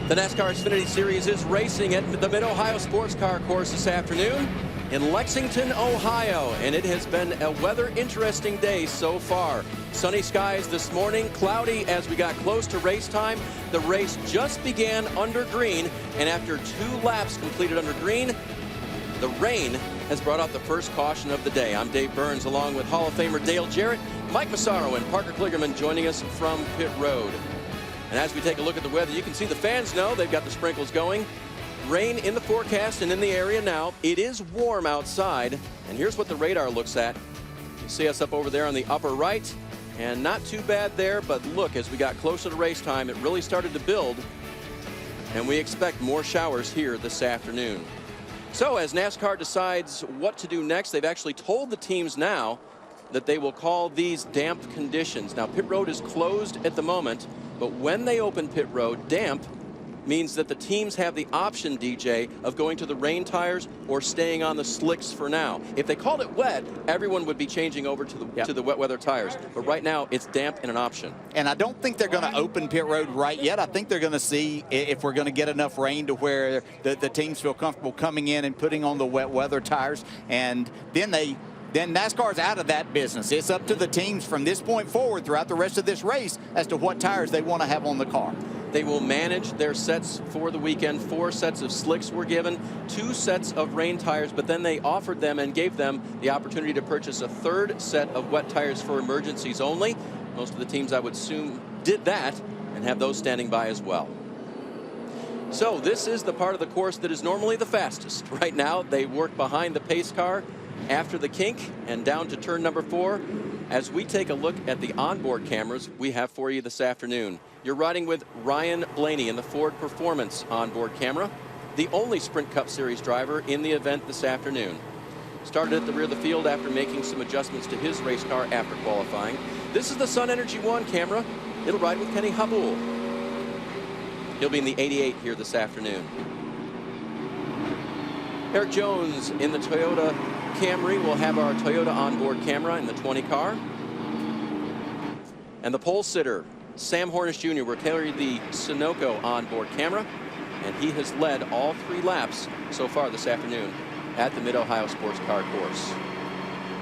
The NASCAR Xfinity Series is racing at the Mid-Ohio Sports Car Course this afternoon in Lexington, Ohio, and it has been a weather interesting day so far. Sunny skies this morning, cloudy as we got close to race time. The race just began under green, and after 2 laps completed under green, the rain has brought out the first caution of the day. I'm Dave Burns along with Hall of Famer Dale Jarrett, Mike Massaro, and Parker Kligerman joining us from pit road. And as we take a look at the weather, you can see the fans know they've got the sprinkles going. Rain in the forecast and in the area now. It is warm outside, and here's what the radar looks at. You see us up over there on the upper right, and not too bad there, but look, as we got closer to race time, it really started to build, and we expect more showers here this afternoon. So as NASCAR decides what to do next, they've actually told the teams now that they will call these damp conditions. Now, pit road is closed at the moment, but when they open pit road, damp means that the teams have the option, DJ, of going to the rain tires or staying on the slicks for now. If they called it wet, everyone would be changing over to the wet weather tires. But right now, it's damp and an option. And I don't think they're going to open pit road right yet. I think they're going to see if we're going to get enough rain to where the teams feel comfortable coming in and putting on the wet weather tires. And then NASCAR's out of that business. It's up to the teams from this point forward throughout the rest of this race as to what tires they want to have on the car. They will manage their sets for the weekend. 4 sets of slicks were given, 2 sets of rain tires, but then they offered them and gave them the opportunity to purchase a 3rd set of wet tires for emergencies only. Most of the teams, I would assume, did that and have those standing by as well. So this is the part of the course that is normally the fastest. Right now, they work behind the pace car after the kink and down to turn number 4. As we take a look at the onboard cameras we have for you this afternoon. You're riding with Ryan Blaney in the Ford Performance onboard camera, the only Sprint Cup Series driver in the event this afternoon. Started at the rear of the field after making some adjustments to his race car after qualifying. This is the Sun Energy One camera. It'll ride with Kenny Habul. He'll be in the 88 here this afternoon. Eric Jones in the Toyota Camry will have our Toyota onboard camera in the 20 car. And the pole sitter, Sam Hornish Jr., will carry the Sunoco onboard camera, and he has led all 3 laps so far this afternoon at the Mid-Ohio Sports Car Course.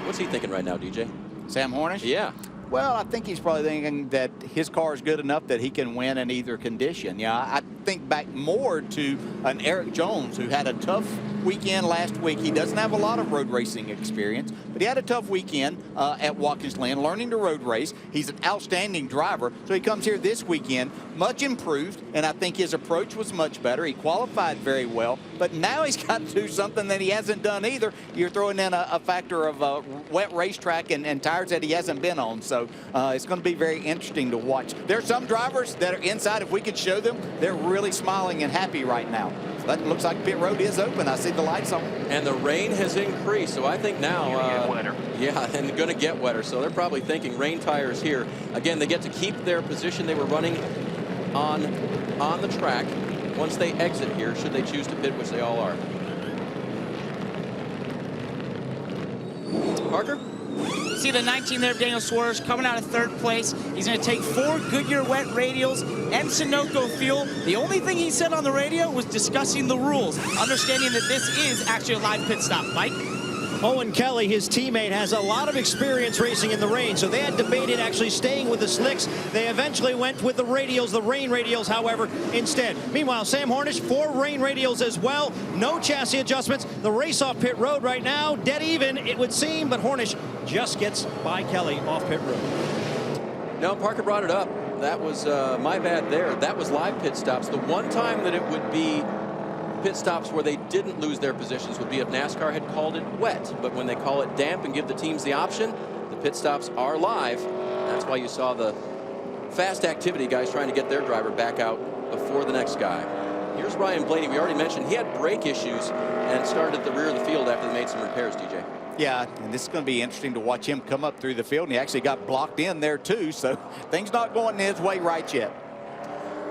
What's he thinking right now, DJ? Sam Hornish? Yeah. Well, I think he's probably thinking that his car is good enough that he can win in either condition. Yeah, I think back more to an Eric Jones who had a tough weekend last week. He doesn't have a lot of road racing experience, but he had a tough weekend at Watkins Glen learning to road race. He's an outstanding driver, so he comes here this weekend much improved, and I think his approach was much better. He qualified very well, but now he's got to do something that he hasn't done either. You're throwing in a factor of a wet racetrack and tires that he hasn't been on, so it's going to be very interesting to watch. There's some drivers that are inside. If we could show them, they're really smiling and happy right now. So that looks like pit road is open. I see the lights on. And the rain has increased, so I think now, yeah, and going to get wetter. So they're probably thinking rain tires here. Again, they get to keep their position they were running on the track once they exit here, should they choose to pit, which they all are. Parker? See the 19 there of Daniel Suarez coming out of 3rd place. He's going to take 4 Goodyear wet radials and Sunoco fuel. The only thing he said on the radio was discussing the rules, understanding that this is actually a live pit stop. Mike? Owen Kelly, his teammate, has a lot of experience racing in the rain, so they had debated actually staying with the slicks. They eventually went with the radials, the rain radials, however, instead. Meanwhile, Sam Hornish, 4 rain radials as well. No chassis adjustments. The race off pit road right now, dead even, it would seem, but Hornish just gets by Kelly off pit road. No, Parker brought it up. That was my bad there. That was live pit stops. The one time that it would be pit stops where they didn't lose their positions would be if NASCAR had called it wet. But when they call it damp and give the teams the option, the pit stops are live. That's why you saw the fast activity guys trying to get their driver back out before the next guy. Here's Ryan Blaney. We already mentioned he had brake issues and started at the rear of the field after they made some repairs, DJ. Yeah, and this is going to be interesting to watch him come up through the field, and he actually got blocked in there too, so things not going his way right yet.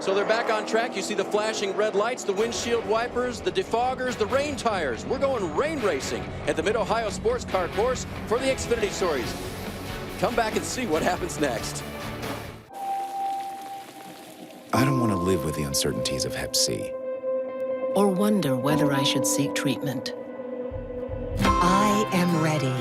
So they're back on track. You see the flashing red lights, the windshield wipers, the defoggers, the rain tires. We're going rain racing at the Mid-Ohio Sports Car Course for the Xfinity Series. Come back and see what happens next. I don't want to live with the uncertainties of Hep C. Or wonder whether I should seek treatment. I am ready.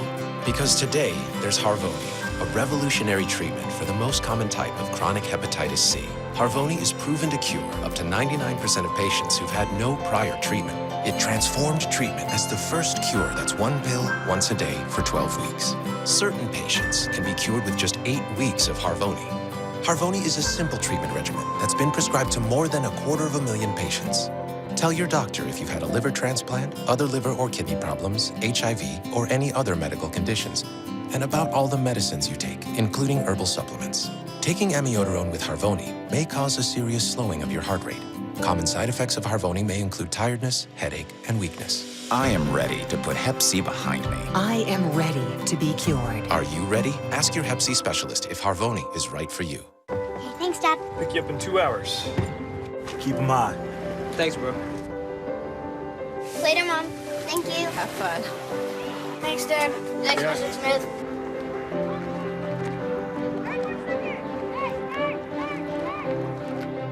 Because today, there's Harvoni, a revolutionary treatment for the most common type of chronic hepatitis C. Harvoni is proven to cure up to 99% of patients who've had no prior treatment. It transformed treatment as the first cure that's one pill once a day for 12 weeks. Certain patients can be cured with just 8 weeks of Harvoni. Harvoni is a simple treatment regimen that's been prescribed to more than 250,000 patients. Tell your doctor if you've had a liver transplant, other liver or kidney problems, HIV, or any other medical conditions, and about all the medicines you take, including herbal supplements. Taking amiodarone with Harvoni may cause a serious slowing of your heart rate. Common side effects of Harvoni may include tiredness, headache, and weakness. I am ready to put Hep C behind me. I am ready to be cured. Are you ready? Ask your Hep C specialist if Harvoni is right for you. Hey, thanks, Dad. Pick you up in 2 hours. Keep them on. Thanks, bro. Later, Mom. Thank you. Have fun. Thanks, Dad. Thanks, Mr. Smith.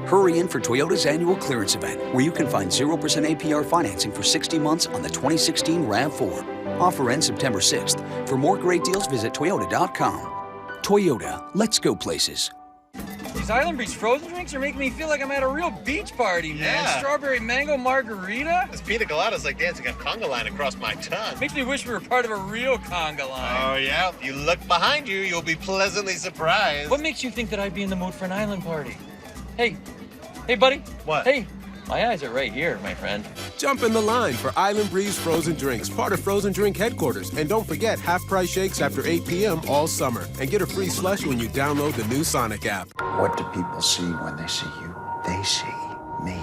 Hurry in for Toyota's annual clearance event, where you can find 0% APR financing for 60 months on the 2016 RAV4. Offer ends September 6th. For more great deals, visit Toyota.com. Toyota, let's go places. These Island Breeze frozen drinks are making me feel like I'm at a real beach party, man. Yeah. Strawberry mango margarita. This pina colada's like dancing a conga line across my tongue. Makes me wish we were part of a real conga line. Oh, yeah? If you look behind you, you'll be pleasantly surprised. What makes you think that I'd be in the mood for an island party? Hey, buddy. What? Hey, my eyes are right here, my friend. Jump in the line for Island Breeze Frozen Drinks, part of Frozen Drink headquarters. And don't forget, half-price shakes after 8 p.m. all summer. And get a free slush when you download the new Sonic app. What do people see when they see you? They see me.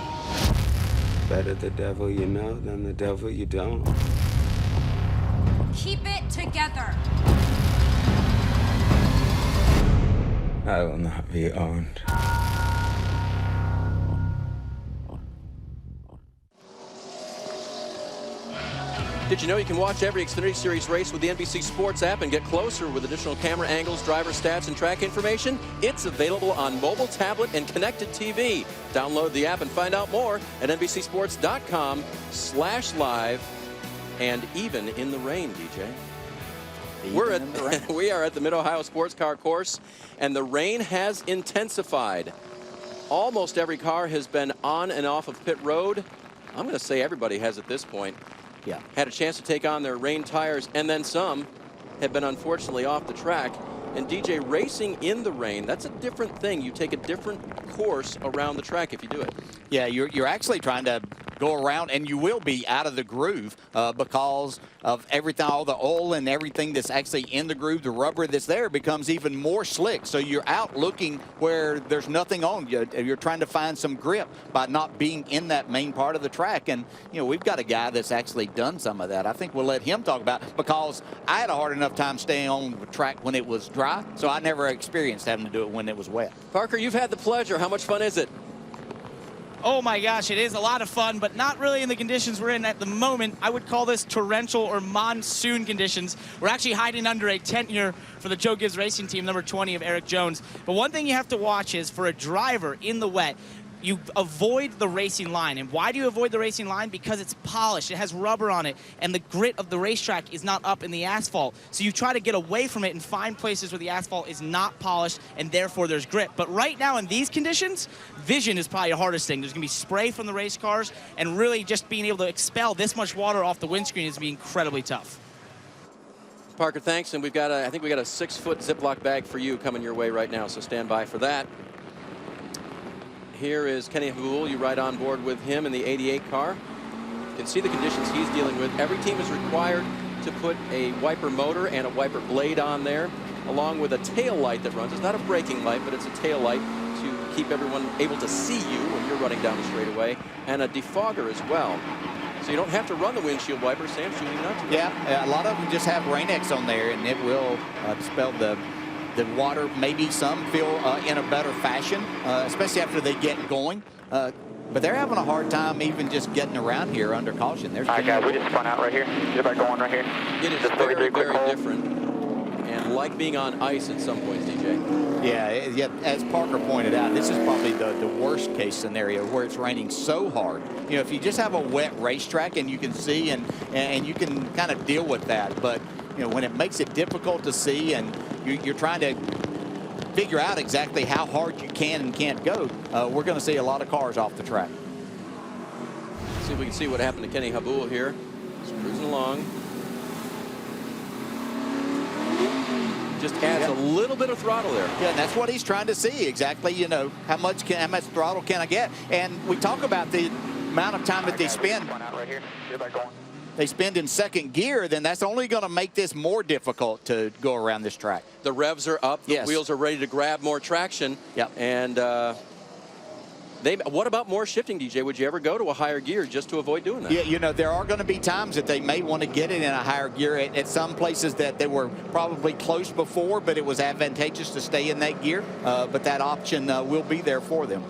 Better the devil you know than the devil you don't. Keep it together. I will not be owned. Did you know you can watch every Xfinity Series race with the NBC Sports app and get closer with additional camera angles, driver stats, and track information? It's available on mobile, tablet, and connected TV. Download the app and find out more at NBCSports.com/live. And even in the rain, DJ. We are at the Mid-Ohio Sports Car course, and the rain has intensified. Almost every car has been on and off of pit road. I'm going to say everybody has at this point. Yeah. Had a chance to take on their rain tires, and then some have been unfortunately off the track. And DJ, racing in the rain, that's a different thing. You take a different course around the track if you do it. Yeah, you're actually trying to go around, and you will be out of the groove because of everything, all the oil and everything that's actually in the groove. The rubber that's there becomes even more slick. So you're out looking where there's nothing on. You're trying to find some grip by not being in that main part of the track. And, you know, we've got a guy that's actually done some of that. I think we'll let him talk about it because I had a hard enough time staying on the track when it was dry, so I never experienced having to do it when it was wet. Parker, you've had the pleasure. How much fun is it? Oh my gosh, it is a lot of fun, but not really in the conditions we're in at the moment. I would call this torrential or monsoon conditions. We're actually hiding under a tent here for the Joe Gibbs Racing Team, number 20 of Eric Jones. But one thing you have to watch is for a driver in the wet, you avoid the racing line. And why do you avoid the racing line? Because it's polished. It has rubber on it, and the grit of the racetrack is not up in the asphalt. So you try to get away from it and find places where the asphalt is not polished, and therefore there's grit. But right now in these conditions, vision is probably the hardest thing. There's going to be spray from the race cars, and really just being able to expel this much water off the windscreen is going to be incredibly tough. Parker, thanks. And we've got I think we got a 6-foot Ziploc bag for you coming your way right now, so stand by for that. Here is Kenny Houle. You ride on board with him in the 88 car. You can see the conditions he's dealing with. Every team is required to put a wiper motor and a wiper blade on there, along with a tail light that runs. It's not a braking light, but it's a tail light to keep everyone able to see you when you're running down the straightaway, and a defogger as well. So you don't have to run the windshield wiper. Sam's shooting not to. Yeah, a lot of them just have Rain-X on there, and it will dispel the water. Maybe some feel in a better fashion, especially after they get going. But they're having a hard time even just getting around here under caution. All right, guys, we just spun out right here. Get back going right here. It is very, very different and like being on ice at some points, DJ. Yeah, as Parker pointed out, this is probably the worst case scenario where it's raining so hard. You know, if you just have a wet racetrack and you can see and you can kind of deal with that, but you know, when it makes it difficult to see and you're trying to figure out exactly how hard you can and can't go, we're going to see a lot of cars off the track. See if we can see what happened to Kenny Habul here. Just cruising along. Just adds a little bit of throttle there. Yeah, and that's what he's trying to see exactly. You know, how much throttle can I get? And we talk about the amount of time that they spend. They spend in second gear, then that's only going to make this more difficult to go around this track. The revs are up. The wheels are ready to grab more traction. Yep. And what about more shifting, DJ? Would you ever go to a higher gear just to avoid doing that? Yeah, you know, there are going to be times that they may want to get it in a higher gear at some places that they were probably close before, but it was advantageous to stay in that gear. But that option will be there for them.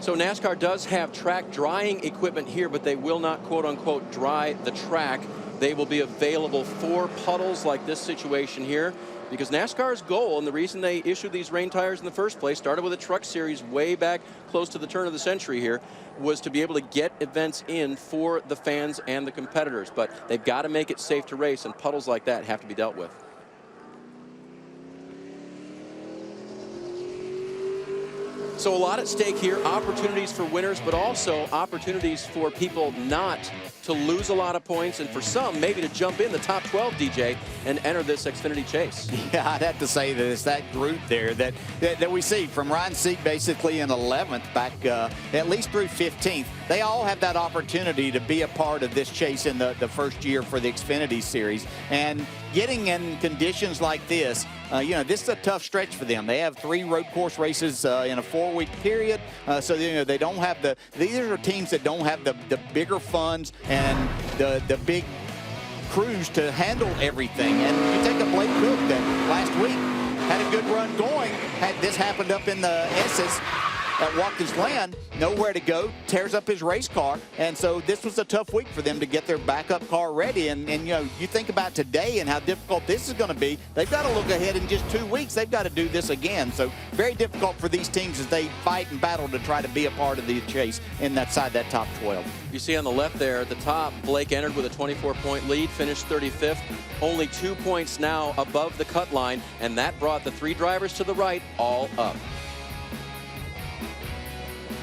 So NASCAR does have track drying equipment here, but they will not, quote unquote, dry the track. They will be available for puddles like this situation here, because NASCAR's goal, and the reason they issued these rain tires in the first place, started with a truck series way back close to the turn of the century here, was to be able to get events in for the fans and the competitors. But they've got to make it safe to race, and puddles like that have to be dealt with. So a lot at stake here, opportunities for winners, but also opportunities for people not to lose a lot of points, and for some maybe to jump in the top 12, DJ, and enter this Xfinity chase. Yeah, I'd have to say that it's that group there that we see from Ryan Sieg basically in 11th back at least through 15th. They all have that opportunity to be a part of this chase in the first year for the Xfinity Series. And getting in conditions like this, you know, this is a tough stretch for them. They have 3 road course races in a 4-week period. So, you know, they don't have these are teams that don't have the bigger funds and the big crews to handle everything. And you take a Blake Cook that last week had a good run going. Had this happened up in the S's at Watkins Glen, nowhere to go, tears up his race car, and so this was a tough week for them to get their backup car ready. And you know, you think about today and how difficult this is going to be. They've got to look ahead in just 2 weeks. They've got to do this again. So very difficult for these teams as they fight and battle to try to be a part of the chase that top 12. You see on the left there at the top, Blake entered with a 24-point lead, finished 35th, only 2 points now above the cut line, and that brought the 3 drivers to the right all up.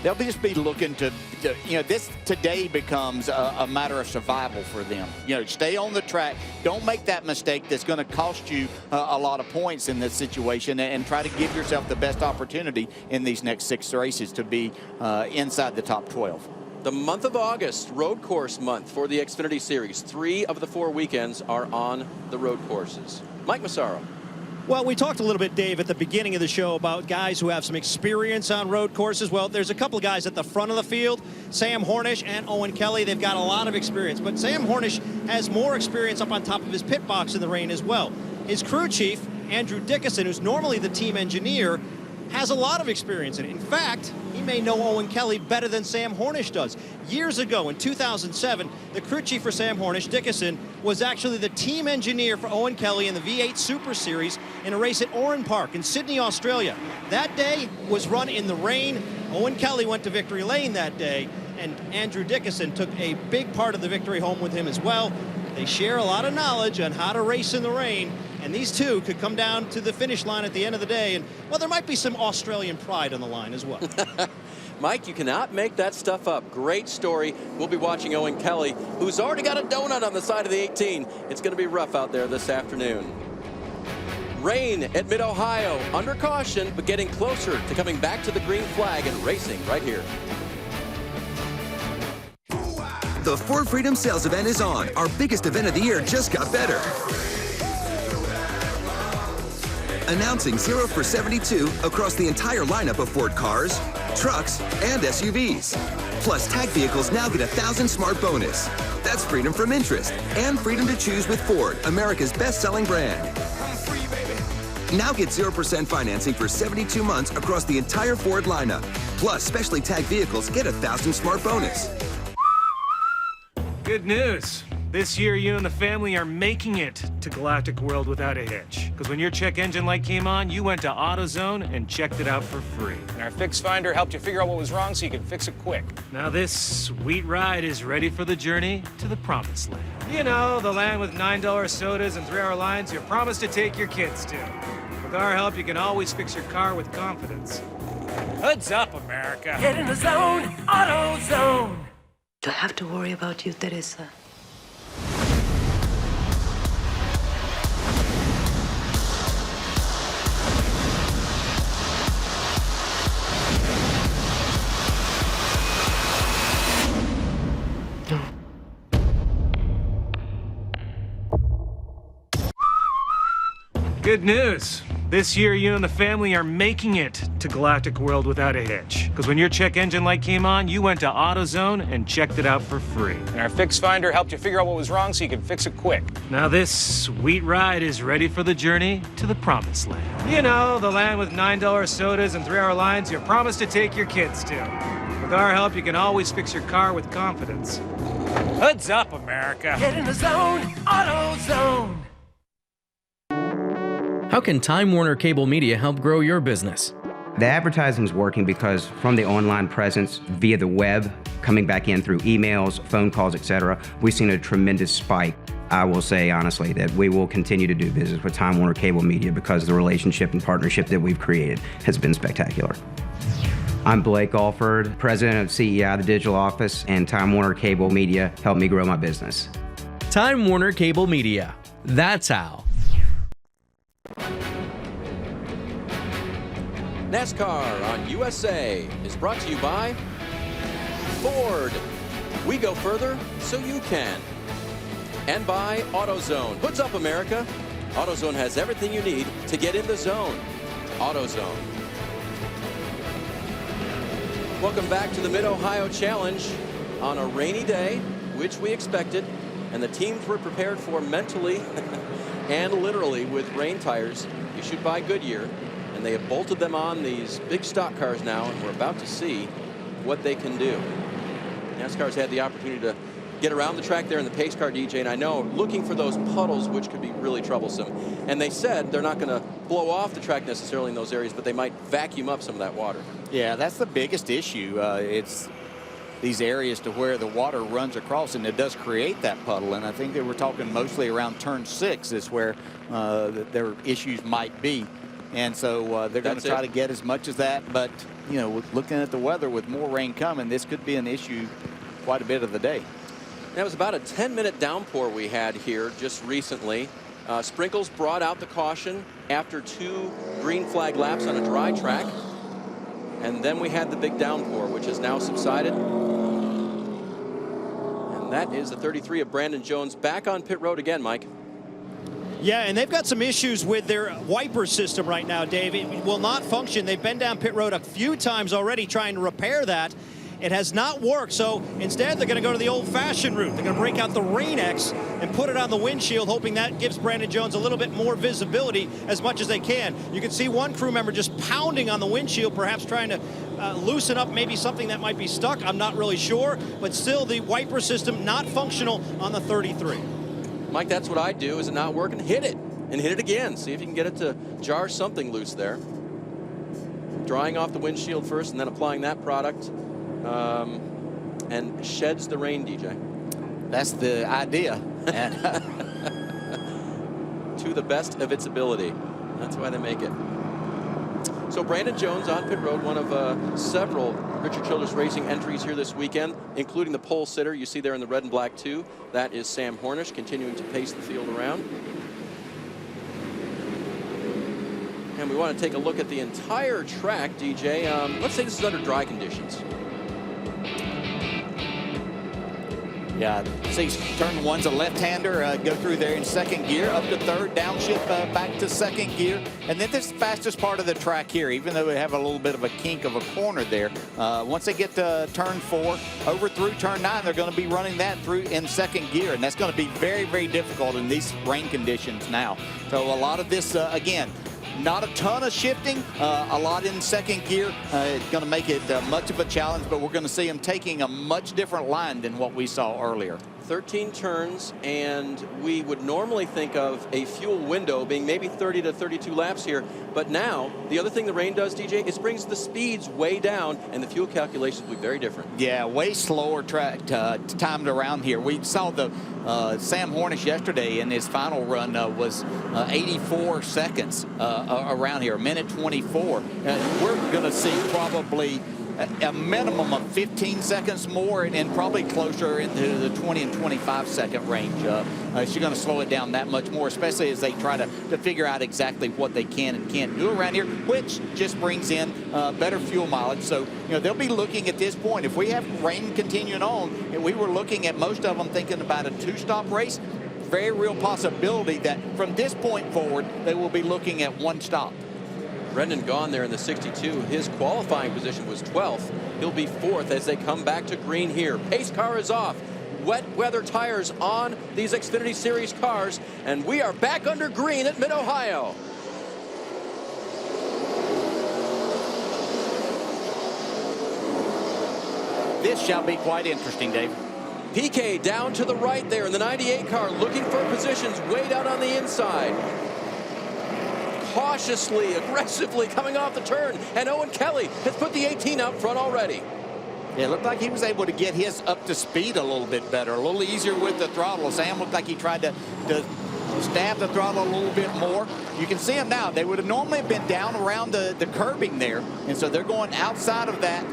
They'll just be looking to you know, this today becomes a matter of survival for them. You know, stay on the track. Don't make that mistake that's going to cost you a lot of points in this situation, and try to give yourself the best opportunity in these next 6 races to be inside the top 12. The month of August, road course month for the Xfinity Series. 3 of the 4 weekends are on the road courses. Mike Massaro. Well, we talked a little bit, Dave, at the beginning of the show about guys who have some experience on road courses. Well, there's a couple of guys at the front of the field, Sam Hornish and Owen Kelly. They've got a lot of experience, but Sam Hornish has more experience up on top of his pit box in the rain as well. His crew chief, Andrew Dickinson, who's normally the team engineer, has a lot of experience in it. In fact, he may know Owen Kelly better than Sam Hornish does. Years ago, in 2007, the crew chief for Sam Hornish, Dickinson, was actually the team engineer for Owen Kelly in the V8 Super Series in a race at Oran Park in Sydney, Australia. That day was run in the rain. Owen Kelly went to victory lane that day, and Andrew Dickinson took a big part of the victory home with him as well. They share a lot of knowledge on how to race in the rain, and these two could come down to the finish line at the end of the day, and, well, there might be some Australian pride on the line as well. Mike, you cannot make that stuff up. Great story. We'll be watching Owen Kelly, who's already got a donut on the side of the 18. It's going to be rough out there this afternoon. Rain at Mid-Ohio, under caution, but getting closer to coming back to the green flag and racing right here. The Ford Freedom Sales Event is on. Our biggest event of the year just got better. Announcing 0 for 72 across the entire lineup of Ford cars, trucks, and SUVs. Plus, tag vehicles now get 1,000 smart bonus. That's freedom from interest and freedom to choose with Ford, America's best-selling brand. Now get 0% financing for 72 months across the entire Ford lineup. Plus, specially tagged vehicles get 1,000 smart bonus. Good news. This year, you and the family are making it to Galactic World without a hitch. Because when your check engine light came on, you went to AutoZone and checked it out for free. And our Fix Finder helped you figure out what was wrong so you could fix it quick. Now this sweet ride is ready for the journey to the promised land. You know, the land with $9 sodas and 3-hour lines you promised to take your kids to. With our help, you can always fix your car with confidence. Hoods up, America. Get in the zone, AutoZone. Do I have to worry about you, Teresa? Good news. This year, you and the family are making it to Galactic World without a hitch. Because when your check engine light came on, you went to AutoZone and checked it out for free. And our Fix Finder helped you figure out what was wrong so you could fix it quick. Now this sweet ride is ready for the journey to the promised land. You know, the land with $9 sodas and 3-hour lines you promised to take your kids to. With our help, you can always fix your car with confidence. Hoods up, America. Get in the zone, AutoZone. How can Time Warner Cable Media help grow your business? The advertising is working because from the online presence via the web, coming back in through emails, phone calls, etc., we've seen a tremendous spike. I will say honestly that we will continue to do business with Time Warner Cable Media because the relationship and partnership that we've created has been spectacular. I'm Blake Alford, president of CEI, the digital office, and Time Warner Cable Media helped me grow my business. Time Warner Cable Media. That's how. NASCAR on USA is brought to you by Ford. We go further so you can. And by AutoZone. Hoods up, America. AutoZone has everything you need to get in the zone. AutoZone. Welcome back to the Mid-Ohio Challenge on a rainy day, which we expected, and the teams were prepared for mentally and literally with rain tires issued by Goodyear. And they have bolted them on these big stock cars now, and we're about to see what they can do. NASCAR's had the opportunity to get around the track there in the pace car, DJ, and I know looking for those puddles, which could be really troublesome. And they said they're not going to blow off the track necessarily in those areas, but they might vacuum up some of that water. Yeah, that's the biggest issue. It's these areas to where the water runs across, and it does create that puddle. And I think they were talking mostly around turn 6 is where their issues might be. And so they're going to try to get as much as that. But, you know, looking at the weather with more rain coming, this could be an issue quite a bit of the day. That was about a 10-minute downpour we had here just recently. Sprinkles brought out the caution after 2 green flag laps on a dry track. And then we had the big downpour, which has now subsided. And that is the 33 of Brandon Jones back on pit road again, Mike. Yeah, and they've got some issues with their wiper system right now, Dave. It will not function. They've been down pit road a few times already trying to repair that. It has not worked, so instead they're going to go to the old-fashioned route. They're going to break out the Rain-X and put it on the windshield, hoping that gives Brandon Jones a little bit more visibility as much as they can. You can see one crew member just pounding on the windshield, perhaps trying to loosen up maybe something that might be stuck. I'm not really sure, but still the wiper system not functional on the 33. Mike, that's what I do. Is it not working? Hit it and hit it again. See if you can get it to jar something loose there. Drying off the windshield first and then applying that product and sheds the rain, DJ. That's the idea. To the best of its ability. That's why they make it. So Brandon Jones on pit road, one of several Richard Childress Racing entries here this weekend, including the pole sitter you see there in the red and black too. That is Sam Hornish, continuing to pace the field around. And we want to take a look at the entire track, DJ. Let's say this is under dry conditions. Yeah, see, turn 1's a left-hander, go through there in second gear, up to third, downshift back to second gear. And then this fastest part of the track here, even though we have a little bit of a kink of a corner there, once they get to turn 4, over through turn 9, they're going to be running that through in second gear. And that's going to be very, very difficult in these rain conditions now. So a lot of this, again, not a ton of shifting, a lot in second gear. It's going to make it much of a challenge, but we're going to see them taking a much different line than what we saw earlier. 13 turns, and we would normally think of a fuel window being maybe 30 to 32 laps here. But now, the other thing the rain does, DJ, is brings the speeds way down, and the fuel calculations will be very different. Yeah, way slower timed around here. We saw the Sam Hornish yesterday in his final run was 84 seconds around here, a minute 24. We're going to see probably a minimum of 15 seconds more, and probably closer into the 20 and 25 second range. She's going to slow it down that much more, especially as they try to figure out exactly what they can and can't do around here, which just brings in better fuel mileage. So, they'll be looking at this point. If we have rain continuing on, and we were looking at most of them thinking about a 2-stop race, very real possibility that from this point forward, they will be looking at 1 stop. Brendan Gaughan there in the 62. His qualifying position was 12th. He'll be 4th as they come back to green here. Pace car is off. Wet weather tires on these Xfinity Series cars, and we are back under green at Mid-Ohio. This shall be quite interesting, Dave. PK down to the right there in the 98 car, looking for positions way down on the inside. Cautiously, aggressively coming off the turn, and Owen Kelly has put the 18 out front already. Yeah, it looked like he was able to get his up to speed a little bit better, a little easier with the throttle. Sam looked like he tried to stab the throttle a little bit more. You can see him now. They would have normally been down around the curbing there, and so they're going outside of that.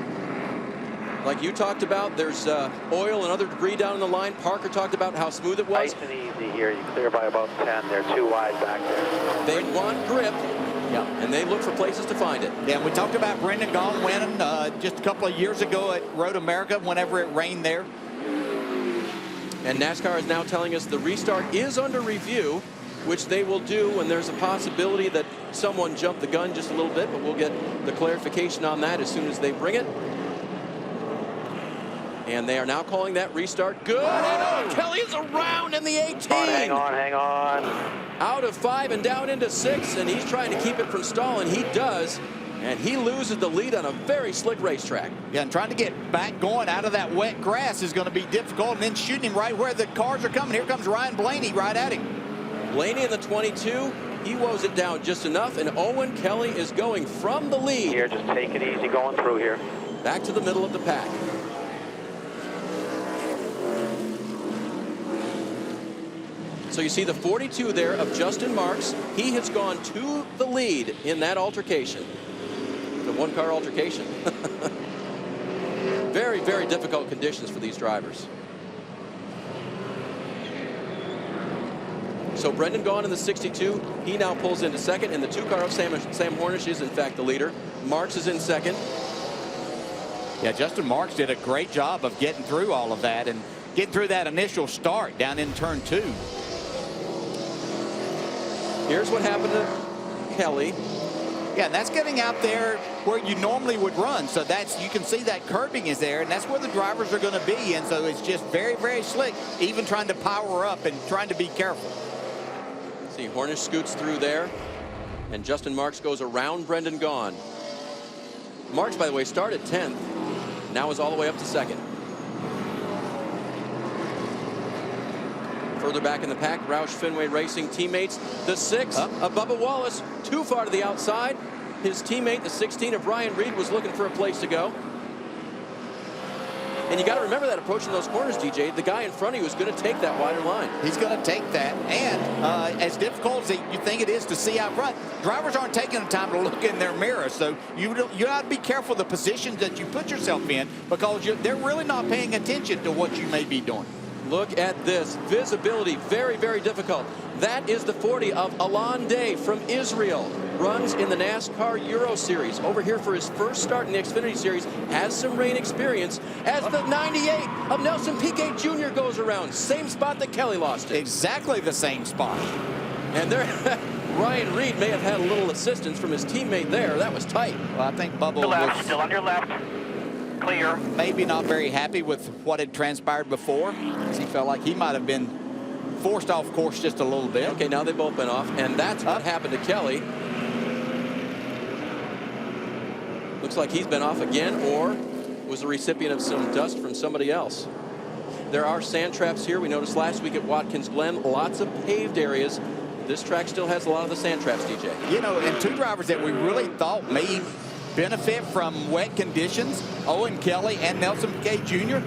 Like you talked about, there's oil and other debris down in the line. Parker talked about how smooth it was. Nice and easy here. You clear by about 10. They're too wide back there. They want grip, and they look for places to find it. Yeah, we talked about Brendan Gaughan winning just a couple of years ago at Road America whenever it rained there. And NASCAR is now telling us the restart is under review, which they will do, and there's a possibility that someone jumped the gun just a little bit, but we'll get the clarification on that as soon as they bring it. And they are now calling that restart good. And Owen Kelly is around in the 18. Hang on. Out of 5 and down into 6, and he's trying to keep it from stalling. He does, and he loses the lead on a very slick racetrack. Yeah, and trying to get back going out of that wet grass is going to be difficult, and then shooting him right where the cars are coming. Here comes Ryan Blaney right at him. Blaney in the 22. He woes it down just enough, and Owen Kelly is going from the lead. Here, just take it easy going through here. Back to the middle of the pack. So you see the 42 there of Justin Marks. He has gone to the lead in that altercation. The one-car altercation. Very, very difficult conditions for these drivers. So Brendan Gaughan in the 62. He now pulls into second, and the 2-car of Sam Hornish is in fact the leader. Marks is in second. Yeah, Justin Marks did a great job of getting through all of that and getting through that initial start down in turn 2. Here's what happened to Kelly. Yeah, and that's getting out there where you normally would run. So that's, you can see that curbing is there, and that's where the drivers are going to be. And so it's just very, very slick, even trying to power up and trying to be careful. See, Hornish scoots through there, and Justin Marks goes around Brendan Gaughan. Marks, by the way, started 10th, now is all the way up to 2nd. Further back in the pack, Roush Fenway Racing teammates. The 6 of Bubba Wallace, too far to the outside. His teammate, the 16 of Ryan Reed, was looking for a place to go. And you got to remember that approaching those corners, DJ, the guy in front of you is going to take that wider line. He's going to take that. And as difficult as you think it is to see out front, drivers aren't taking the time to look in their mirror. So you got to be careful of the positions that you put yourself in, because they're really not paying attention to what you may be doing. Look at this. Visibility, very, very difficult. That is the 40 of Alon Day from Israel. Runs in the NASCAR Euro Series. Over here for his first start in the Xfinity Series. Has some rain experience. As the 98 of Nelson Piquet Jr. goes around. Same spot that Kelly lost it. Exactly the same spot. And there, Ryan Reed may have had a little assistance from his teammate there. That was tight. Well, I think Bubba was still on your left. Clear. Maybe not very happy with what had transpired before, as he felt like he might have been forced off course just a little bit. Okay, now they've both been off, and that's what happened to Kelly. Looks like he's been off again, or was the recipient of some dust from somebody else. There are sand traps here. We noticed last week at Watkins Glen, lots of paved areas. This track still has a lot of the sand traps, DJ. You know, and two drivers that we really thought may benefit from wet conditions, Owen Kelly and Nelson Piquet Jr.,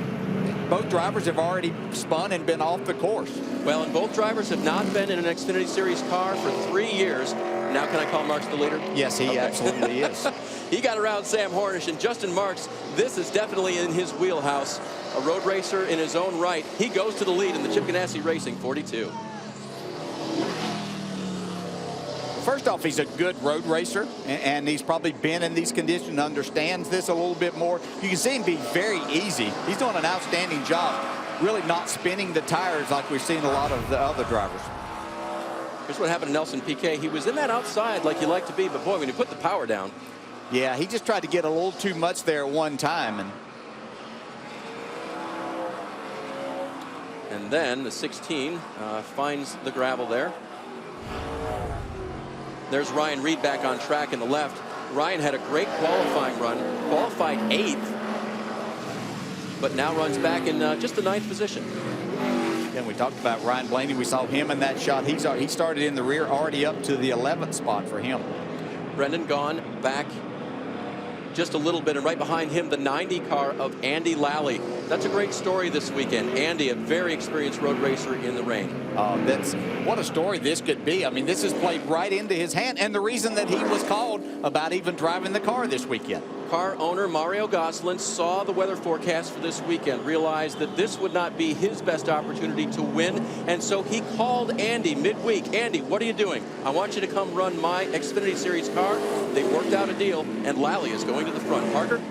both drivers have already spun and been off the course. Well, and both drivers have not been in an Xfinity Series car for 3 years. Now can I call Marks the leader? Yes, he absolutely is. He got around Sam Hornish, and Justin Marks, this is definitely in his wheelhouse. A road racer in his own right. He goes to the lead in the Chip Ganassi Racing 42. First off, he's a good road racer, and he's probably been in these conditions, understands this a little bit more. You can see him be very easy. He's doing an outstanding job, really not spinning the tires like we've seen a lot of the other drivers. Here's what happened to Nelson Piquet. He was in that outside like you like to be, but boy, when you put the power down. Yeah, he just tried to get a little too much there at one time. And then the 16 finds the gravel there. There's Ryan Reed back on track in the left. Ryan had a great qualifying run, qualified 8th, but now runs back in just the 9th position. And we talked about Ryan Blaney. We saw him in that shot. He started in the rear, already up to the 11th spot for him. Brendan Gaughan back just a little bit, and right behind him, the 90 car of Andy Lally. That's a great story this weekend. Andy, a very experienced road racer in the rain. That's what a story this could be. I mean, this is played right into his hand, and the reason that he was called about even driving the car this weekend. Car owner Mario Gosselin saw the weather forecast for this weekend, realized that this would not be his best opportunity to win, and so he called Andy midweek. Andy, what are you doing? I want you to come run my Xfinity Series car. They worked out a deal, and Lally is going to the front. Parker?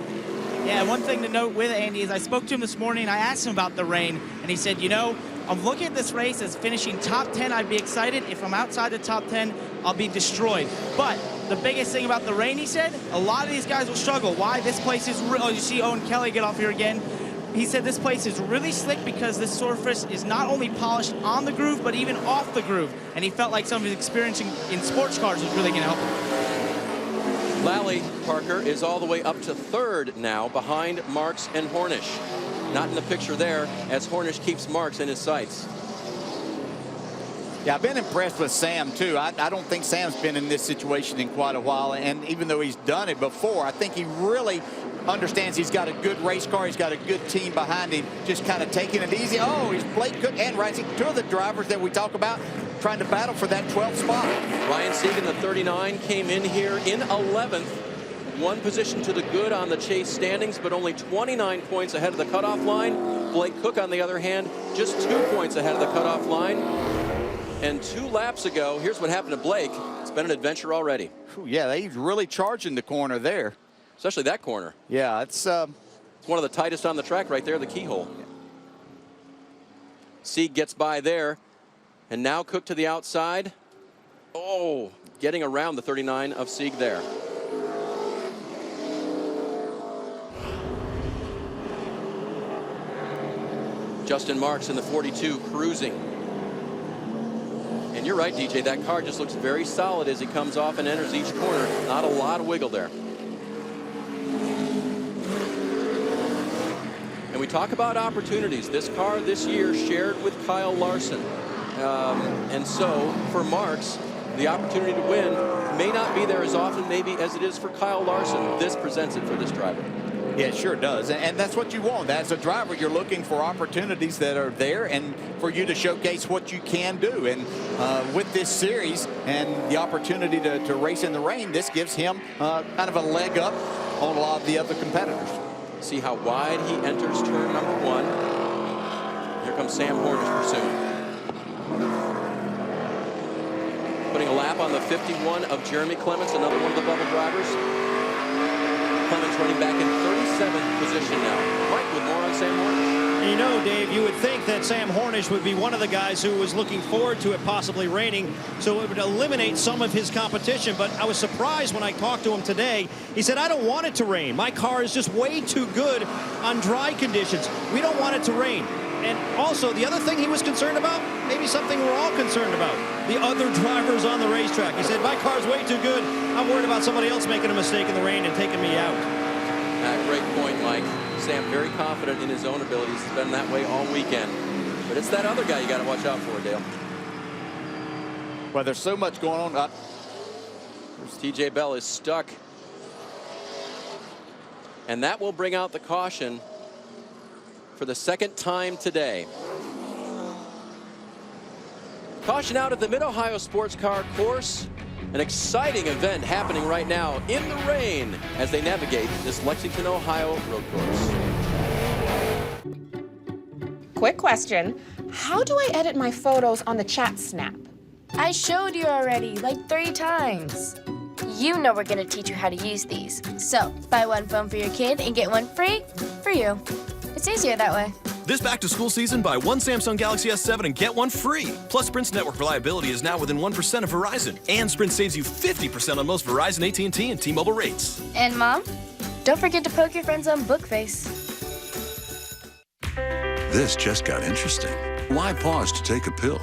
Yeah, one thing to note with Andy is I spoke to him this morning. I asked him about the rain, and he said, you know, I'm looking at this race as finishing top 10. I'd be excited. If I'm outside the top 10, I'll be destroyed. But the biggest thing about the rain, he said, a lot of these guys will struggle. Why? This place is real. Oh, you see Owen Kelly get off here again. He said this place is really slick because this surface is not only polished on the groove, but even off the groove. And he felt like some of his experience in sports cars was really going to help him. Lally, Parker, is all the way up to 3rd now behind Marks and Hornish. Not in the picture there as Hornish keeps Marks in his sights. Yeah, I've been impressed with Sam, too. I don't think Sam's been in this situation in quite a while, and even though he's done it before, I think he really understands he's got a good race car. He's got a good team behind him, just kind of taking it easy. Oh, he's Blake Cook and Ryan Sieg, 2 of the drivers that we talk about trying to battle for that 12th spot. Ryan Sieg in the 39 came in here in 11th. 1 position to the good on the chase standings, but only 29 points ahead of the cutoff line. Blake Cook, on the other hand, just 2 points ahead of the cutoff line. And 2 laps ago, here's what happened to Blake. It's been an adventure already. Yeah, he's really charging the corner there. Especially that corner. Yeah, it's one of the tightest on the track right there, the keyhole. Sieg gets by there. And now Cook to the outside. Oh, getting around the 39 of Sieg there. Justin Marks in the 42 cruising. And you're right, DJ, that car just looks very solid as he comes off and enters each corner. Not a lot of wiggle there. And we talk about opportunities. This car this year shared with Kyle Larson. And so for Marks, the opportunity to win may not be there as often maybe as it is for Kyle Larson. This presents it for this driver. Yeah, it sure does. And that's what you want. As a driver, you're looking for opportunities that are there and for you to showcase what you can do. And with this series and the opportunity to race in the rain, this gives him kind of a leg up on a lot of the other competitors. See how wide he enters turn number 1. Here comes Sam Hornish pursuing. Putting a lap on the 51 of Jeremy Clements, another one of the bubble drivers. Clements running back in 37th position now. Mike with more on Sam Hornish. You know, Dave, you would think that Sam Hornish would be one of the guys who was looking forward to it possibly raining, so it would eliminate some of his competition. But I was surprised when I talked to him today. He said, I don't want it to rain. My car is just way too good on dry conditions. We don't want it to rain. And also, the other thing he was concerned about, maybe something we're all concerned about, the other drivers on the racetrack. He said, my car's way too good. I'm worried about somebody else making a mistake in the rain and taking me out. Great point, Mike. Sam very confident in his own abilities. He's been that way all weekend. But it's that other guy you got to watch out for, Dale. Well, there's so much going on. TJ Bell is stuck. And that will bring out the caution for the second time today. Caution out at the Mid-Ohio Sports Car course. An exciting event happening right now in the rain as they navigate this Lexington, Ohio road course. Quick question. How do I edit my photos on the chat snap? I showed you already, like 3 times. You know we're gonna teach you how to use these. So, buy one phone for your kid and get one free for you. It's easier that way. This back-to-school season, buy one Samsung Galaxy S7 and get one free. Plus, Sprint's network reliability is now within 1% of Verizon. And Sprint saves you 50% on most Verizon, AT&T, and T-Mobile rates. And Mom, don't forget to poke your friends on Bookface. This just got interesting. Why pause to take a pill?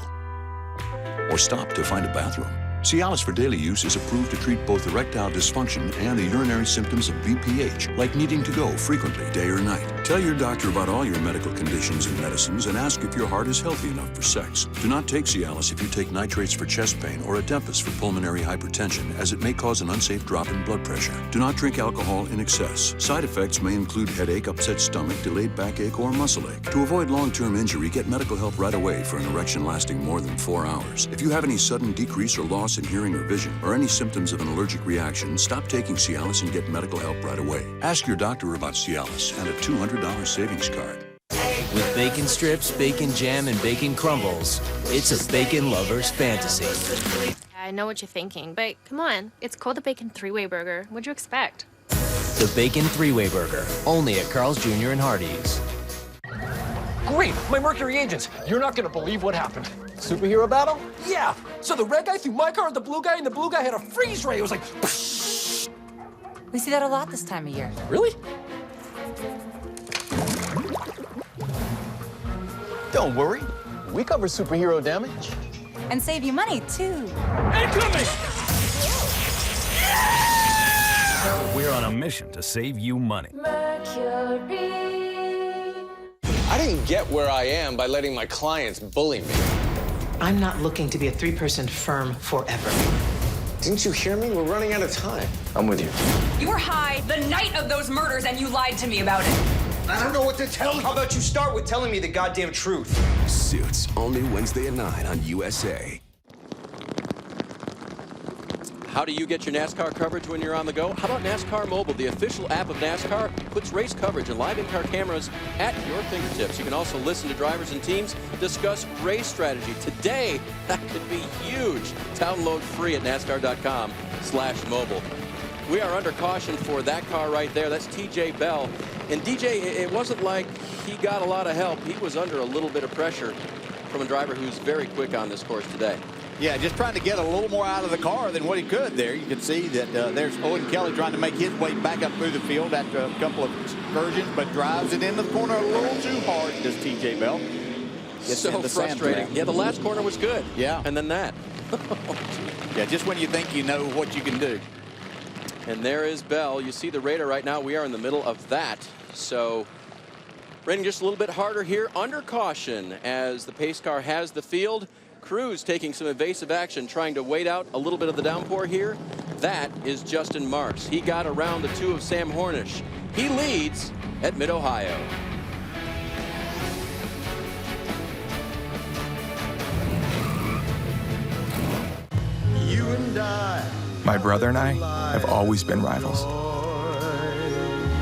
Or stop to find a bathroom? Cialis for daily use is approved to treat both erectile dysfunction and the urinary symptoms of BPH, like needing to go frequently, day or night. Tell your doctor about all your medical conditions and medicines and ask if your heart is healthy enough for sex. Do not take Cialis if you take nitrates for chest pain or Adempas for pulmonary hypertension, as it may cause an unsafe drop in blood pressure. Do not drink alcohol in excess. Side effects may include headache, upset stomach, delayed backache, or muscle ache. To avoid long-term injury, get medical help right away for an erection lasting more than 4 hours. If you have any sudden decrease or loss in hearing or vision, or any symptoms of an allergic reaction, stop taking Cialis and get medical help right away. Ask your doctor about Cialis and a $200 savings card. With bacon strips, bacon jam, and bacon crumbles, it's a bacon lover's fantasy. I know what you're thinking, but come on. It's called the Bacon 3-Way Burger. What'd you expect? The Bacon 3-Way Burger, only at Carl's Jr. and Hardee's. Great, my Mercury agents. You're not gonna believe what happened. Superhero battle? Yeah. So the red guy threw my car at the blue guy, and the blue guy had a freeze ray. It was like, psh. We see that a lot this time of year. Really? Don't worry. We cover superhero damage. And save you money, too. Incoming! We're on a mission to save you money. Mercury. I didn't get where I am by letting my clients bully me. I'm not looking to be a 3-person firm forever. Didn't you hear me? We're running out of time. I'm with you. You were high the night of those murders, and you lied to me about it. I don't know what to tell you. How about you start with telling me the goddamn truth? Suits, only Wednesday at 9 on USA. How do you get your NASCAR coverage when you're on the go? How about NASCAR Mobile, the official app of NASCAR, puts race coverage and live in-car cameras at your fingertips. You can also listen to drivers and teams discuss race strategy. Today, that could be huge. Download free at NASCAR.com/mobile. We are under caution for that car right there. That's TJ Bell. And DJ, it wasn't like he got a lot of help. He was under a little bit of pressure from a driver who's very quick on this course today. Yeah, just trying to get a little more out of the car than what he could there. You can see that there's Owen Kelly trying to make his way back up through the field after a couple of excursions, but drives it into the corner a little too hard, does TJ Bell. Gets so frustrating. Yeah, the last corner was good. Yeah. And then that. Yeah, just when you think you know what you can do. And there is Bell. You see the radar right now. We are in the middle of that. So raining just a little bit harder here, under caution as the pace car has the field. Cruz taking some evasive action, trying to wait out a little bit of the downpour here. That is Justin Marks. He got around the 2 of Sam Hornish. He leads at Mid-Ohio. You and I. My brother and I have always been rivals.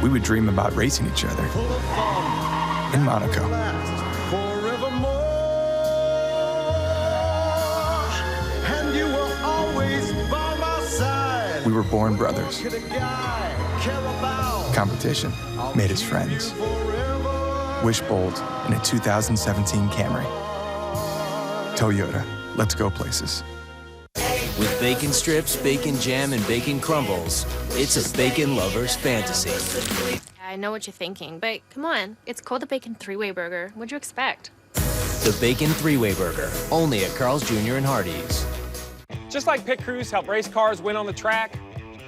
We would dream about racing each other in Monaco. We were born brothers. Competition made us friends. Wishbold in a 2017 Camry. Toyota, let's go places. With bacon strips, bacon jam, and bacon crumbles, it's a bacon lover's fantasy. I know what you're thinking, but come on. It's called the Bacon 3-Way Burger. What'd you expect? The Bacon 3-Way Burger, only at Carl's Jr. and Hardee's. Just like pit crews help race cars win on the track,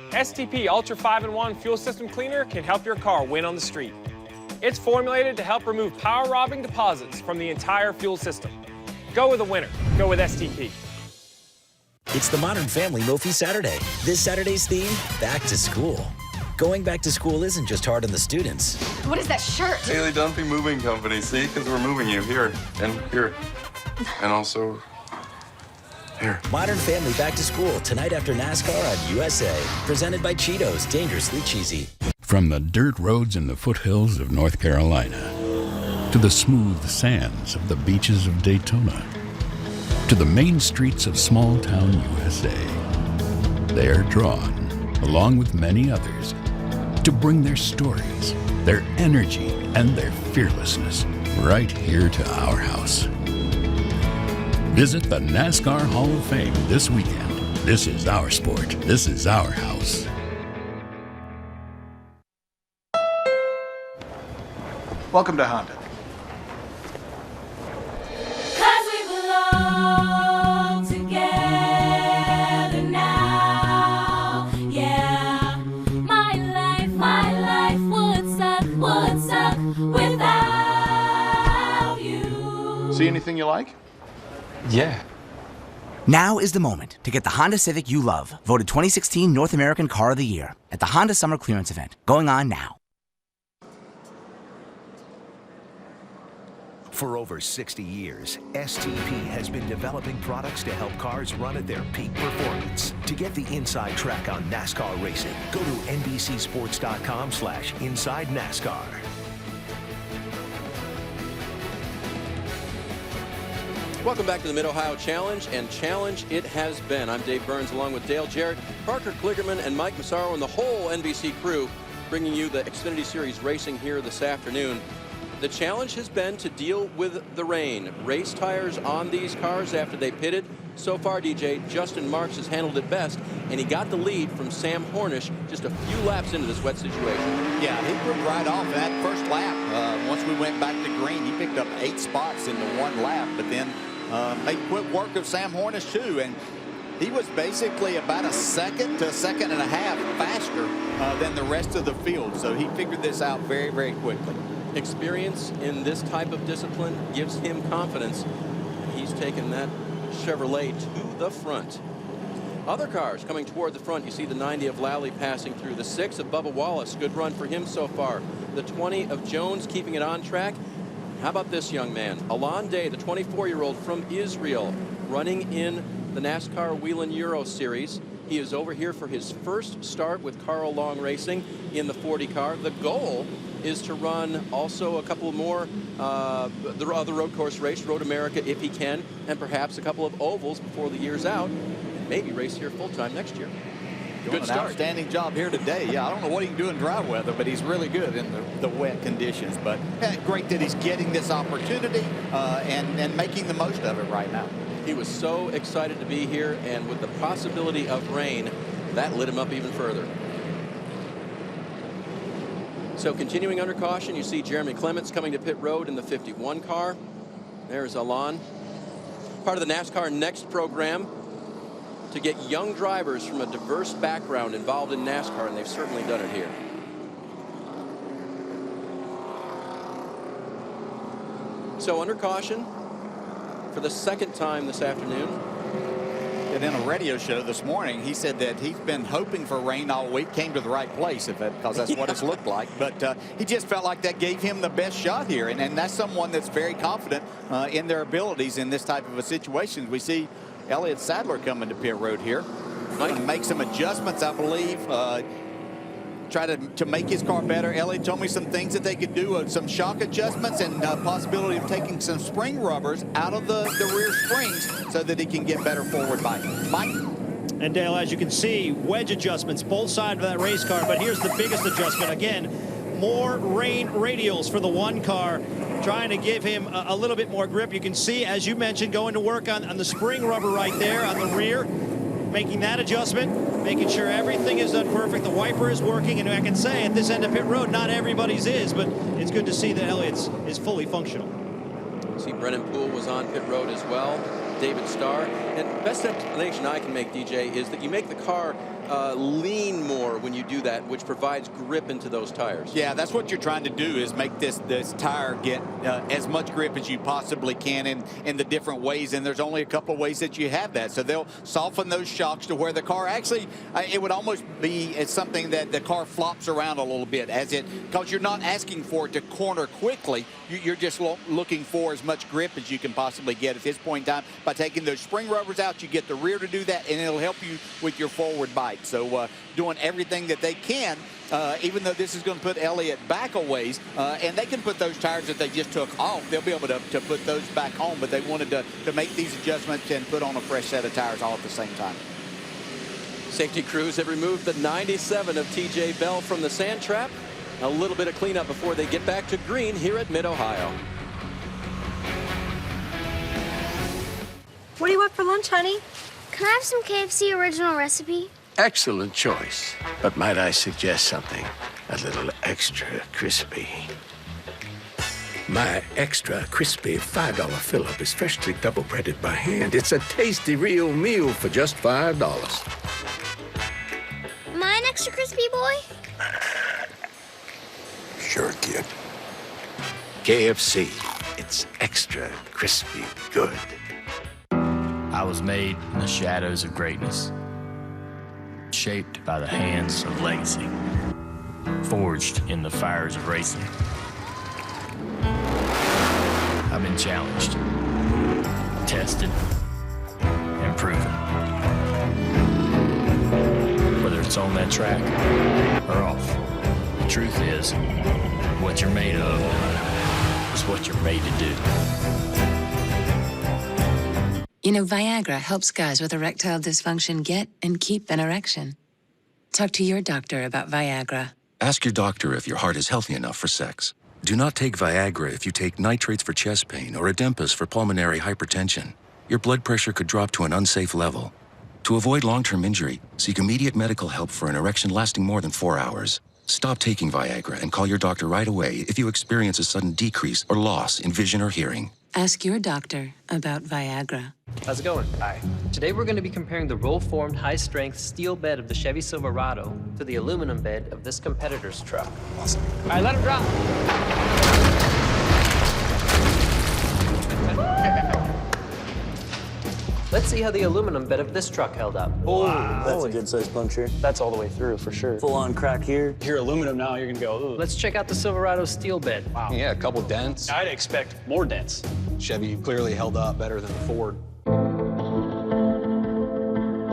STP Ultra 5-in-1 Fuel System Cleaner can help your car win on the street. It's formulated to help remove power-robbing deposits from the entire fuel system. Go with a winner. Go with STP. It's the Modern Family Mophie Saturday. This Saturday's theme, back to school. Going back to school isn't just hard on the students. What is that shirt? Haley Dunphy Moving Company, see? Because we're moving you here and here. And also here. Modern Family Back to School tonight after NASCAR on USA. Presented by Cheetos, dangerously cheesy. From the dirt roads in the foothills of North Carolina to the smooth sands of the beaches of Daytona to the main streets of small-town USA, they are drawn, along with many others, to bring their stories, their energy, and their fearlessness right here to our house. Visit the NASCAR Hall of Fame this weekend. This is our sport. This is our house. Welcome to Honda. See anything you like? Yeah. Now is the moment to get the Honda Civic you love, voted 2016 North American Car of the Year at the Honda Summer Clearance Event, going on now. For over 60 years, STP has been developing products to help cars run at their peak performance. To get the inside track on NASCAR racing, go to NBCSports.com/Inside NASCAR. Welcome back to the Mid-Ohio Challenge, and Challenge it has been. I'm Dave Burns along with Dale Jarrett, Parker Kligerman, and Mike Massaro, and the whole NBC crew bringing you the Xfinity Series racing here this afternoon. The challenge has been to deal with the rain. Race tires on these cars after they pitted. So far, DJ, Justin Marks has handled it best, and he got the lead from Sam Hornish just a few laps into this wet situation. Yeah, he put right off that first lap. Once we went back to green, he picked up 8 spots in the one lap, but then made quick work of Sam Hornish too, and he was basically about a second to a second and a half faster than the rest of the field, so he figured this out very, very quickly. Experience in this type of discipline gives him confidence. He's taken that Chevrolet to the front. Other cars coming toward the front. You see the 90 of Lally passing through. The 6 of Bubba Wallace. Good run for him so far. The 20 of Jones keeping it on track. How about this young man? Alon Day, the 24-year-old from Israel, running in the NASCAR Whelen Euro Series. He is over here for his first start with Carl Long Racing in the 40 car. The goal is to run also a couple more the other road course race, Road America if he can, and perhaps a couple of ovals before the year's out, and maybe race here full-time next year. Good start. Outstanding job here today. Yeah, I don't know what he can do in dry weather, but he's really good in the wet conditions. But great that he's getting this opportunity and making the most of it right now. He was so excited to be here, and with the possibility of rain, that lit him up even further. So continuing under caution, you see Jeremy Clements coming to pit road in the 51 car. There's Alon. Part of the NASCAR Next program to get young drivers from a diverse background involved in NASCAR, and they've certainly done it here. So under caution for the second time this afternoon. And in a radio show this morning, he said that he's been hoping for rain all week, came to the right place, because that's what it's looked like. But he just felt like that gave him the best shot here. And that's someone that's very confident in their abilities in this type of a situation. We see Elliott Sadler coming to pit road here. Going to make some adjustments, I believe. Try to make his car better. Elliott told me some things that they could do, some shock adjustments and possibility of taking some spring rubbers out of the rear springs so that he can get better forward bike. Mike? And Dale, as you can see, wedge adjustments both sides of that race car, but here's the biggest adjustment. Again, more rain radials for the one car, trying to give him a little bit more grip. You can see, as you mentioned, going to work on the spring rubber right there on the rear, making that adjustment, making sure everything is done perfect. The wiper is working, and I can say at this end of pit road, not everybody's is, but it's good to see that Elliott's is fully functional. See, Brennan Poole was on pit road as well. David Starr. And best explanation I can make, DJ, is that you make the car lean more when you do that, which provides grip into those tires. Yeah, that's what you're trying to do, is make this tire get as much grip as you possibly can in the different ways, and there's only a couple of ways that you have that. So they'll soften those shocks to where the car actually, it would almost be as something that the car flops around a little bit, because you're not asking for it to corner quickly. You're just looking for as much grip as you can possibly get at this point in time. By taking those spring rubbers out, you get the rear to do that, and it'll help you with your forward bite. So doing everything that they can, even though this is going to put Elliott back a ways, and they can put those tires that they just took off, they'll be able to put those back on, but they wanted to make these adjustments and put on a fresh set of tires all at the same time. Safety crews have removed the 97 of TJ Bell from the sand trap. A little bit of cleanup before they get back to green here at Mid-Ohio. What do you want for lunch, honey? Can I have some KFC original recipe? Excellent choice. But might I suggest something a little extra crispy? My extra crispy $5 fill-up is freshly double-breaded by hand. It's a tasty real meal for just $5. Am I an extra crispy boy? Sure, kid. KFC. It's extra crispy good. I was made in the shadows of greatness, shaped by the hands of legacy, forged in the fires of racing. I've been challenged, tested, and proven. Whether it's on that track or off, the truth is, what you're made of is what you're made to do. You know, Viagra helps guys with erectile dysfunction get and keep an erection. Talk to your doctor about Viagra. Ask your doctor if your heart is healthy enough for sex. Do not take Viagra if you take nitrates for chest pain or Adempas for pulmonary hypertension. Your blood pressure could drop to an unsafe level. To avoid long-term injury, seek immediate medical help for an erection lasting more than 4 hours. Stop taking Viagra and call your doctor right away if you experience a sudden decrease or loss in vision or hearing. Ask your doctor about Viagra. How's it going? Hi. Today we're going to be comparing the roll-formed high-strength steel bed of the Chevy Silverado to the aluminum bed of this competitor's truck. Awesome. All right, let him drop. Let's see how the aluminum bed of this truck held up. Oh, wow. That's a good-sized puncture. That's all the way through, for sure. Full-on crack here. You're aluminum now, you're gonna go, ooh. Let's check out the Silverado steel bed. Wow. Yeah, a couple dents. I'd expect more dents. Chevy clearly held up better than the Ford.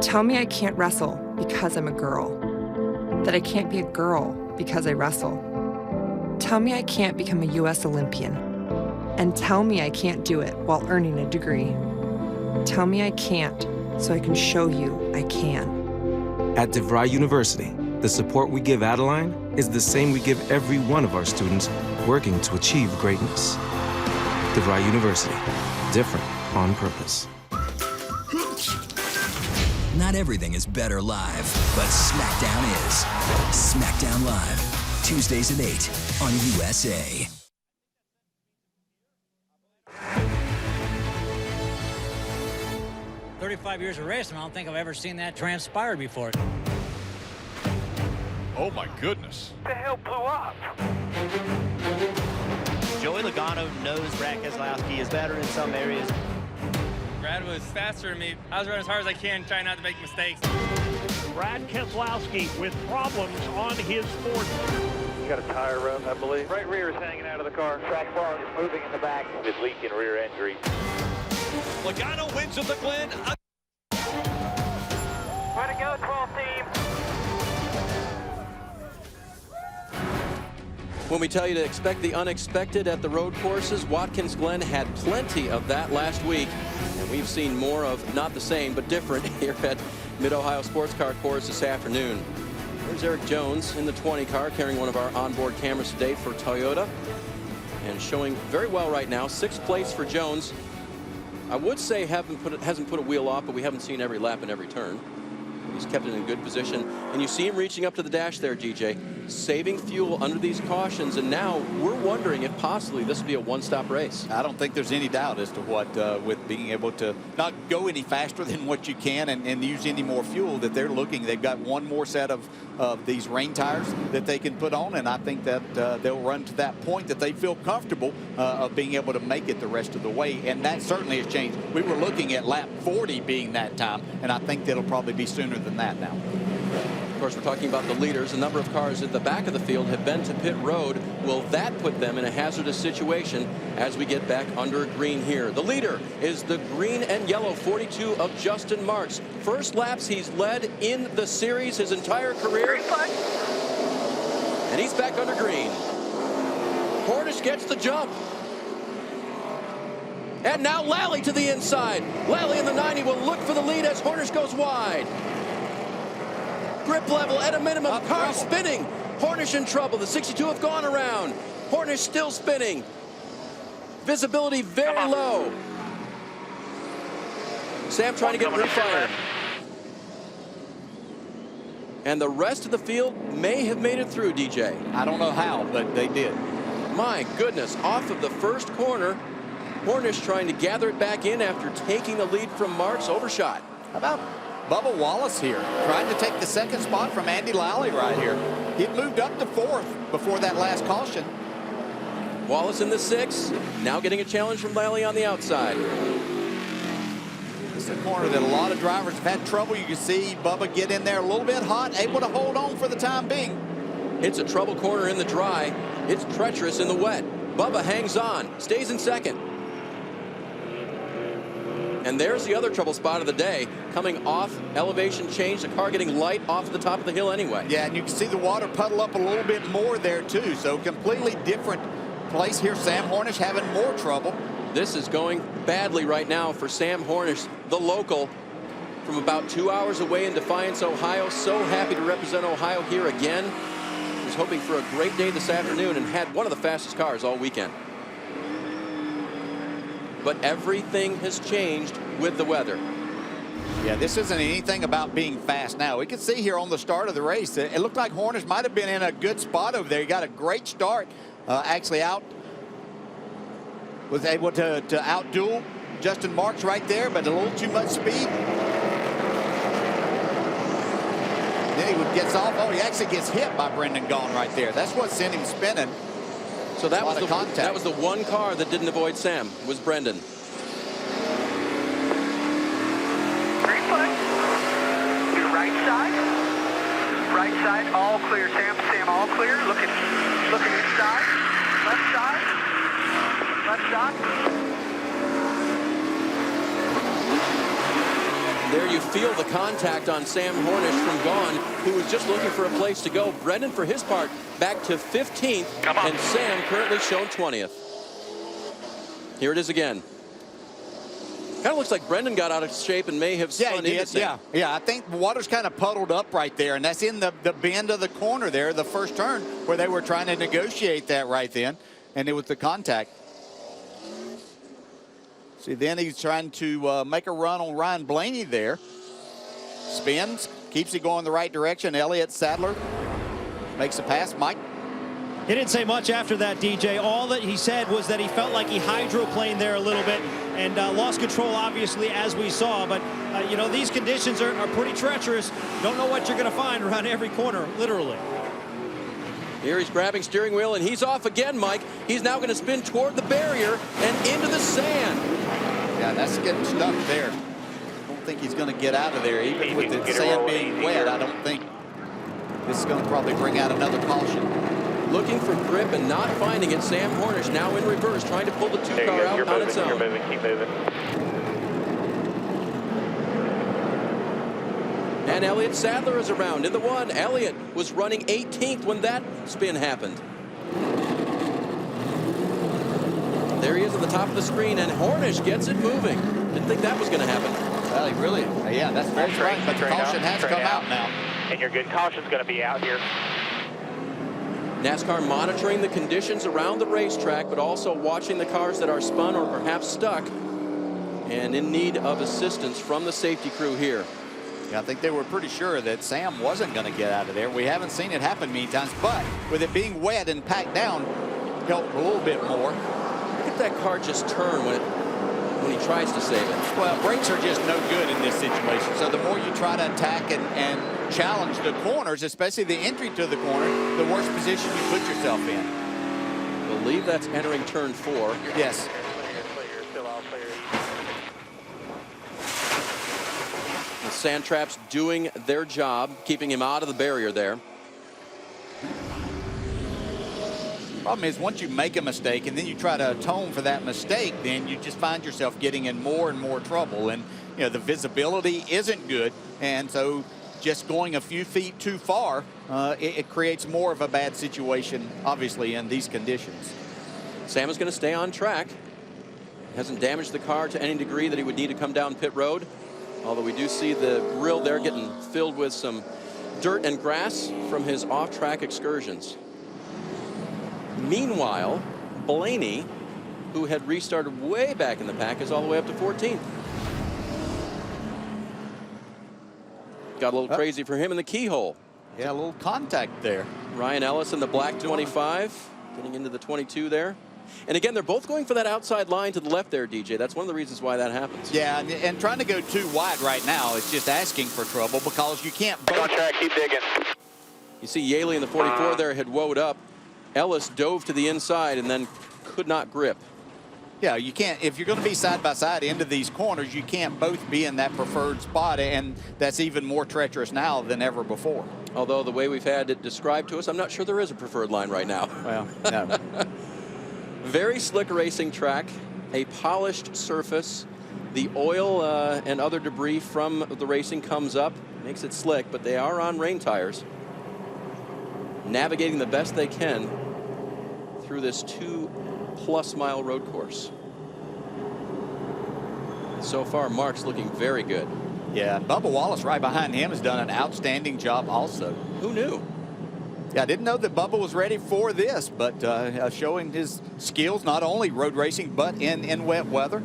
Tell me I can't wrestle because I'm a girl. That I can't be a girl because I wrestle. Tell me I can't become a U.S. Olympian. And tell me I can't do it while earning a degree. Tell me I can't, so I can show you I can. At DeVry University, the support we give Adeline is the same we give every one of our students working to achieve greatness. DeVry University, different on purpose. Not everything is better live, but SmackDown is. SmackDown Live, Tuesdays at 8 on USA. In 35 years of racing, I don't think I've ever seen that transpire before. Oh my goodness. The hell blew up? Joey Logano knows Brad Keselowski is better in some areas. Brad was faster than me. I was running as hard as I can, trying not to make mistakes. Brad Keselowski with problems on his Ford. You got a tire rub, I believe. Right rear is hanging out of the car. Track bar is moving in the back with leaking rear end grease. Logano wins at the Glen. Way to go, 12 team. When we tell you to expect the unexpected at the road courses, Watkins Glen had plenty of that last week. And we've seen more of not the same, but different here at Mid-Ohio Sports Car Course this afternoon. There's Eric Jones in the 20 car carrying one of our onboard cameras today for Toyota. And showing very well right now. 6th place for Jones. I would say hasn't put a wheel off, but we haven't seen every lap and every turn. He's kept it in good position. And you see him reaching up to the dash there, GJ. saving fuel under these cautions, and now we're wondering if possibly this will be a one-stop race. I don't think there's any doubt as to what, with being able to not go any faster than what you can and use any more fuel, that they're looking. They've got one more set of these rain tires that they can put on, and I think that they'll run to that point that they feel comfortable of being able to make it the rest of the way, and that certainly has changed. We were looking at lap 40 being that time, and I think that'll probably be sooner than that now. Of course, we're talking about the leaders. A number of cars at the back of the field have been to pit road. Will that put them in a hazardous situation as we get back under green here? The leader is the green and yellow 42 of Justin Marks. First laps he's led in the series his entire career. And he's back under green. Hornish gets the jump. And now Lally to the inside. Lally in the 90 will look for the lead as Hornish goes wide. Grip level at a minimum. Car spinning. Hornish in trouble. The 62 have gone around. Hornish still spinning. Visibility very low. Sam trying to get refired. And the rest of the field may have made it through, DJ. I don't know how, but they did. My goodness, off of the first corner, Hornish trying to gather it back in after taking the lead from Marks. Overshot. How about Bubba Wallace here, trying to take the second spot from Andy Lally right here. He'd moved up to fourth before that last caution. Wallace in the 6, now getting a challenge from Lally on the outside. This is a corner that a lot of drivers have had trouble. You can see Bubba get in there a little bit hot, able to hold on for the time being. It's a trouble corner in the dry. It's treacherous in the wet. Bubba hangs on, stays in second. And there's the other trouble spot of the day, coming off elevation change, the car getting light off the top of the hill anyway. Yeah, and you can see the water puddle up a little bit more there too, so completely different place here. Sam Hornish having more trouble. This is going badly right now for Sam Hornish, the local from about 2 hours away in Defiance, Ohio. So happy to represent Ohio here again. Was hoping for a great day this afternoon and had one of the fastest cars all weekend. But everything has changed with the weather. Yeah, this isn't anything about being fast now. We can see here on the start of the race, it looked like Hornish might have been in a good spot over there. He got a great start, actually was able to outduel Justin Marks right there, but a little too much speed. Then he gets off. Oh, he actually gets hit by Brendan Gaughan right there. That's what sent him spinning. So that was the one car that didn't avoid Sam, was Brendan. Green flag. Your right side. Right side, all clear. Sam, all clear. Looking inside. Left side. Left side. There you feel the contact on Sam Hornish from Gaughan, who was just looking for a place to go. Brendan, for his part, back to 15th, and Sam currently shown 20th. Here it is again. Kind of looks like Brendan got out of shape and may have spun into Sam. Yeah, I think the water's kind of puddled up right there, and that's in the bend of the corner there, the first turn, where they were trying to negotiate that right then, and it was the contact. See, then he's trying to make a run on Ryan Blaney there. Spins, keeps it going the right direction. Elliott Sadler makes a pass. Mike? He didn't say much after that, DJ. All that he said was that he felt like he hydroplaned there a little bit and lost control, obviously, as we saw. But, you know, these conditions are pretty treacherous. Don't know what you're going to find around every corner, literally. Here he's grabbing steering wheel, and he's off again, Mike. He's now going to spin toward the barrier and into the sand. Yeah, that's getting stuck there. I don't think he's going to get out of there. Even with the sand being wet, I don't think this is going to probably bring out another caution. Looking for grip and not finding it. Sam Hornish now in reverse, trying to pull the two-car out on its own. You're moving, keep moving. And Elliott Sadler is around in the 1. Elliott was running 18th when that spin happened. There he is at the top of the screen, and Hornish gets it moving. Didn't think that was going to happen. Well, he really, yeah, that's very right, but the caution has come out now. And your good caution's going to be out here. NASCAR monitoring the conditions around the racetrack, but also watching the cars that are spun or perhaps stuck and in need of assistance from the safety crew here. Yeah, I think they were pretty sure that Sam wasn't going to get out of there. We haven't seen it happen many times, but with it being wet and packed down, helped a little bit more. Look at that car just turn when he tries to save it. Well, brakes are just no good in this situation. So the more you try to attack and challenge the corners, especially the entry to the corner, the worse position you put yourself in. I believe that's entering turn 4. Yes. The sand traps doing their job, keeping him out of the barrier there. Problem is, once you make a mistake and then you try to atone for that mistake, then you just find yourself getting in more and more trouble. And, you know, the visibility isn't good. And so just going a few feet too far, it creates more of a bad situation, obviously, in these conditions. Sam is going to stay on track. Hasn't damaged the car to any degree that he would need to come down pit road. Although we do see the grill there getting filled with some dirt and grass from his off-track excursions. Meanwhile, Blaney, who had restarted way back in the pack, is all the way up to 14th. Got a little crazy for him in the keyhole. Yeah, a little contact there. Ryan Ellis in the black 25, getting into the 22 there. And again, they're both going for that outside line to the left there, DJ. That's one of the reasons why that happens. Yeah, and trying to go too wide right now is just asking for trouble because you can't both. On track, keep digging. You see Yaley in the 44 there had woed up. Ellis dove to the inside and then could not grip. Yeah, you can't, if you're going to be side by side into these corners, you can't both be in that preferred spot, and that's even more treacherous now than ever before. Although the way we've had it described to us, I'm not sure there is a preferred line right now. Well, no. Very slick racing track, a polished surface. The oil and other debris from the racing comes up, makes it slick, but they are on rain tires. Navigating the best they can through this 2+ mile road course. So far, Mark's looking very good. Yeah, Bubba Wallace right behind him has done an outstanding job also. Who knew? Yeah, I didn't know that Bubba was ready for this, but showing his skills, not only road racing, but in wet weather.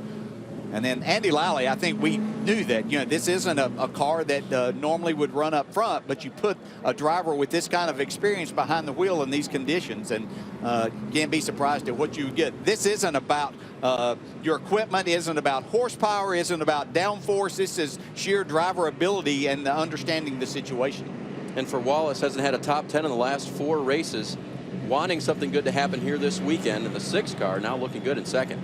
And then Andy Lally, I think we knew that, you know, this isn't a car that normally would run up front, but you put a driver with this kind of experience behind the wheel in these conditions, and can't be surprised at what you get. This isn't about your equipment, isn't about horsepower, isn't about downforce. This is sheer driver ability and understanding the situation. And for Wallace, hasn't had a top 10 in the last 4 races, wanting something good to happen here this weekend, and the 6 car now looking good in second.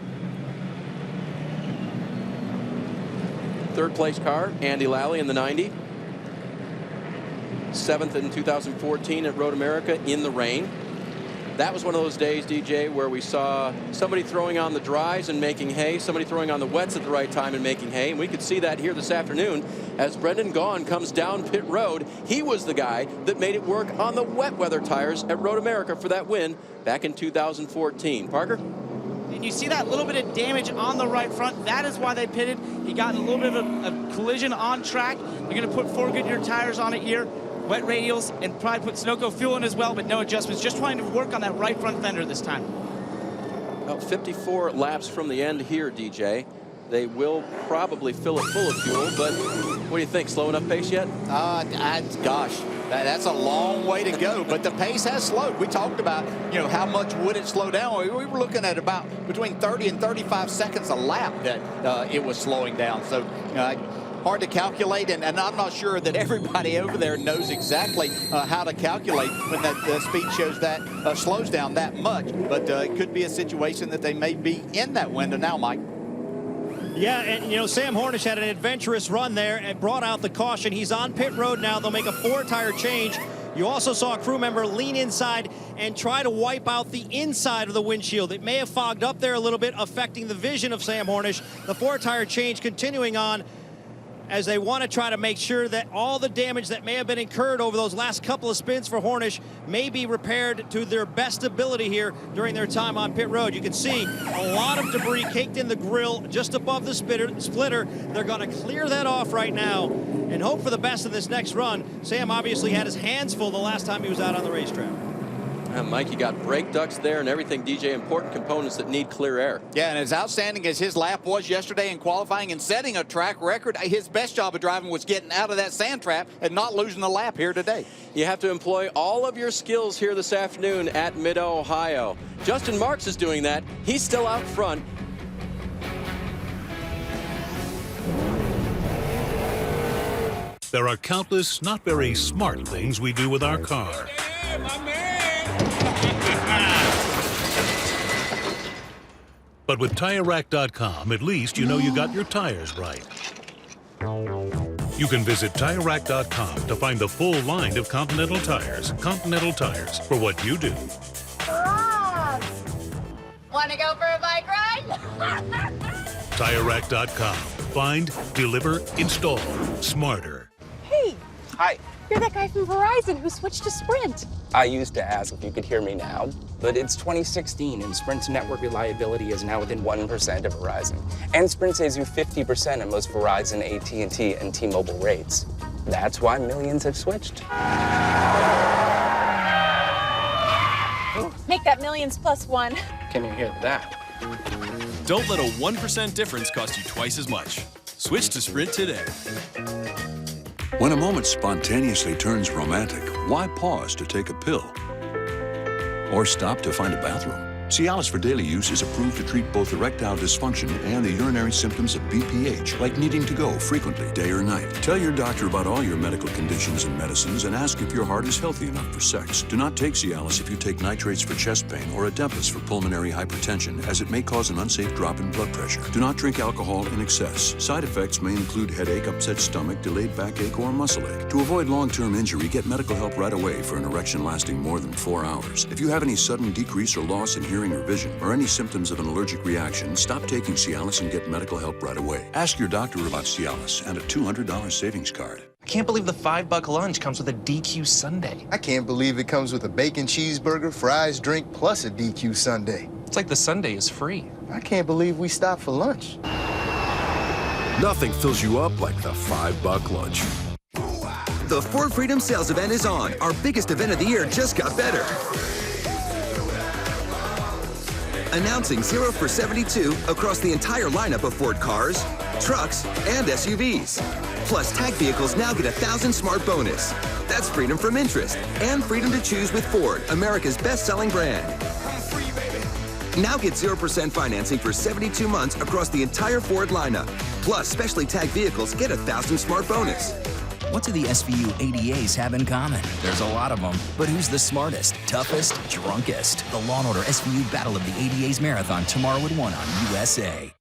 Third place car, Andy Lally in the 90. 7th in 2014 at Road America in the rain. That was one of those days, DJ, where we saw somebody throwing on the dries and making hay, somebody throwing on the wets at the right time and making hay. And we could see that here this afternoon as Brendan Gaughan comes down pit road. He was the guy that made it work on the wet weather tires at Road America for that win back in 2014. Parker? And you see that little bit of damage on the right front. That is why they pitted. He got in a little bit of a collision on track. They're going to put 4 Goodyear tires on it here, wet radials, and probably put Sunoco fuel in as well, but no adjustments. Just trying to work on that right front fender this time. About 54 laps from the end here, DJ. They will probably fill it full of fuel, but what do you think? Slow enough pace yet? Gosh, that's a long way to go, but the pace has slowed. We talked about, you know, how much would it slow down. We were looking at about between 30 and 35 seconds a lap that it was slowing down. So hard to calculate, and I'm not sure that everybody over there knows exactly how to calculate when that speed shows that slows down that much. But it could be a situation that they may be in that window now, Mike. Yeah, and you know, Sam Hornish had an adventurous run there and brought out the caution. He's on pit road now. They'll make a 4-tire change. You also saw a crew member lean inside and try to wipe out the inside of the windshield. It may have fogged up there a little bit, affecting the vision of Sam Hornish. The 4-tire change continuing on as they want to try to make sure that all the damage that may have been incurred over those last couple of spins for Hornish may be repaired to their best ability here during their time on pit road. You can see a lot of debris caked in the grill just above the splitter. They're going to clear that off right now and hope for the best in this next run. Sam obviously had his hands full the last time he was out on the racetrack. Mike, you got brake ducts there and everything, DJ, important components that need clear air. Yeah, and as outstanding as his lap was yesterday in qualifying and setting a track record, his best job of driving was getting out of that sand trap and not losing a lap here today. You have to employ all of your skills here this afternoon at Mid-Ohio. Justin Marks is doing that. He's still out front. There are countless, not very smart things we do with our car. But with TireRack.com, at least you know you got your tires right. You can visit TireRack.com to find the full line of Continental tires. Continental tires, for what you do. Want to go for a bike ride? TireRack.com. Find, deliver, install. Smarter. Hey. Hi. You're that guy from Verizon who switched to Sprint. I used to ask if you could hear me now, but it's 2016 and Sprint's network reliability is now within 1% of Verizon. And Sprint saves you 50% on most Verizon, AT&T, and T-Mobile rates. That's why millions have switched. Make that millions plus one. Can you hear that? Don't let a 1% difference cost you twice as much. Switch to Sprint today. When a moment spontaneously turns romantic, why pause to take a pill? Or stop to find a bathroom? Cialis for daily use is approved to treat both erectile dysfunction and the urinary symptoms of BPH, like needing to go frequently, day or night. Tell your doctor about all your medical conditions and medicines and ask if your heart is healthy enough for sex. Do not take Cialis if you take nitrates for chest pain or Adempus for pulmonary hypertension, as it may cause an unsafe drop in blood pressure. Do not drink alcohol in excess. Side effects may include headache, upset stomach, delayed backache, or muscle ache. To avoid long-term injury, get medical help right away for an erection lasting more than 4 hours. If you have any sudden decrease or loss in hearing or vision, or any symptoms of an allergic reaction, stop taking Cialis and get medical help right away. Ask your doctor about Cialis and a $200 savings card. I can't believe the $5 lunch comes with a DQ sundae. I can't believe it comes with a bacon cheeseburger, fries, drink, plus a DQ sundae. It's like the sundae is free. I can't believe we stopped for lunch. Nothing fills you up like the $5 lunch. The Ford Freedom sales event is on. Our biggest event of the year just got better. Announcing 0 for 72 across the entire lineup of Ford cars, trucks, and SUVs. Plus, tag vehicles now get 1,000 smart bonus. That's freedom from interest and freedom to choose with Ford, America's best-selling brand. Now get 0% financing for 72 months across the entire Ford lineup. Plus, specially tagged vehicles get 1,000 smart bonus. What do the SVU ADAs have in common? There's a lot of them. But who's the smartest, toughest, drunkest? The Law & Order SVU Battle of the ADAs Marathon tomorrow at 1 on USA.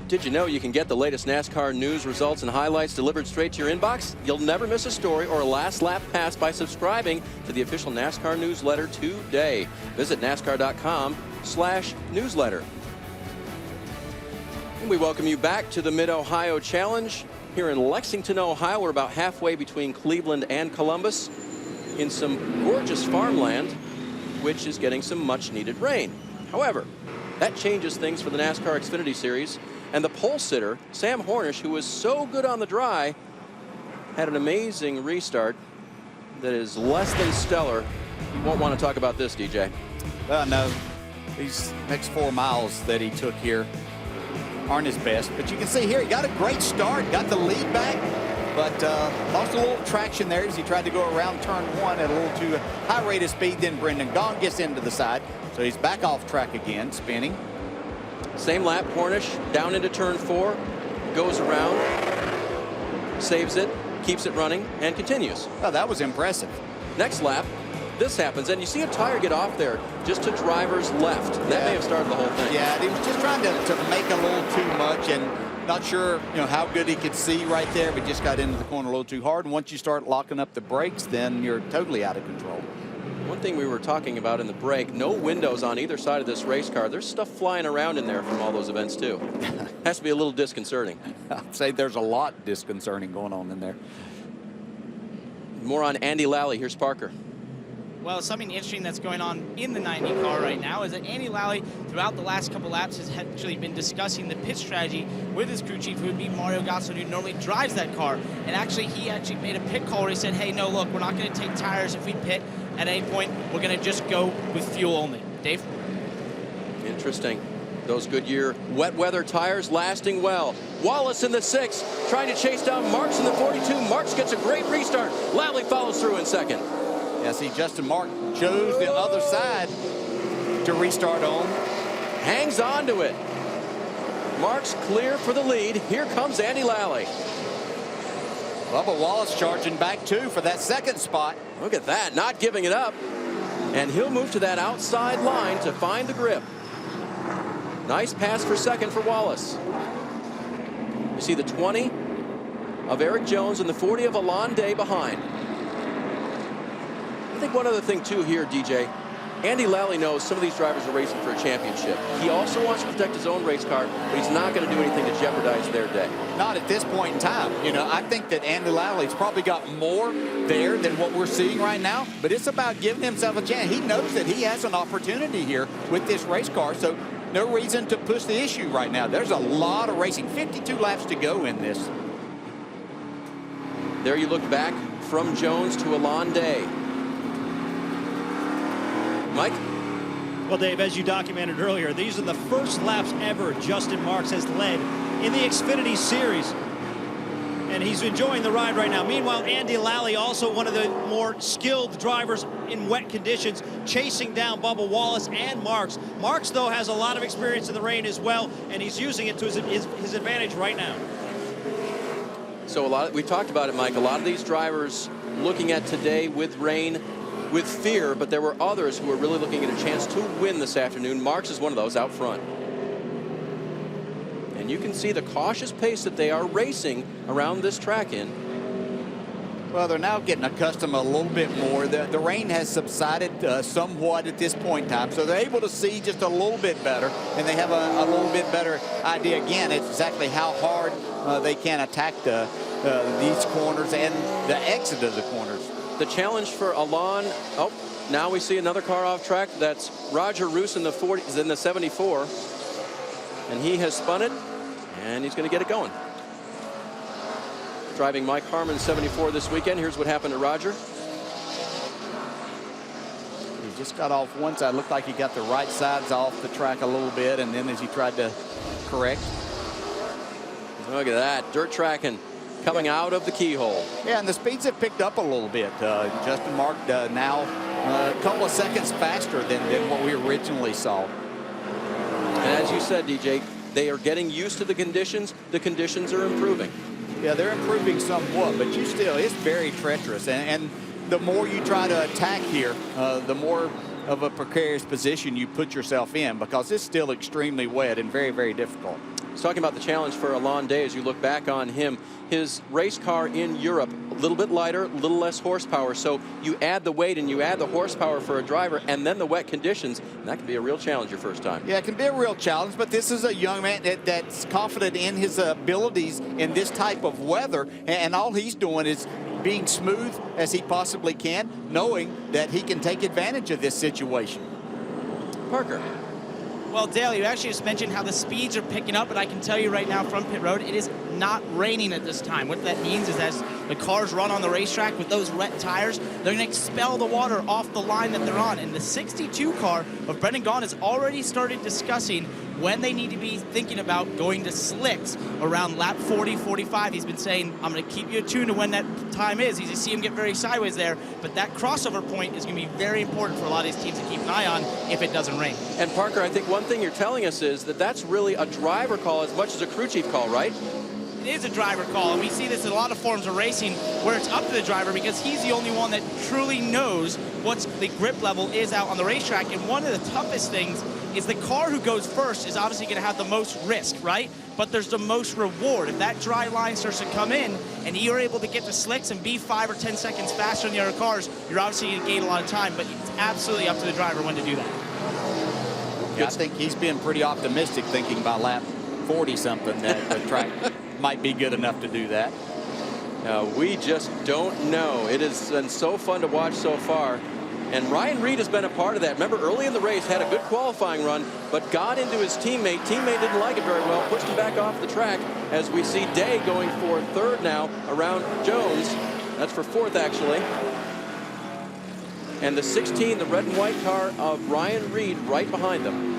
Did you know you can get the latest NASCAR news, results, and highlights delivered straight to your inbox? You'll never miss a story or a last lap pass by subscribing to the official NASCAR newsletter today. Visit NASCAR.com/newsletter. We welcome you back to the Mid-Ohio Challenge here in Lexington, Ohio. We're about halfway between Cleveland and Columbus in some gorgeous farmland, which is getting some much-needed rain. However, that changes things for the NASCAR Xfinity Series, and the pole sitter, Sam Hornish, who was so good on the dry, had an amazing restart that is less than stellar. You won't want to talk about this, DJ. Well, no. These next 4 miles that he took here aren't his best, but you can see here he got a great start, got the lead back, but lost a little traction there as he tried to go around turn 1 at a little too high rate of speed. Then Brendan Gaughan gets into the side, so he's back off track again, spinning. Same lap, Hornish down into turn 4, goes around, saves it, keeps it running, and continues. Oh, that was impressive. Next lap, this happens, and you see a tire get off there just to driver's left. That may have started the whole thing. Yeah, he was just trying to make a little too much, and not sure how good he could see right there, but just got into the corner a little too hard. And once you start locking up the brakes, then you're totally out of control. One thing we were talking about in the break, no windows on either side of this race car. There's stuff flying around in there from all those events, too. Has to be a little disconcerting. I'd say there's a lot disconcerting going on in there. More on Andy Lally. Here's Parker. Well, something interesting that's going on in the 90 car right now is that Andy Lally, throughout the last couple laps, has actually been discussing the pit strategy with his crew chief, who would be Mario Gosselin, who normally drives that car. And he actually made a pit call where he said, hey, no, look, we're not going to take tires if we pit at any point. We're going to just go with fuel only. Dave? Interesting. Those Goodyear wet weather tires lasting well. Wallace in the 6, trying to chase down Marks in the 42. Marks gets a great restart. Lally follows through in second. Yeah, see, Justin Mark chose the other side to restart on. Hangs on to it. Marks clear for the lead. Here comes Andy Lally. Bubba Wallace charging back too for that second spot. Look at that, not giving it up. And he'll move to that outside line to find the grip. Nice pass for second for Wallace. You see the 20 of Eric Jones and the 40 of Alon Day behind. I think one other thing too here, DJ, Andy Lally knows some of these drivers are racing for a championship. He also wants to protect his own race car, but he's not going to do anything to jeopardize their day. Not at this point in time. You know, I think that Andy Lally's probably got more there than what we're seeing right now, but it's about giving himself a chance. He knows that he has an opportunity here with this race car, so no reason to push the issue right now. There's a lot of racing, 52 laps to go in this. There you look back from Jones to Alon Day. Mike? Well, Dave, as you documented earlier, these are the first laps ever Justin Marks has led in the Xfinity Series. And he's enjoying the ride right now. Meanwhile, Andy Lally, also one of the more skilled drivers in wet conditions, chasing down Bubba Wallace and Marks. Marks, though, has a lot of experience in the rain as well, and he's using it to his advantage right now. So we talked about it, Mike. A lot of these drivers looking at today with rain, with fear, but there were others who were really looking at a chance to win this afternoon. Marks is one of those out front. And you can see the cautious pace that they are racing around this track in. Well, they're now getting accustomed a little bit more. The rain has subsided somewhat at this point in time, so they're able to see just a little bit better, and they have a little bit better idea, again, it's exactly how hard they can attack these corners and the exit of the corners. The challenge for Alon, oh, now we see another car off track. That's Roger Roos in the 40s, in the 74. And he has spun it, and he's going to get it going. Driving Mike Harmon's 74 this weekend. Here's what happened to Roger. He just got off one side. Looked like he got the right sides off the track a little bit, and then as he tried to correct. Look at that, dirt tracking. Coming out of the keyhole. Yeah, and the speeds have picked up a little bit. Justin Mark now a couple of seconds faster than what we originally saw. And as you said, DJ, they are getting used to the conditions. The conditions are improving. Yeah, they're improving somewhat, but it's very treacherous. And the more you try to attack here, the more of a precarious position you put yourself in, because it's still extremely wet and very, very difficult. Talking about the challenge for Alon Day, as you look back on him, his race car in Europe, a little bit lighter, a little less horsepower. So you add the weight and you add the horsepower for a driver, and then the wet conditions, and that can be a real challenge your first time. Yeah, it can be a real challenge, but this is a young man that's confident in his abilities in this type of weather, and all he's doing is being smooth as he possibly can, knowing that he can take advantage of this situation. Parker. Well, Dale, you actually just mentioned how the speeds are picking up, but I can tell you right now from pit road, it is not raining at this time. What that means is as the cars run on the racetrack with those wet tires, they're going to expel the water off the line that they're on. And the 62 car of Brendan Gaughan has already started discussing when they need to be thinking about going to slicks around lap 40, 45. He's been saying, I'm going to keep you attuned to when that time is. You see him get very sideways there, but that crossover point is going to be very important for a lot of these teams to keep an eye on if it doesn't rain. And Parker, I think one thing you're telling us is that that's really a driver call as much as a crew chief call, right? It is a driver call, and we see this in a lot of forms of racing where it's up to the driver because he's the only one that truly knows what the grip level is out on the racetrack. And one of the toughest things is the car who goes first is obviously going to have the most risk, right? But there's the most reward. If that dry line starts to come in and you're able to get to slicks and be 5 or 10 seconds faster than the other cars, you're obviously going to gain a lot of time, but it's absolutely up to the driver when to do that. Yeah, I think he's been pretty optimistic thinking by lap 40-something that the track might be good enough to do that. We just don't know. It has been so fun to watch so far. And Ryan Reed has been a part of that. Remember, early in the race, had a good qualifying run, but got into his teammate. Teammate didn't like it very well, pushed him back off the track, as we see Day going for third now around Jones. That's for fourth, actually. And the 16, the red and white car of Ryan Reed right behind them.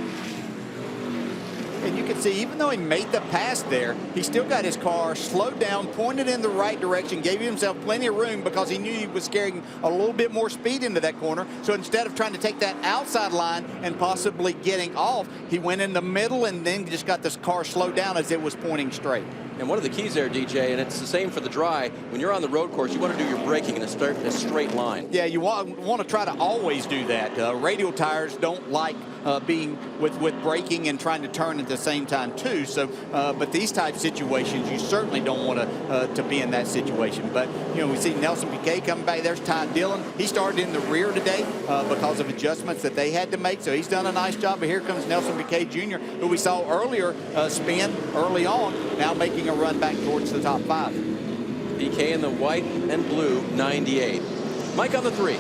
And you can see, even though he made the pass there, he still got his car slowed down, pointed in the right direction, gave himself plenty of room because he knew he was carrying a little bit more speed into that corner. So instead of trying to take that outside line and possibly getting off, he went in the middle and then just got this car slowed down as it was pointing straight. And one of the keys there, DJ, and it's the same for the dry, when you're on the road course, you want to do your braking in a straight line. Yeah, you want to try to always do that. Radial tires don't like being with braking and trying to turn at the same time too. So, but these type situations, you certainly don't want to be in that situation. But you know, we see Nelson Piquet coming back. There's Ty Dillon. He started in the rear today because of adjustments that they had to make. So he's done a nice job. But here comes Nelson Piquet Jr., who we saw earlier spin early on, now making a run back towards the top 5. Piquet in the white and blue 98. Mike on the 3.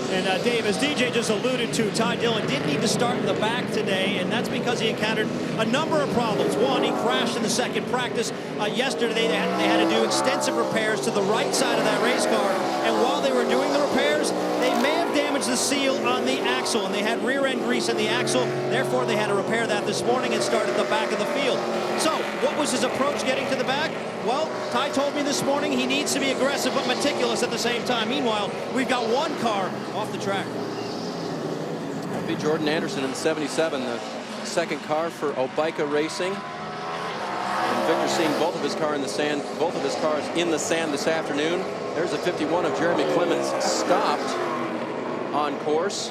And Dave, as DJ just alluded to, Ty Dillon did need to start in the back today, and that's because he encountered a number of problems. One, he crashed in the second practice. Yesterday, they had to do extensive repairs to the right side of that race car, and while they were doing the repairs, they may have damaged the seal on the axle, and they had rear-end grease in the axle. Therefore, they had to repair that this morning and start at the back of the field. So, what was his approach getting to the back? Well, Ty told me this morning he needs to be aggressive but meticulous at the same time. Meanwhile, we've got one car off the track. That'll be Jordan Anderson in the 77, the second car for Obaika Racing. And Victor seeing both of his cars in the sand this afternoon. There's a 51 of Jeremy Clements stopped on course,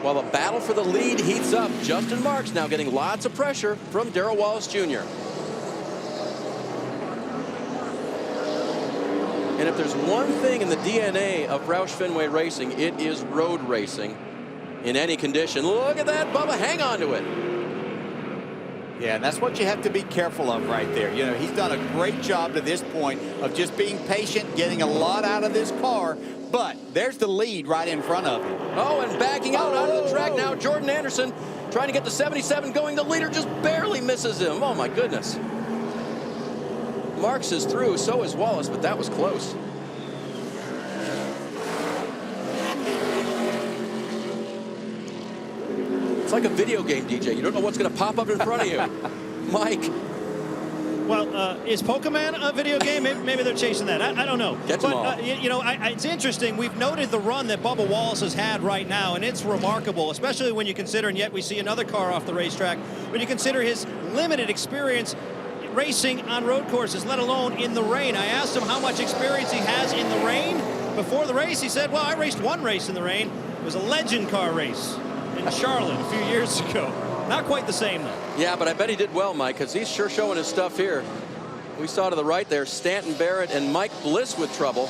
while the battle for the lead heats up. Justin Marks now getting lots of pressure from Darrell Wallace Jr. And if there's one thing in the DNA of Roush Fenway Racing, it is road racing in any condition. Look at that, Bubba, hang on to it. Yeah, and that's what you have to be careful of right there. You know, he's done a great job to this point of just being patient, getting a lot out of this car, but there's the lead right in front of him. Oh, and backing out onto the track now, Jordan Anderson trying to get the 77 going. The leader just barely misses him. Oh, my goodness. Marks is through, so is Wallace, but that was close. It's like a video game, DJ. You don't know what's going to pop up in front of you. Mike. Well, is Pokemon a video game? Maybe they're chasing that. I don't know. Get them all. You know, it's interesting. We've noted the run that Bubba Wallace has had right now, and it's remarkable, especially when you consider, and yet we see another car off the racetrack, when you consider his limited experience racing on road courses, let alone in the rain. I asked him how much experience he has in the rain. Before the race, he said, well, I raced one race in the rain. It was a legend car race in Charlotte a few years ago. Not quite the same, though. Yeah, but I bet he did well, Mike, because he's sure showing his stuff here. We saw to the right there, Stanton Barrett and Mike Bliss with trouble.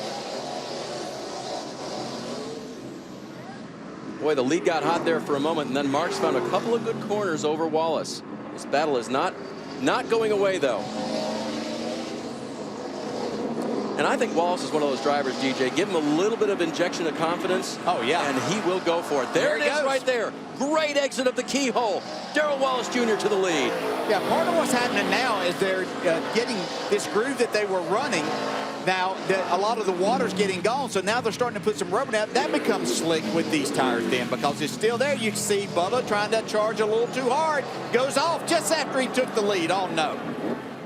Boy, the lead got hot there for a moment, and then Marks found a couple of good corners over Wallace. This battle is not going away, though. And I think Wallace is one of those drivers, DJ. Give him a little bit of injection of confidence. Oh, yeah. And he will go for it. There it is right there. Great exit of the keyhole. Darrell Wallace Jr. to the lead. Yeah, part of what's happening now is they're getting this groove that they were running. Now, a lot of the water's getting gone, so now they're starting to put some rubber down. That becomes slick with these tires then because it's still there. You can see Bubba trying to charge a little too hard. Goes off just after he took the lead. Oh, no.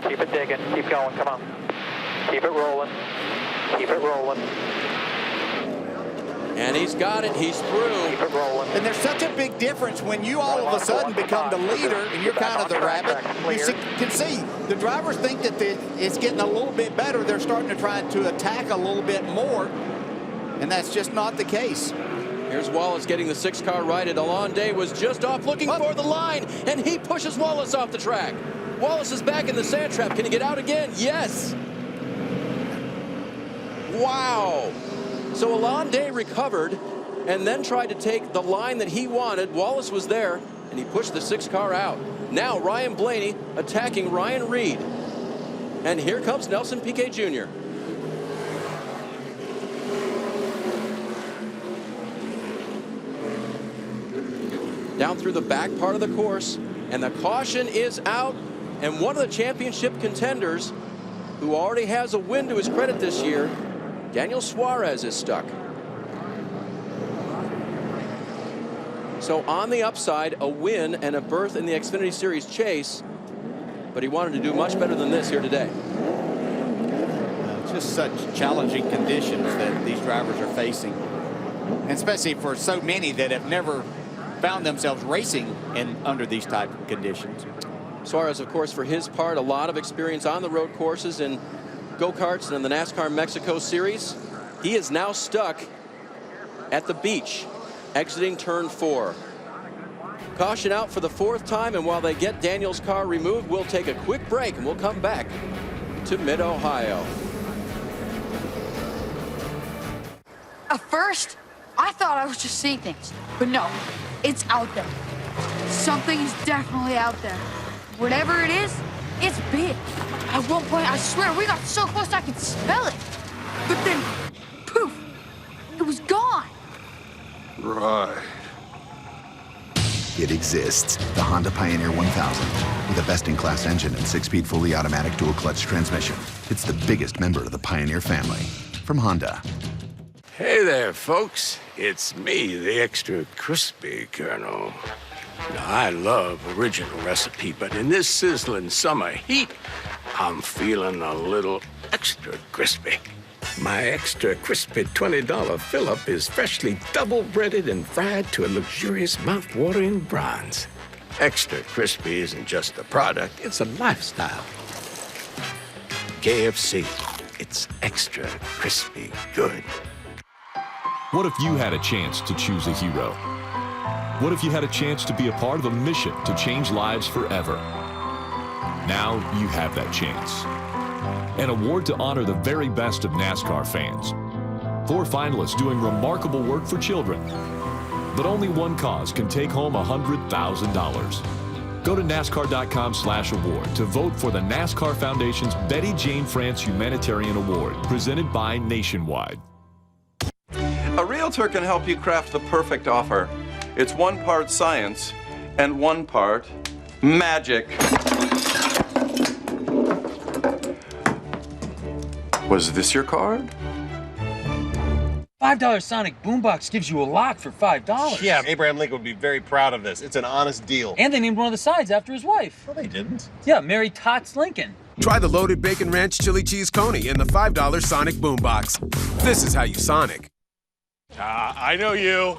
Keep it digging. Keep going. Come on. Keep it rolling. Keep it rolling. And he's got it. He's through. Keep it rolling. And there's such a big difference when you all of a sudden become the leader and you're kind of the rabbit. You can see the drivers think that it's getting a little bit better. They're starting to try to attack a little bit more, and that's just not the case. Here's Wallace getting the 6 car righted. Alon Day was just off looking for the line, and he pushes Wallace off the track. Wallace is back in the sand trap. Can he get out again? Yes. Wow. So Alon Day recovered and then tried to take the line that he wanted. Wallace was there, and he pushed the 6 car out. Now Ryan Blaney attacking Ryan Reed. And here comes Nelson Piquet Jr. down through the back part of the course, and the caution is out, and one of the championship contenders who already has a win to his credit this year, Daniel Suarez, is stuck. So on the upside, a win and a berth in the Xfinity Series chase, but he wanted to do much better than this here today. Just such challenging conditions that these drivers are facing, and especially for so many that have never found themselves racing under these type of conditions. Suarez, of course, for his part, a lot of experience on the road courses in go-karts and in the NASCAR Mexico Series. He is now stuck at the beach, exiting turn 4. Caution out for the 4th time, and while they get Daniel's car removed, we'll take a quick break and we'll come back to Mid-Ohio. At first, I thought I was just seeing things, but no, it's out there. Something is definitely out there. Whatever it is, it's big. At one point, I swear, we got so close I could smell it. But then, poof, it was gone. Right. It exists. The Honda Pioneer 1000. With a best-in-class engine and 6-speed fully automatic dual-clutch transmission. It's the biggest member of the Pioneer family. From Honda. Hey there, folks. It's me, the extra crispy Colonel. Now, I love original recipe, but in this sizzling summer heat, I'm feeling a little extra crispy. My extra crispy $20 fill-up is freshly double-breaded and fried to a luxurious mouth-watering bronze. Extra crispy isn't just a product, it's a lifestyle. KFC, it's extra crispy good. What if you had a chance to choose a hero? What if you had a chance to be a part of a mission to change lives forever? Now you have that chance. An award to honor the very best of NASCAR fans. 4 finalists doing remarkable work for children. But only one cause can take home $100,000. Go to NASCAR.com/award to vote for the NASCAR Foundation's Betty Jane France Humanitarian Award, presented by Nationwide. A realtor can help you craft the perfect offer. It's 1 part science and 1 part magic. Was this your card? $5 Sonic Boombox gives you a lot for $5. Yeah, Abraham Lincoln would be very proud of this. It's an honest deal. And they named one of the sides after his wife. No, they didn't. Yeah, Mary Tots Lincoln. Try the loaded bacon ranch chili cheese coney and the $5 Sonic Boombox. This is how you Sonic. I know you.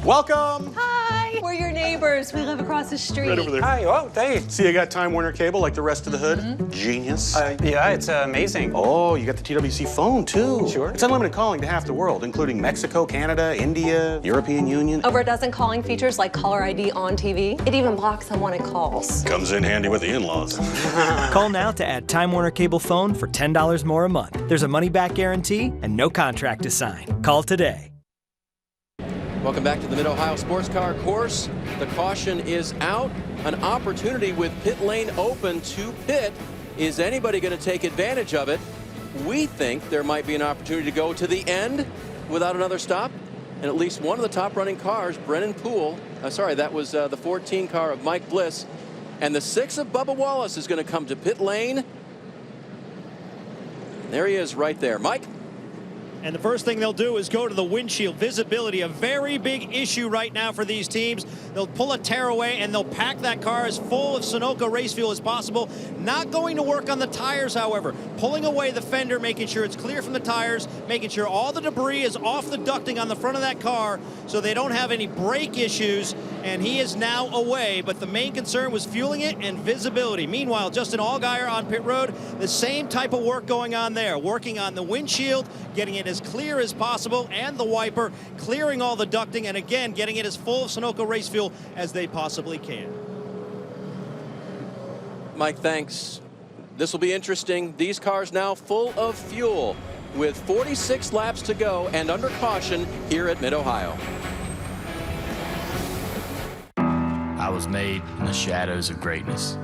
Welcome. Hi. We're your neighbors. We live across the street. Right over there. Hi, oh, thanks. See, you got Time Warner cable like the rest of the hood? Genius. Yeah, it's amazing. Oh, you got the TWC phone, too. Sure. It's unlimited calling to half the world, including Mexico, Canada, India, European Union. Over a dozen calling features like caller ID on TV. It even blocks unwanted calls. Comes in handy with the in-laws. Call now to add Time Warner Cable phone for $10 more a month. There's a money-back guarantee and no contract to sign. Call today. Welcome back to the Mid-Ohio Sports Car course. The caution is out. An opportunity with pit lane open to pit. Is anybody going to take advantage of it? We think there might be an opportunity to go to the end without another stop. And at least one of the top running cars, Brennan Poole, that was the 14 car of Mike Bliss. And the 6 of Bubba Wallace is going to come to pit lane. There he is right there. Mike? And the first thing they'll do is go to the windshield. Visibility, a very big issue right now for these teams. They'll pull a tearaway and they'll pack that car as full of Sunoco race fuel as possible. Not going to work on the tires, however. Pulling away the fender, making sure it's clear from the tires, making sure all the debris is off the ducting on the front of that car so they don't have any brake issues. And he is now away, but the main concern was fueling it and visibility. Meanwhile, Justin Allgaier on pit road, the same type of work going on there. Working on the windshield, getting it as clear as possible, and the wiper, clearing all the ducting, and again, getting it as full of Sunoco race fuel as they possibly can. Mike, thanks. This will be interesting. These cars now full of fuel with 46 laps to go and under caution here at Mid-Ohio. I was made in the shadows of greatness,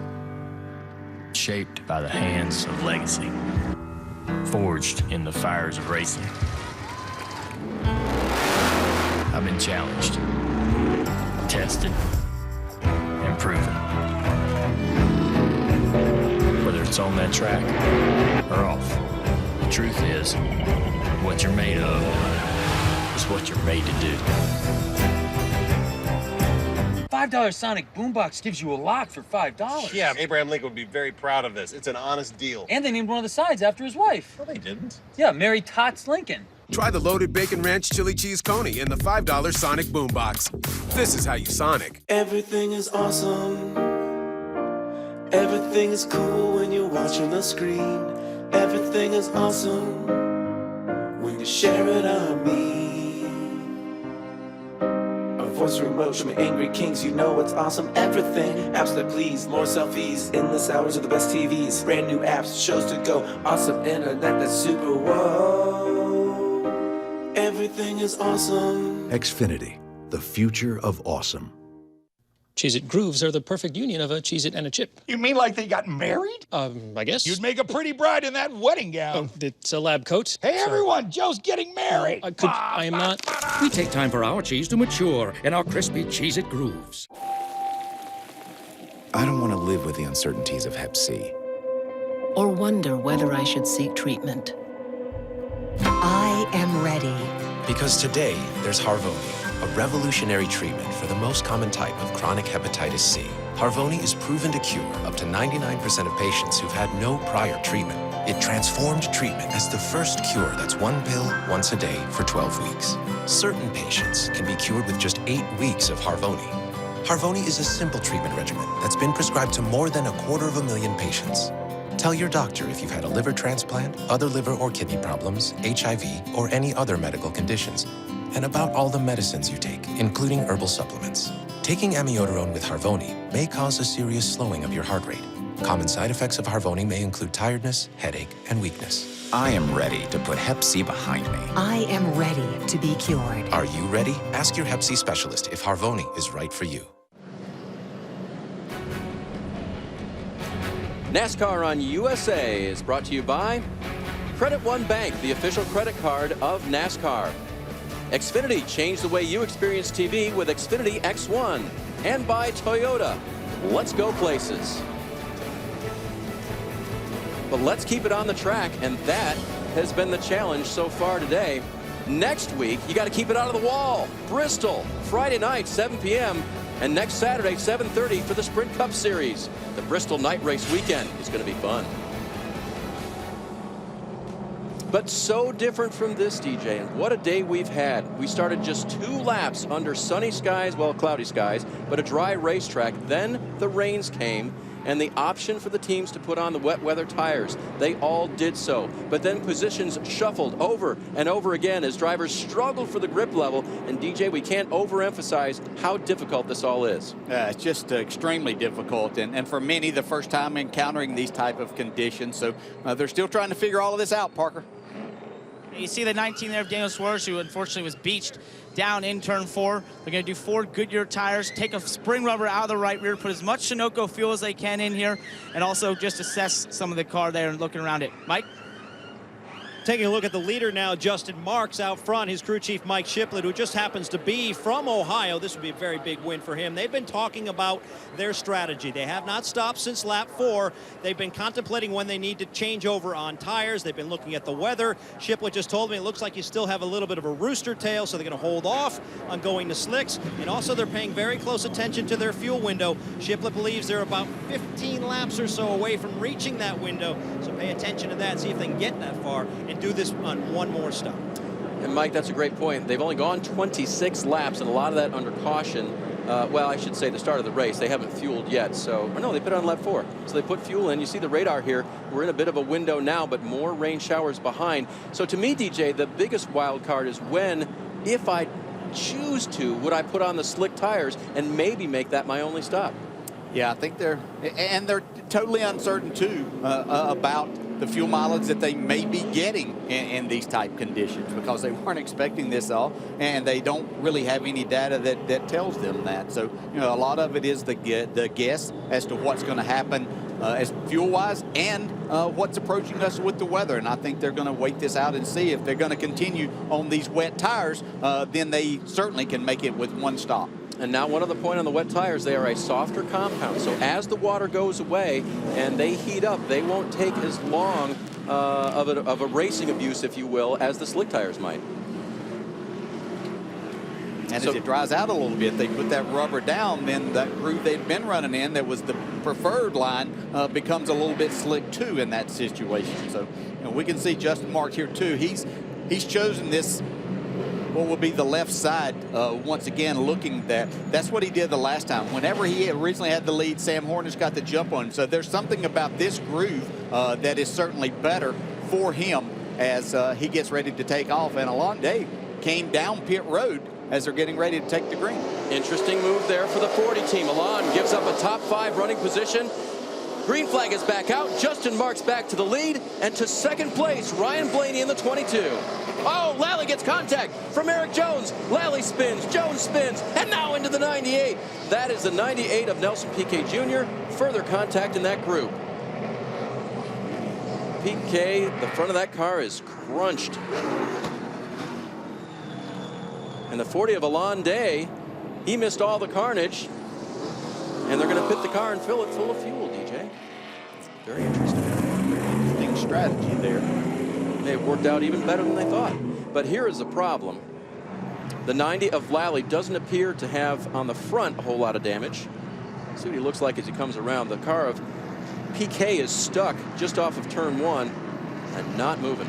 shaped by the hands of legacy, forged in the fires of racing. I've been challenged, tested, and proven. Whether it's on that track or off, the truth is, what you're made of is what you're made to do. $5 Sonic boombox gives you a lock for $5. Yeah, Abraham Lincoln would be very proud of this. It's an honest deal. And they named one of the sides after his wife. No, they didn't. Yeah, Mary Tots Lincoln. Try the loaded bacon ranch chili cheese coney and the $5 Sonic boombox. This is how you Sonic. Everything is awesome. Everything is cool when you're watching the screen. Everything is awesome when you share it on me. A voice remote, show me angry kings, you know it's awesome. Everything, apps that please, more selfies, endless hours of the best TVs, brand new apps, shows to go, awesome internet that's super whoa. Everything is awesome. Xfinity, the future of awesome. Cheez-It Grooves are the perfect union of a Cheez-It and a chip. You mean like they got married? I guess. You'd make a pretty bride in that wedding gown. Oh, it's a lab coat. Hey, everyone, Joe's getting married. I am not. We take time for our cheese to mature in our crispy Cheez-It Grooves. I don't want to live with the uncertainties of Hep C. Or wonder whether I should seek treatment. I am ready. Because today, there's Harvoni, a revolutionary treatment for the most common type of chronic hepatitis C. Harvoni is proven to cure up to 99% of patients who've had no prior treatment. It transformed treatment as the first cure that's one pill once a day for 12 weeks. Certain patients can be cured with just 8 weeks of Harvoni. Harvoni is a simple treatment regimen that's been prescribed to more than 250,000 patients. Tell your doctor if you've had a liver transplant, other liver or kidney problems, HIV, or any other medical conditions, and about all the medicines you take, including herbal supplements. Taking amiodarone with Harvoni may cause a serious slowing of your heart rate. Common side effects of Harvoni may include tiredness, headache, and weakness. I am ready to put Hep C behind me. I am ready to be cured. Are you ready? Ask your Hep C specialist if Harvoni is right for you. NASCAR on USA is brought to you by Credit One Bank, the official credit card of NASCAR. Xfinity, change the way you experience TV with Xfinity X1. And by Toyota, let's go places. But let's keep it on the track, and that has been the challenge so far today. Next week, you got to keep it out of the wall. Bristol, Friday night, 7 p.m., and next Saturday, 7:30 for the Sprint Cup Series. The Bristol Night Race weekend is going to be fun. But so different from this, DJ, and what a day we've had. We started just 2 laps under sunny skies, well, cloudy skies, but a dry racetrack. Then the rains came, and the option for the teams to put on the wet weather tires. They all did so. But then positions shuffled over and over again as drivers struggled for the grip level. And DJ, we can't overemphasize how difficult this all is. It's just extremely difficult. And for many, the first time encountering these type of conditions. So they're still trying to figure all of this out, Parker. You see the 19 there of Daniel Suarez, who unfortunately was beached down in turn 4. They're going to do 4 Goodyear tires, take a spring rubber out of the right rear, put as much Sunoco fuel as they can in here, and also just assess some of the car there and looking around it. Mike? Taking a look at the leader now, Justin Marks out front, his crew chief Mike Shiplett, who just happens to be from Ohio. This would be a very big win for him. They've been talking about their strategy. They have not stopped since lap 4. They've been contemplating when they need to change over on tires. They've been looking at the weather. Shiplett just told me it looks like you still have a little bit of a rooster tail, so they're going to hold off on going to slicks. And also they're paying very close attention to their fuel window. Shiplett believes they're about 15 laps or so away from reaching that window. So pay attention to that, see if they can get that far and do this on one more stop. And Mike, that's a great point. They've only gone 26 laps, and a lot of that under caution. Well, I should say the start of the race. They haven't fueled yet, so no, they put it on lap 4. So they put fuel in. You see the radar here. We're in a bit of a window now, but more rain showers behind. So to me, DJ, the biggest wild card is when, if I choose to, would I put on the slick tires and maybe make that my only stop? Yeah, I think they're totally uncertain too about the fuel mileage that they may be getting in these type conditions, because they weren't expecting this all, and they don't really have any data that tells them that. So, you know, a lot of it is the guess as to what's going to happen as fuel-wise and what's approaching us with the weather. And I think they're going to wait this out and see. If they're going to continue on these wet tires, then they certainly can make it with one stop. And now one other point on the wet tires, they are a softer compound. So as the water goes away and they heat up, they won't take as long of a racing abuse, if you will, as the slick tires might. And as it dries out a little bit, they put that rubber down, then that groove they'd been running in that was the preferred line becomes a little bit slick too in that situation. So we can see Justin Marks here too. He's chosen this, what will be the left side, once again looking that's what he did the last time. Whenever he originally had the lead, Sam Hornish got the jump on him. So there's something about this groove that is certainly better for him as he gets ready to take off. And Alon came down pit road as they're getting ready to take the green. Interesting move there for the 40 team. Alon gives up a top 5 running position. Green flag is back out. Justin Marks back to the lead. And to second place, Ryan Blaney in the 22. Oh, Lally gets contact from Eric Jones. Lally spins, Jones spins, and now into the 98. That is the 98 of Nelson Piquet Jr. Further contact in that group. Piquet, the front of that car is crunched. And the 40 of Alon Day, he missed all the carnage. And they're going to pit the car and fill it full of fuel, DJ. Very interesting. Interesting strategy there. May have worked out even better than they thought. But here is the problem. The 90 of Lally doesn't appear to have on the front a whole lot of damage. See what he looks like as he comes around. The car of Piquet is stuck just off of turn 1 and not moving.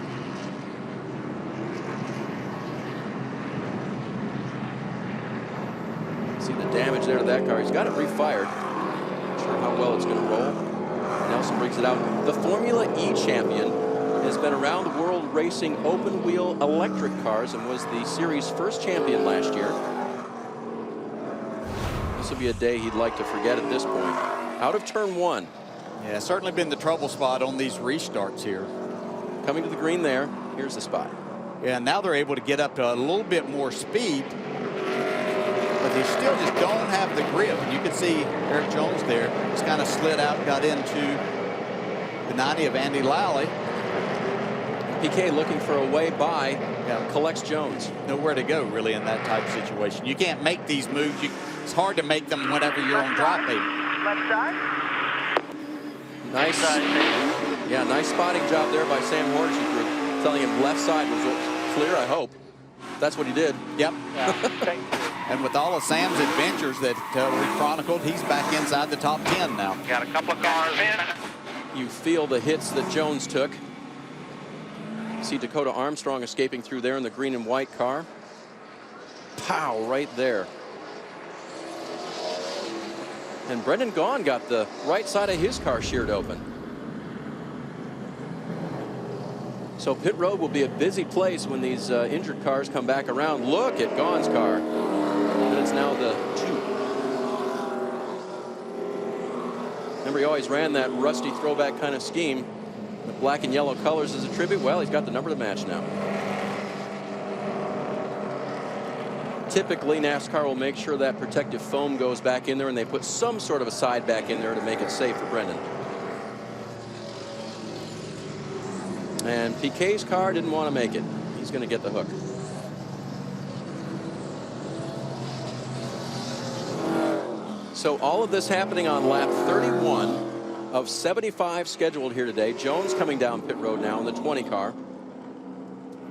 See the damage there to that car. He's got it refired. Not sure how well it's going to roll. Nelson brings it out. The Formula E champion has been around the world racing open wheel electric cars and was the series' first champion last year. This will be a day he'd like to forget at this point. Out of turn 1. Yeah, certainly been the trouble spot on these restarts here. Coming to the green there. Here's the spot. Yeah, now they're able to get up to a little bit more speed, but they still just don't have the grip. And you can see Eric Jones there. Just kind of slid out, got into the 90 of Andy Lally. Piquet looking for a way by, collects Jones. Nowhere to go, really, in that type of situation. You can't make these moves. It's hard to make them whenever you're on drop pavement. Left side. Nice. Yeah, nice spotting job there by Sam Hornish's group. Telling him left side was clear, I hope. That's what he did. Yep. And with all of Sam's adventures that we chronicled, he's back inside the top 10 now. Got a couple of cars in. You feel the hits that Jones took. See Dakota Armstrong escaping through there in the green and white car. Pow, right there. And Brendan Gaughan got the right side of his car sheared open. So pit road will be a busy place when these injured cars come back around. Look at Gaughan's car. And it's now the 2. Remember, he always ran that rusty throwback kind of scheme. The black and yellow colors as a tribute. Well, he's got the number to match now. Typically, NASCAR will make sure that protective foam goes back in there, and they put some sort of a side back in there to make it safe for Brendan. And Piquet's car didn't want to make it. He's going to get the hook. So all of this happening on lap 31 of 75 scheduled here today. Jones coming down pit road now in the 20 car.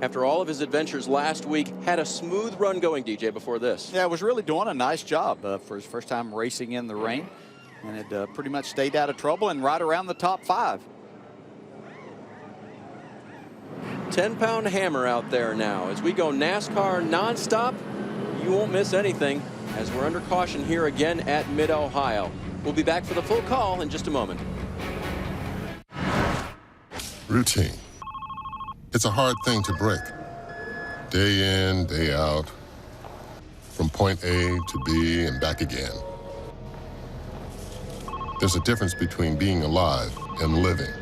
After all of his adventures last week, had a smooth run going, DJ, before this. Yeah, was really doing a nice job for his first time racing in the rain. And had pretty much stayed out of trouble and right around the top 5. 10-pound hammer out there now. As we go NASCAR nonstop, you won't miss anything as we're under caution here again at Mid-Ohio. We'll be back for the full call in just a moment. Routine. It's a hard thing to break. Day in, day out. From point A to B and back again. There's a difference between being alive and living.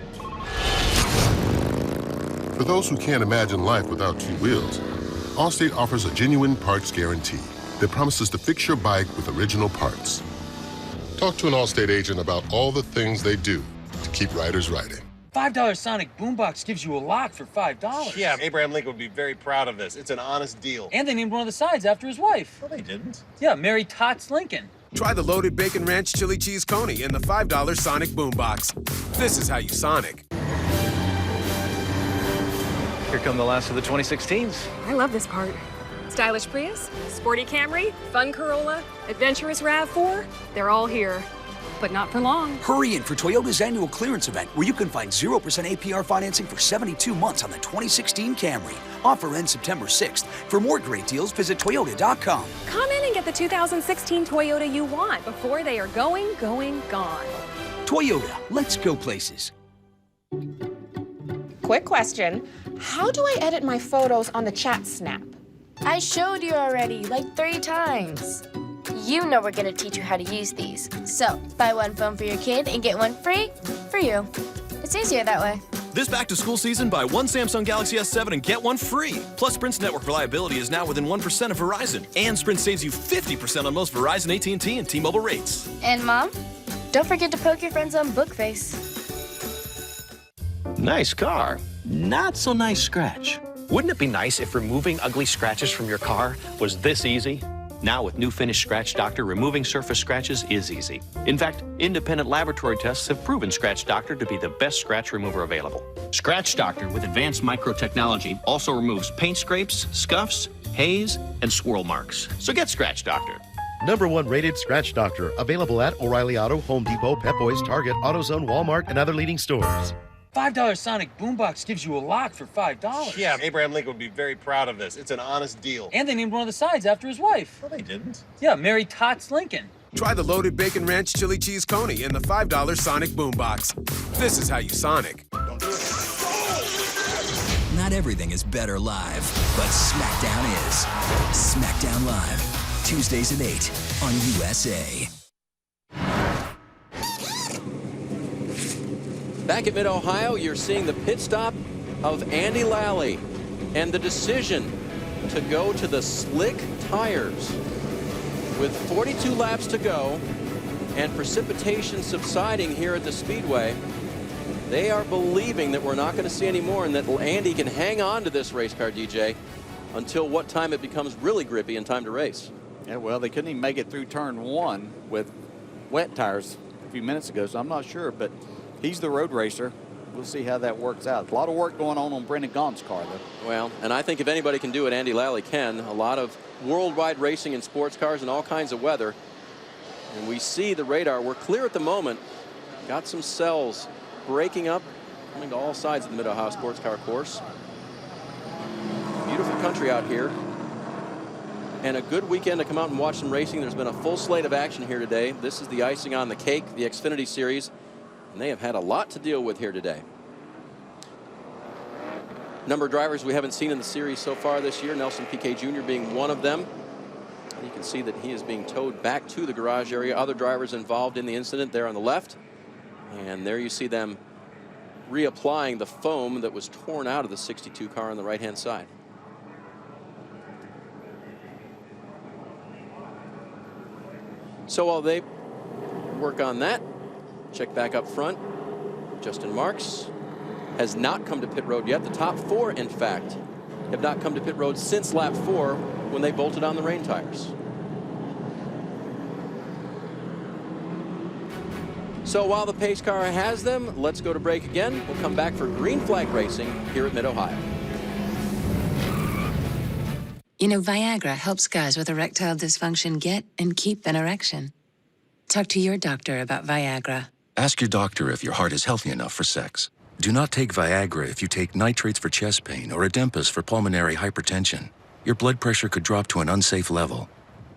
For those who can't imagine life without 2 wheels, Allstate offers a genuine parts guarantee that promises to fix your bike with original parts. Talk to an Allstate agent about all the things they do to keep riders riding. $5 Sonic boombox gives you a lock for $5. Yeah, Abraham Lincoln would be very proud of this. It's an honest deal. And they named one of the sides after his wife. No, they didn't. Yeah, Mary Tots Lincoln. Try the loaded bacon ranch chili cheese coney in the $5 Sonic boombox. This is how you Sonic. Here come the last of the 2016s. I love this part. Stylish Prius, sporty Camry, fun Corolla, adventurous RAV4, they're all here. But not for long. Hurry in for Toyota's annual clearance event, where you can find 0% APR financing for 72 months on the 2016 Camry. Offer ends September 6th. For more great deals, visit Toyota.com. Come in and get the 2016 Toyota you want before they are gone. Toyota, let's go places. Quick question. How do I edit my photos on the chat snap? I showed you already, like 3 times. You know we're gonna teach you how to use these. So, buy one phone for your kid and get one free for you. It's easier that way. This back-to-school season, buy one Samsung Galaxy S7 and get one free. Plus, Sprint's network reliability is now within 1% of Verizon. And Sprint saves you 50% on most Verizon, AT&T, and T-Mobile rates. And Mom, don't forget to poke your friends on Bookface. Nice car. Not so nice scratch. Wouldn't it be nice if removing ugly scratches from your car was this easy? Now with new Finish Scratch Doctor, removing surface scratches is easy. In fact, independent laboratory tests have proven Scratch Doctor to be the best scratch remover available. Scratch Doctor with advanced microtechnology also removes paint scrapes, scuffs, haze, and swirl marks. So get Scratch Doctor. #1 rated Scratch Doctor, available at O'Reilly Auto, Home Depot, Pep Boys, Target, AutoZone, Walmart, and other leading stores. $5 Sonic boombox gives you a lock for $5. Yeah, Abraham Lincoln would be very proud of this. It's an honest deal. And they named one of the sides after his wife. No, they didn't. Yeah, Mary Tots Lincoln. Try the loaded bacon ranch chili cheese coney in the $5 Sonic boombox. This is how you Sonic. Not everything is better live, but SmackDown is. SmackDown Live, Tuesdays at 8 on USA. Back at Mid-Ohio, you're seeing the pit stop of Andy Lally and the decision to go to the slick tires. With 42 laps to go and precipitation subsiding here at the Speedway, they are believing that we're not going to see any more and that Andy can hang on to this race car, DJ, until what time it becomes really grippy and time to race. Yeah, well, they couldn't even make it through turn 1 with wet tires a few minutes ago, so I'm not sure, but he's the road racer. We'll see how that works out. A lot of work going on Brendan Gaughan's car, though. Well, and I think if anybody can do it, Andy Lally can. A lot of worldwide racing in sports cars and all kinds of weather. And we see the radar. We're clear at the moment. Got some cells breaking up, coming to all sides of the Mid-Ohio Sports Car Course. Beautiful country out here. And a good weekend to come out and watch some racing. There's been a full slate of action here today. This is the icing on the cake, the Xfinity Series. And they have had a lot to deal with here today. Number of drivers we haven't seen in the series so far this year, Nelson Piquet Jr. being one of them. And you can see that he is being towed back to the garage area. Other drivers involved in the incident there on the left. And there you see them reapplying the foam that was torn out of the 62 car on the right-hand side. So while they work on that, check back up front. Justin Marks has not come to pit road yet. The top 4, in fact, have not come to pit road since lap 4 when they bolted on the rain tires. So while the pace car has them, let's go to break again. We'll come back for green flag racing here at Mid-Ohio. You know, Viagra helps guys with erectile dysfunction get and keep an erection. Talk to your doctor about Viagra. Ask your doctor if your heart is healthy enough for sex. Do not take Viagra if you take nitrates for chest pain or Adempas for pulmonary hypertension. Your blood pressure could drop to an unsafe level.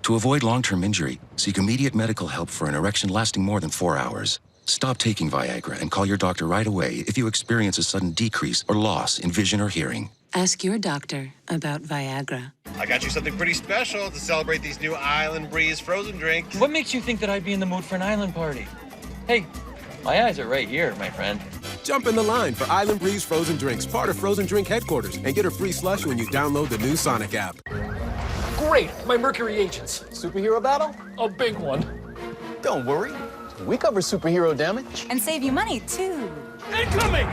To avoid long-term injury, seek immediate medical help for an erection lasting more than 4 hours. Stop taking Viagra and call your doctor right away if you experience a sudden decrease or loss in vision or hearing. Ask your doctor about Viagra. I got you something pretty special to celebrate these new Island Breeze frozen drinks. What makes you think that I'd be in the mood for an island party? Hey, my eyes are right here, my friend. Jump in the line for Island Breeze frozen drinks, part of Frozen Drink Headquarters, and get a free slush when you download the new Sonic app. Great, my Mercury agents. Superhero battle? A big one. Don't worry, we cover superhero damage. And save you money, too. Incoming!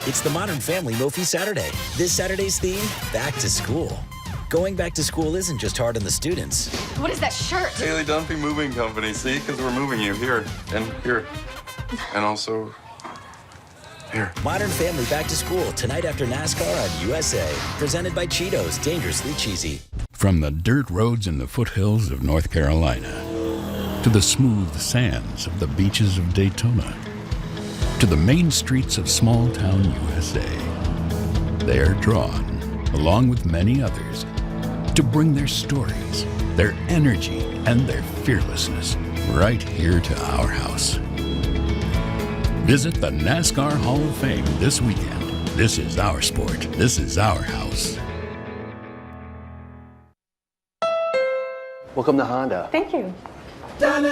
It's the Modern Family Mophie Saturday. This Saturday's theme, back to school. Going back to school isn't just hard on the students. What is that shirt? Haley Dunphy Moving Company, see? Because we're moving you here and here. And also here. Modern Family Back to School, tonight after NASCAR on USA. Presented by Cheetos, dangerously cheesy. From the dirt roads in the foothills of North Carolina to the smooth sands of the beaches of Daytona to the main streets of small-town USA, they are drawn, along with many others, to bring their stories, their energy, and their fearlessness right here to our house. Visit the NASCAR Hall of Fame this weekend. This is our sport. This is our house. Welcome to Honda. Thank you. Head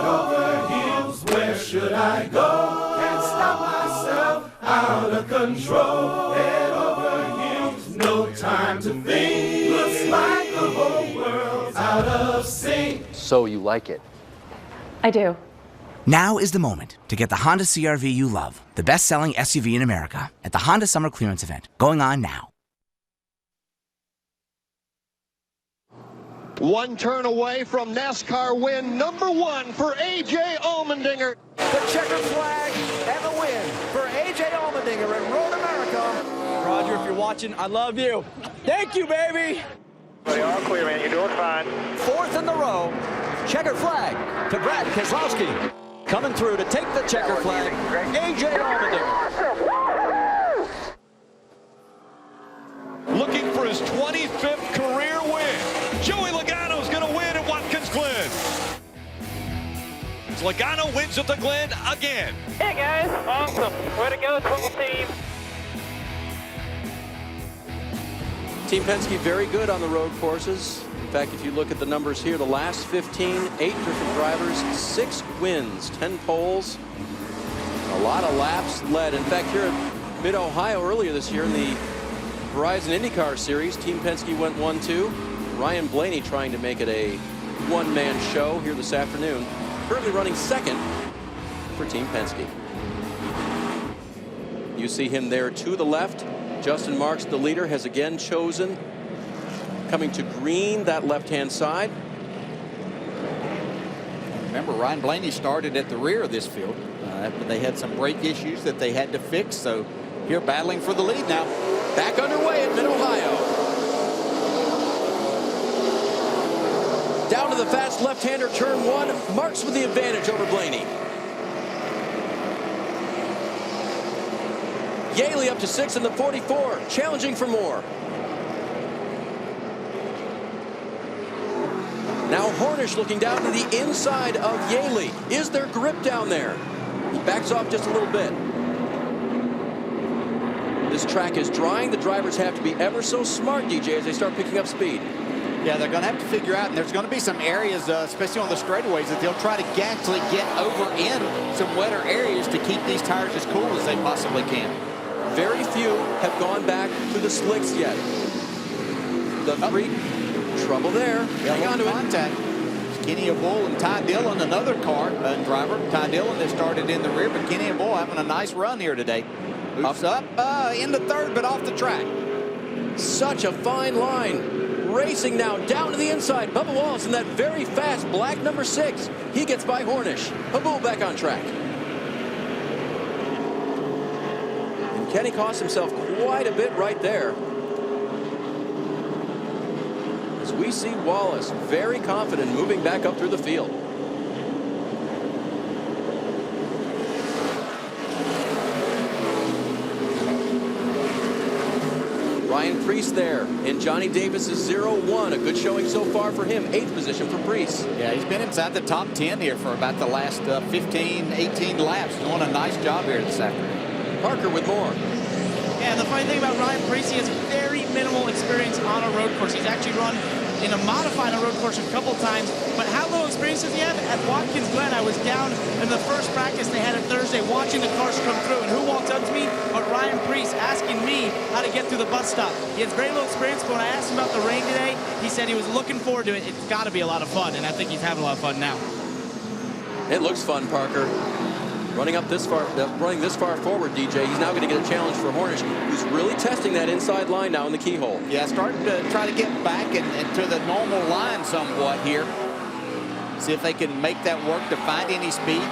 over heels, where should I go? Can't stop myself, out of control. Head over heels, no time to think. Looks like the whole world's out of sync. So you like it? I do. Now is the moment to get the Honda CR-V you love, the best-selling SUV in America, at the Honda Summer Clearance Event, going on now. One turn away from NASCAR win number 1 for A.J. Allmendinger. The checkered flag and the win for A.J. Allmendinger at Road America. Roger, if you're watching, I love you. Thank you, baby. All clear, man. You're doing fine. 4th in the row. Checkered flag to Brad Keselowski. Coming through to take the checkered flag, A.J. Allmendinger. Looking for his 25th career win. Joey Logano's going to win at Watkins Glen. Logano wins at the Glen again. Hey, guys. Awesome. Way to go, total team. Team Penske very good on the road courses. In fact, if you look at the numbers here, the last 15, 8 different drivers, 6 wins, 10 poles, a lot of laps led. In fact, here at Mid-Ohio earlier this year in the Verizon IndyCar Series, Team Penske went 1-2. Ryan Blaney trying to make it a one-man show here this afternoon. Currently running second for Team Penske. You see him there to the left. Justin Marks, the leader, has again chosen coming to green, that left-hand side. Remember, Ryan Blaney started at the rear of this field. They had some brake issues that they had to fix, so here battling for the lead now. Back underway at Mid-Ohio. Down to the fast left-hander, turn 1. Marks with the advantage over Blaney. Yaley up to 6 in the 44, challenging for more. Now Hornish looking down to the inside of Yaley. Is there grip down there? He backs off just a little bit. This track is drying. The drivers have to be ever so smart, DJ, as they start picking up speed. Yeah, they're going to have to figure out, and there's going to be some areas, especially on the straightaways, that they'll try to actually get over in some wetter areas to keep these tires as cool as they possibly can. Very few have gone back to the slicks yet. The three, trouble there. Hang on to contact. Kenny Bull and Ty Dillon, another car driver. Ty Dillon that started in the rear, but Kenny Bull having a nice run here today. Moves up into third, but off the track. Such a fine line. Racing now down to the inside. Bubba Wallace in that very fast black number 6. He gets by Hornish. Habul back on track. And Kenny cost himself quite a bit right there. As we see Wallace very confident moving back up through the field. Ryan Preece there in Johnny Davis's 0-1. A good showing so far for him. 8th position for Preece. Yeah, he's been inside the top 10 here for about the last 15, 18 laps. Doing a nice job here this afternoon. Parker with more. Yeah, the funny thing about Ryan Preece, he has very, minimal experience on a road course. He's actually run in a modified road course a couple times, but how little experience does he have? At Watkins Glen, I was down in the first practice they had it Thursday watching the cars come through, and who walked up to me but Ryan Preece asking me how to get through the bus stop. He has very little experience, but when I asked him about the rain today, he said he was looking forward to it. It's got to be a lot of fun, and I think he's having a lot of fun now. It looks fun, Parker. Running this far forward, DJ. He's now going to get a challenge for Hornish, who's really testing that inside line now in the keyhole. Yeah, starting to try to get back and to the normal line somewhat here. See if they can make that work to find any speed.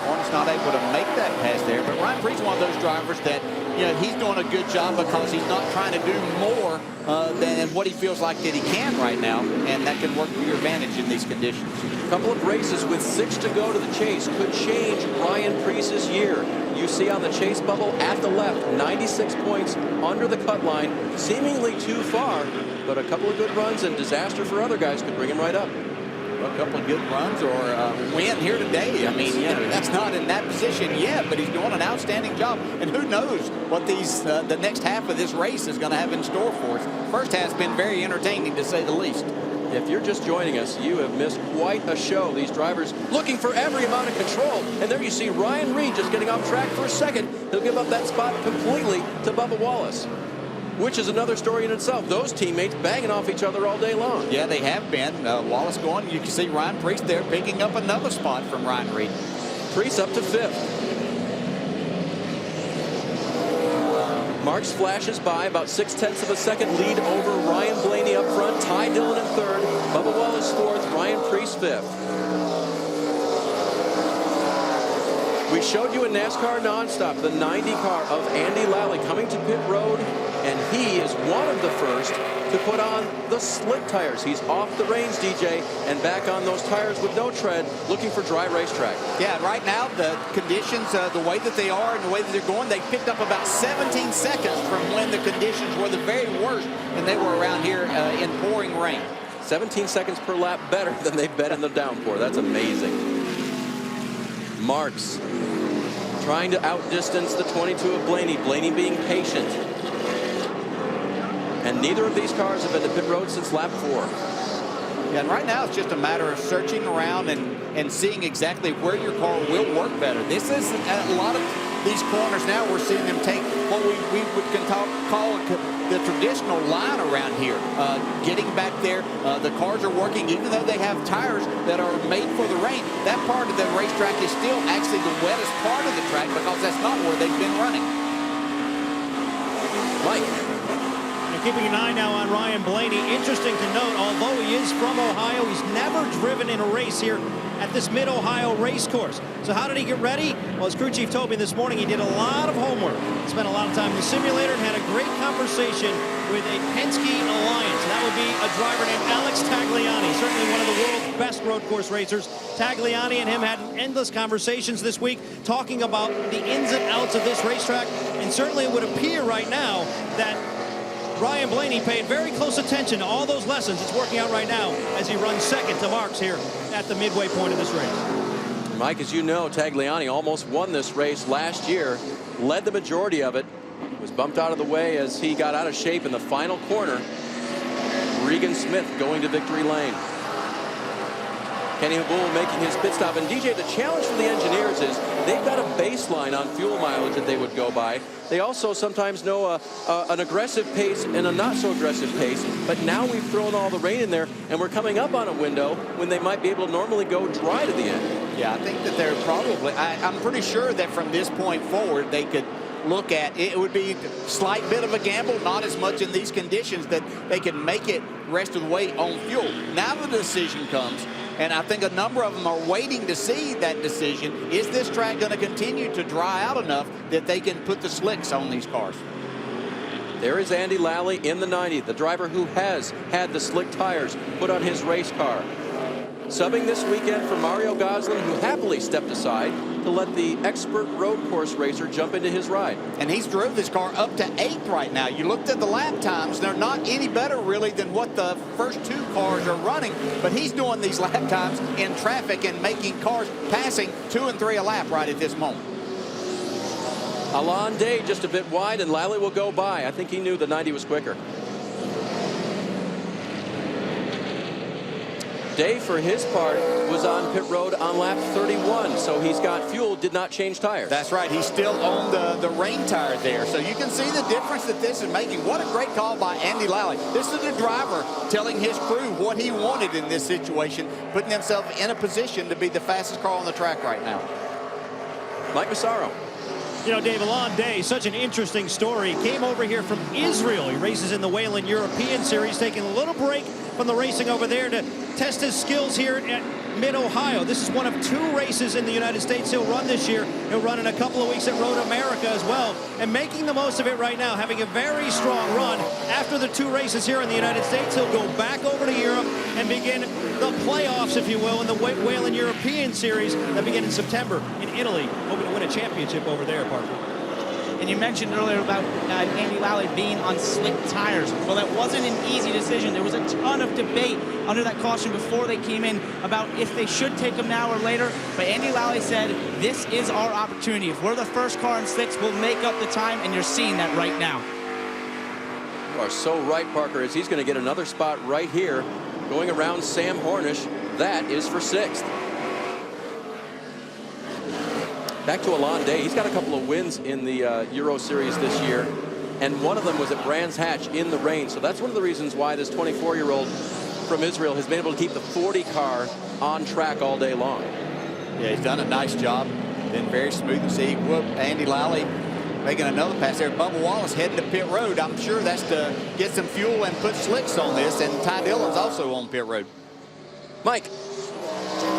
Hornish not able to make that pass there, but Ryan Preece is one of those drivers that, you know, he's doing a good job because he's not trying to do more than what he feels like that he can right now, and that can work to your advantage in these conditions. A couple of races with 6 to go to the chase could change Ryan Preece's year. You see on the chase bubble at the left, 96 points under the cut line, seemingly too far, but a couple of good runs and disaster for other guys could bring him right up. A couple of good runs or a win here today. I mean, yeah, that's not in that position yet, but he's doing an outstanding job. And who knows what the next half of this race is going to have in store for us. First half's been very entertaining, to say the least. If you're just joining us, you have missed quite a show. These drivers looking for every amount of control. And there you see Ryan Reed just getting off track for a second. He'll give up that spot completely to Bubba Wallace, which is another story in itself. Those teammates banging off each other all day long. Yeah, they have been. Wallace going. You can see Ryan Preece there picking up another spot from Ryan Reed. Preece up to 5th. Marks flashes by, about 0.6 of a second lead over Ryan Blaney up front. Ty Dillon in 3rd. Bubba Wallace 4th. Ryan Preece 5th. We showed you in NASCAR Nonstop the 90 car of Andy Lally coming to pit road, and he is one of the first to put on the slick tires. He's off the reins, DJ, and back on those tires with no tread, looking for dry racetrack. Yeah, right now the conditions, the way that they are and the way that they're going, they picked up about 17 seconds from when the conditions were the very worst, and they were around here in pouring rain. 17 seconds per lap better than they've been in the downpour. That's amazing. Marks trying to outdistance the 22 of Blaney. Blaney being patient. And neither of these cars have been to pit road since lap 4. Yeah, and right now it's just a matter of searching around and seeing exactly where your car will work better. This is a lot of these corners now. We're seeing them take what we would call the traditional line around here. Getting back there, the cars are working, even though they have tires that are made for the rain. That part of the racetrack is still actually the wettest part of the track because that's not where they've been running. Mike. Keeping an eye now on Ryan Blaney. Interesting to note, although he is from Ohio, he's never driven in a race here at this Mid-Ohio race course. So how did he get ready? Well, as crew chief told me this morning, he did a lot of homework. Spent a lot of time in the simulator and had a great conversation with a Penske Alliance. That would be a driver named Alex Tagliani, certainly one of the world's best road course racers. Tagliani and him had endless conversations this week talking about the ins and outs of this racetrack. And certainly it would appear right now that Ryan Blaney paid very close attention to all those lessons. It's working out right now as he runs second to Marks here at the midway point of this race. Mike, as you know, Tagliani almost won this race last year, led the majority of it, was bumped out of the way as he got out of shape in the final corner. Regan Smith going to victory lane. Kenny Habul making his pit stop. And DJ, the challenge for the engineers is they've got a baseline on fuel mileage that they would go by. They also sometimes know an aggressive pace and a not so aggressive pace. But now we've thrown all the rain in there, and we're coming up on a window when they might be able to normally go dry to the end. Yeah, I think that they're probably, I'm pretty sure that from this point forward, they could look at, it would be a slight bit of a gamble, not as much in these conditions, that they can make it rest of the way on fuel. Now the decision comes, and I think a number of them are waiting to see that decision. Is this track going to continue to dry out enough that they can put the slicks on these cars? There is Andy Lally in the 90, the driver who has had the slick tires put on his race car. Subbing this weekend for Mario Gosselin, who happily stepped aside to let the expert road course racer jump into his ride. And he's drove this car up to 8th right now. You looked at the lap times. They're not any better, really, than what the first two cars are running. But he's doing these lap times in traffic and making cars passing 2 and 3 a lap right at this moment. Alon Day just a bit wide, and Lally will go by. I think he knew the 90 was quicker. Day, for his part, was on pit road on lap 31, so he's got fuel, did not change tires. That's right. He's still on the rain tire there. So you can see the difference that this is making. What a great call by Andy Lally. This is the driver telling his crew what he wanted in this situation, putting himself in a position to be the fastest car on the track right now. Mike Massaro. You know, Dave, Alon Day, such an interesting story. Came over here from Israel. He races in the Whelen European Series, taking a little break from the racing over there to test his skills here at Mid-Ohio. This is one of 2 races in the United States he'll run this year. He'll run in a couple of weeks at Road America as well, and making the most of it right now, having a very strong run. After the 2 races here in the United States, he'll go back over to Europe and begin the playoffs, if you will, in the Whelen European Series that begin in September in Italy, hoping to win a championship over there, Parker. And you mentioned earlier about Andy Lally being on slick tires. Well, that wasn't an easy decision. There was a ton of debate under that caution before they came in about if they should take them now or later. But Andy Lally said, this is our opportunity. If we're the first car in slicks, we'll make up the time, and you're seeing that right now. You are so right, Parker, as he's going to get another spot right here, going around Sam Hornish. That is for 6th. Back to Alon Day. He's got a couple of wins in the Euro Series this year, and one of them was at Brands Hatch in the rain. So that's one of the reasons why this 24-year-old from Israel has been able to keep the 40 car on track all day long. Yeah, he's done a nice job. Been very smooth to see. Whoop, Andy Lally making another pass there. Bubba Wallace heading to pit road. I'm sure that's to get some fuel and put slicks on this, and Ty Dillon's also on pit road. Mike.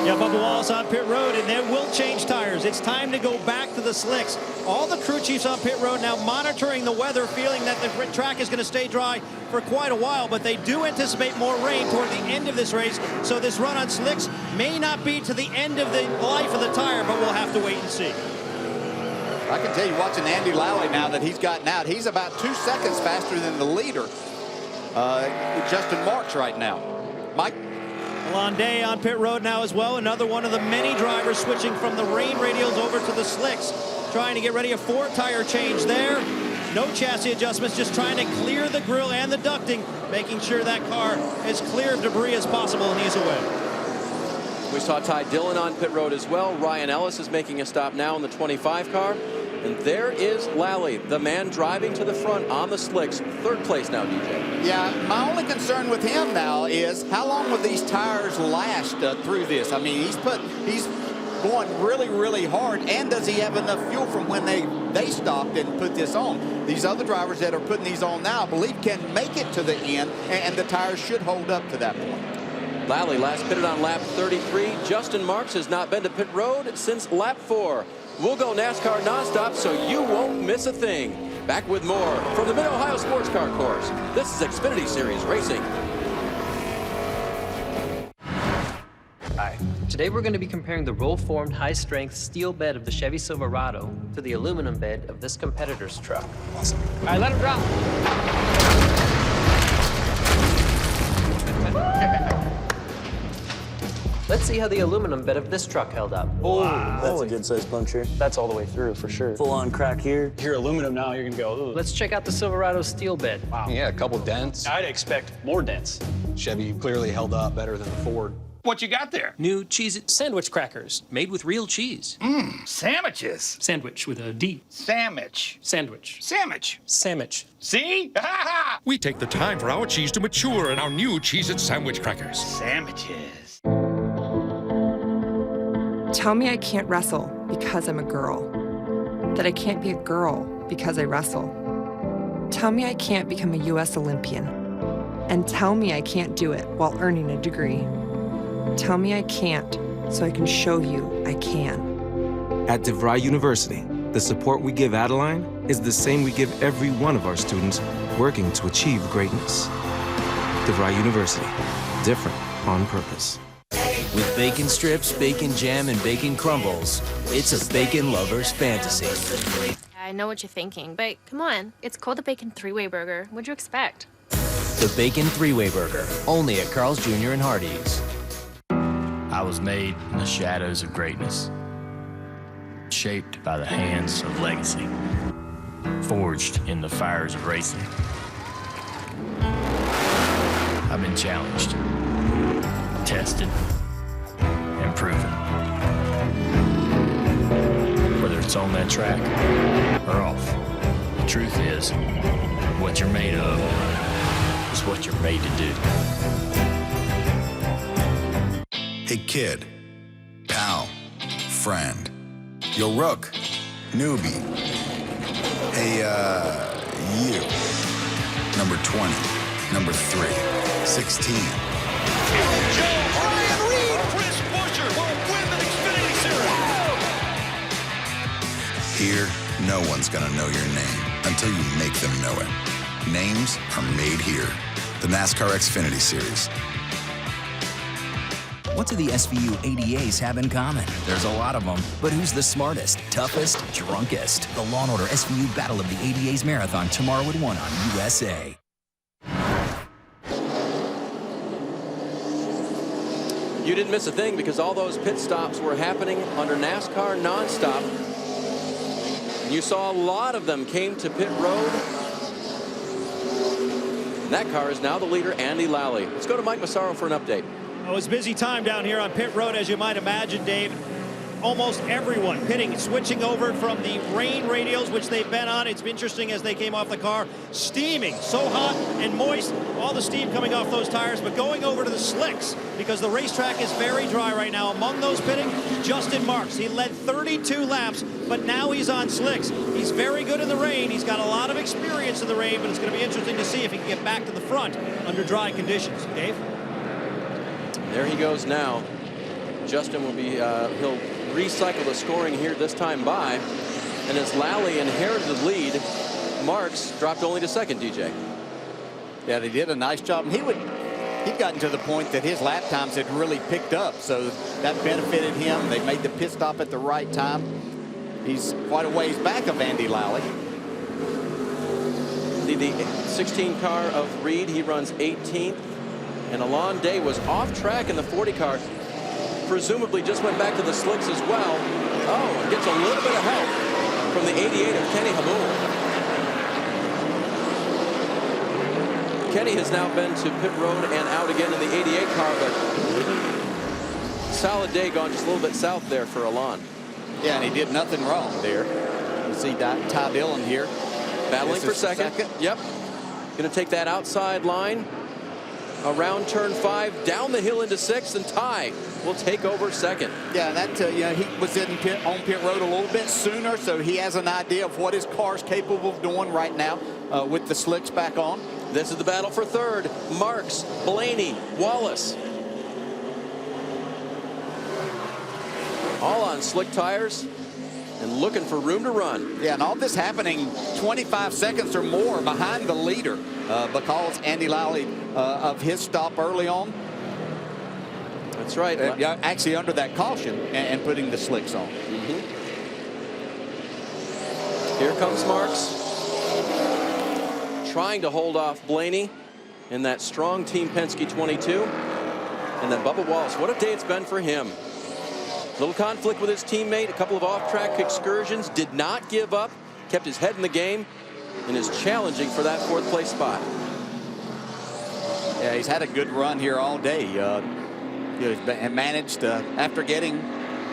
Yeah, Bubba Wallace on pit road, and then we'll change tires. It's time to go back to the slicks. All the crew chiefs on pit road now monitoring the weather, feeling that the track is going to stay dry for quite a while, but they do anticipate more rain toward the end of this race, so this run on slicks may not be to the end of the life of the tire, but we'll have to wait and see. I can tell you, watching Andy Lally now that he's gotten out, he's about 2 seconds faster than the leader, Justin Marks right now. Mike? Alon Day on pit road now as well. Another one of the many drivers switching from the rain radials over to the slicks. Trying to get ready a 4-tire change there. No chassis adjustments, just trying to clear the grill and the ducting, making sure that car is clear of debris as possible, and he's away. We saw Ty Dillon on pit road as well. Ryan Ellis is making a stop now in the 25 car. And there is Lally, the man driving to the front on the slicks. 3rd place now, DJ. Yeah, my only concern with him now is how long will these tires last through this? I mean, he's going really, really hard, and does he have enough fuel from when they stopped and put this on? These other drivers that are putting these on now, I believe, can make it to the end, and the tires should hold up to that point. Lally last pitted on lap 33. Justin Marks has not been to pit road since lap 4. We'll go NASCAR nonstop so you won't miss a thing. Back with more from the Mid-Ohio Sports Car Course. This is Xfinity Series Racing. Hi. Today we're going to be comparing the roll-formed high-strength steel bed of the Chevy Silverado to the aluminum bed of this competitor's truck. Awesome. All right, let him drop. Let's see how the aluminum bed of this truck held up. Oh, wow. That's a good-sized puncture. That's all the way through, for sure. Full-on crack here. If you're aluminum now, you're gonna go, ooh. Let's check out the Silverado steel bed. Wow. Yeah, a couple dents. I'd expect more dents. Chevy clearly held up better than the Ford. What you got there? New Cheez-It sandwich crackers, made with real cheese. Sandwiches. Sandwich with a D. Sandwich. Sandwich. Sandwich. Sandwich. See? We take the time for our cheese to mature in our new Cheez-It sandwich crackers. Sandwiches. Tell me I can't wrestle because I'm a girl. That I can't be a girl because I wrestle. Tell me I can't become a U.S. Olympian. And tell me I can't do it while earning a degree. Tell me I can't so I can show you I can. At DeVry University, the support we give Adeline is the same we give every one of our students working to achieve greatness. DeVry University, different on purpose. With bacon strips, bacon jam, and bacon crumbles, it's a bacon lover's fantasy. I know what you're thinking, but come on. It's called the Bacon 3-Way Burger. What'd you expect? The Bacon 3-Way Burger, only at Carl's Jr. and Hardee's. I was made in the shadows of greatness, shaped by the hands of legacy, forged in the fires of racing. I've been challenged, tested, and proven. Whether it's on that track or off, the truth is, what you're made of is what you're made to do. Hey kid, pal, friend, yo rook, newbie. Hey, you, number 20, number 3, 16. Ryan Reed, Chris Buescher will win the Xfinity Series. Here, no one's gonna know your name until you make them know it. Names are made here. The NASCAR Xfinity Series. What do the SVU ADAs have in common? There's a lot of them. But who's the smartest, toughest, drunkest? The Law & Order SVU Battle of the ADAs Marathon tomorrow at 1 on USA. You didn't miss a thing because all those pit stops were happening under NASCAR nonstop. And you saw a lot of them came to pit road. And that car is now the leader, Andy Lally. Let's go to Mike Massaro for an update. Oh, it was a busy time down here on pit road, as you might imagine, Dave. Almost everyone pitting, switching over from the rain radios, which they've been on. It's interesting as they came off the car, steaming, so hot and moist, all the steam coming off those tires, but going over to the slicks because the racetrack is very dry right now. Among those pitting, Justin Marks. He led 32 laps, but now he's on slicks. He's very good in the rain. He's got a lot of experience in the rain, but it's going to be interesting to see if he can get back to the front under dry conditions. Dave? There he goes now. Justin will be, he'll recycle the scoring here this time by. And as Lally inherited the lead, Marks dropped only to second, DJ. Yeah, they did a nice job. He'd gotten to the point that his lap times had really picked up, so that benefited him. They made the pit stop at the right time. He's quite a ways back of Andy Lally. The 16 car of Reed, he runs 18th. And Alon Day was off track in the 40 car. Presumably just went back to the slicks as well. Oh, and gets a little bit of help from the 88 of Kenny Hamul. Kenny has now been to pit road and out again in the 88 car, but solid day gone just a little bit south there for Alon. Yeah, and he did nothing wrong there. You see Ty Dillon here. Battling for second. Yep. Going to take that outside line. Around turn 5, down the hill into 6th, and Ty will take over second. Yeah, that you know, he was on pit road a little bit sooner, so he has an idea of what his car's capable of doing right now with the slicks back on. This is the battle for third. Marks, Blaney, Wallace. All on slick tires and looking for room to run. Yeah, and all this happening 25 seconds or more behind the leader because Andy Lally of his stop early on. That's right. Actually under that caution and putting the slicks on. Here comes Marks. Trying to hold off Blaney in that strong Team Penske 22. And then Bubba Wallace. What a day it's been for him. Little conflict with his teammate, a couple of off-track excursions, did not give up, kept his head in the game, and is challenging for that 4th place spot. Yeah, he's had a good run here all day. He's managed, after getting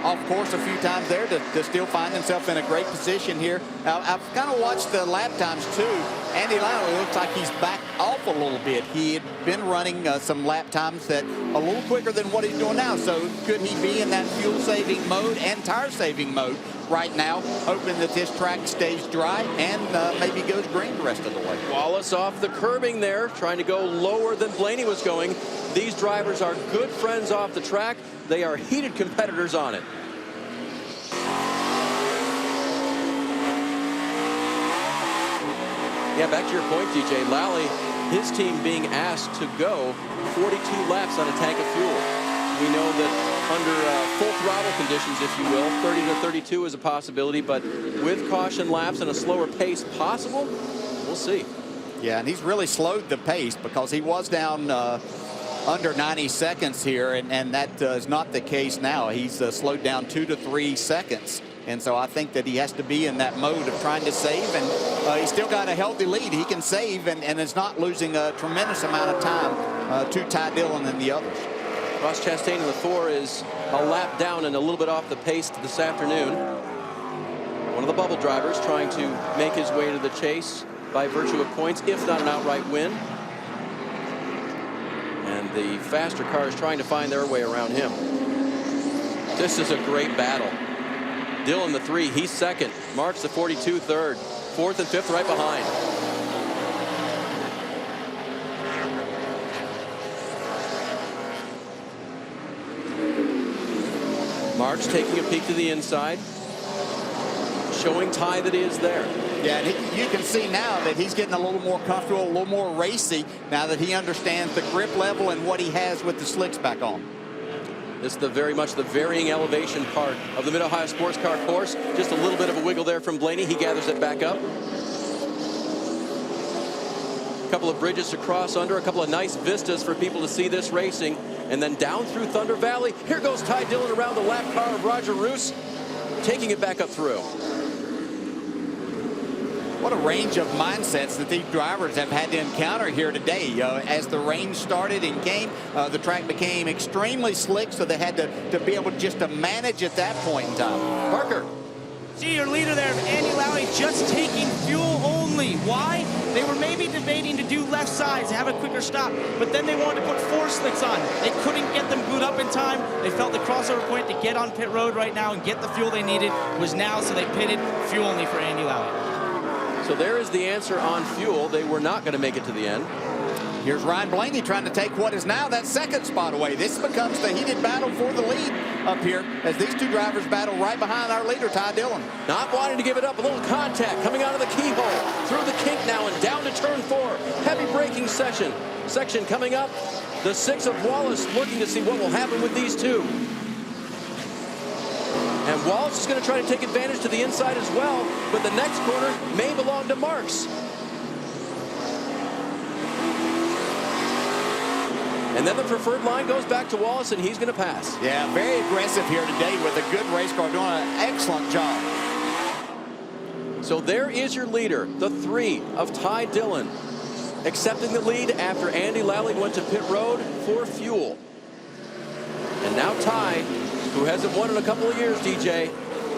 off course a few times there, to still find himself in a great position here. Now, I've kind of watched the lap times too. Andy Lally looks like he's backed off a little bit. He had been running some lap times that a little quicker than what he's doing now. So could he be in that fuel saving mode and tire saving mode right now, hoping that this track stays dry and maybe goes green the rest of the way. Wallace off the curbing there, trying to go lower than Blaney was going. These drivers are good friends off the track. They are heated competitors on it. Yeah, back to your point, DJ. Lally, his team being asked to go 42 laps on a tank of fuel. We know that under full throttle conditions, if you will, 30 to 32 is a possibility, but with caution laps and a slower pace possible, we'll see. Yeah, and he's really slowed the pace because he was down under 90 seconds here, and that is not the case now. He's slowed down 2 to 3 seconds. And so I think that he has to be in that mode of trying to save, and he's still got a healthy lead. He can save and is not losing a tremendous amount of time to Ty Dillon and the others. Ross Chastain in the 4 is a lap down and a little bit off the pace this afternoon. One of the bubble drivers trying to make his way to the chase by virtue of points, if not an outright win. And the faster cars trying to find their way around him. This is a great battle. Dillon the 3, he's second. Marks the 42 third. Fourth and fifth right behind. Marks taking a peek to the inside, showing Ty that he is there. Yeah, and you can see now that he's getting a little more comfortable, a little more racy now that he understands the grip level and what he has with the slicks back on. This is very much the varying elevation part of the Mid-Ohio Sports Car course. Just a little bit of a wiggle there from Blaney. He gathers it back up. A couple of bridges to cross under, a couple of nice vistas for people to see this racing. And then down through Thunder Valley. Here goes Ty Dillon around the lap car of Roger Roos, taking it back up through. What a range of mindsets that these drivers have had to encounter here today. As the rain started and came, the track became extremely slick, so they had to be able just to manage at that point in time. Parker. See your leader there, Andy Lally, just taking fuel only. Why? They were maybe debating to do left sides, have a quicker stop, but then they wanted to put 4 slicks on. They couldn't get them glued up in time. They felt the crossover point to get on pit road right now and get the fuel they needed was now, so they pitted fuel only for Andy Lally. So there is the answer on fuel. They were not going to make it to the end. Here's Ryan Blaney trying to take what is now that second spot away. This becomes the heated battle for the lead up here as these two drivers battle right behind our leader, Ty Dillon. Not wanting to give it up. A little contact coming out of the keyhole. Through the kink now and down to turn 4. Heavy braking section coming up. The 6 of Wallace looking to see what will happen with these two. And Wallace is going to try to take advantage to the inside as well, but the next corner may belong to Marks. And then the preferred line goes back to Wallace, and he's going to pass. Yeah, very aggressive here today with a good race car, doing an excellent job. So there is your leader, the 3 of Ty Dillon, accepting the lead after Andy Lally went to pit road for fuel. And now Ty, who hasn't won in a couple of years, DJ,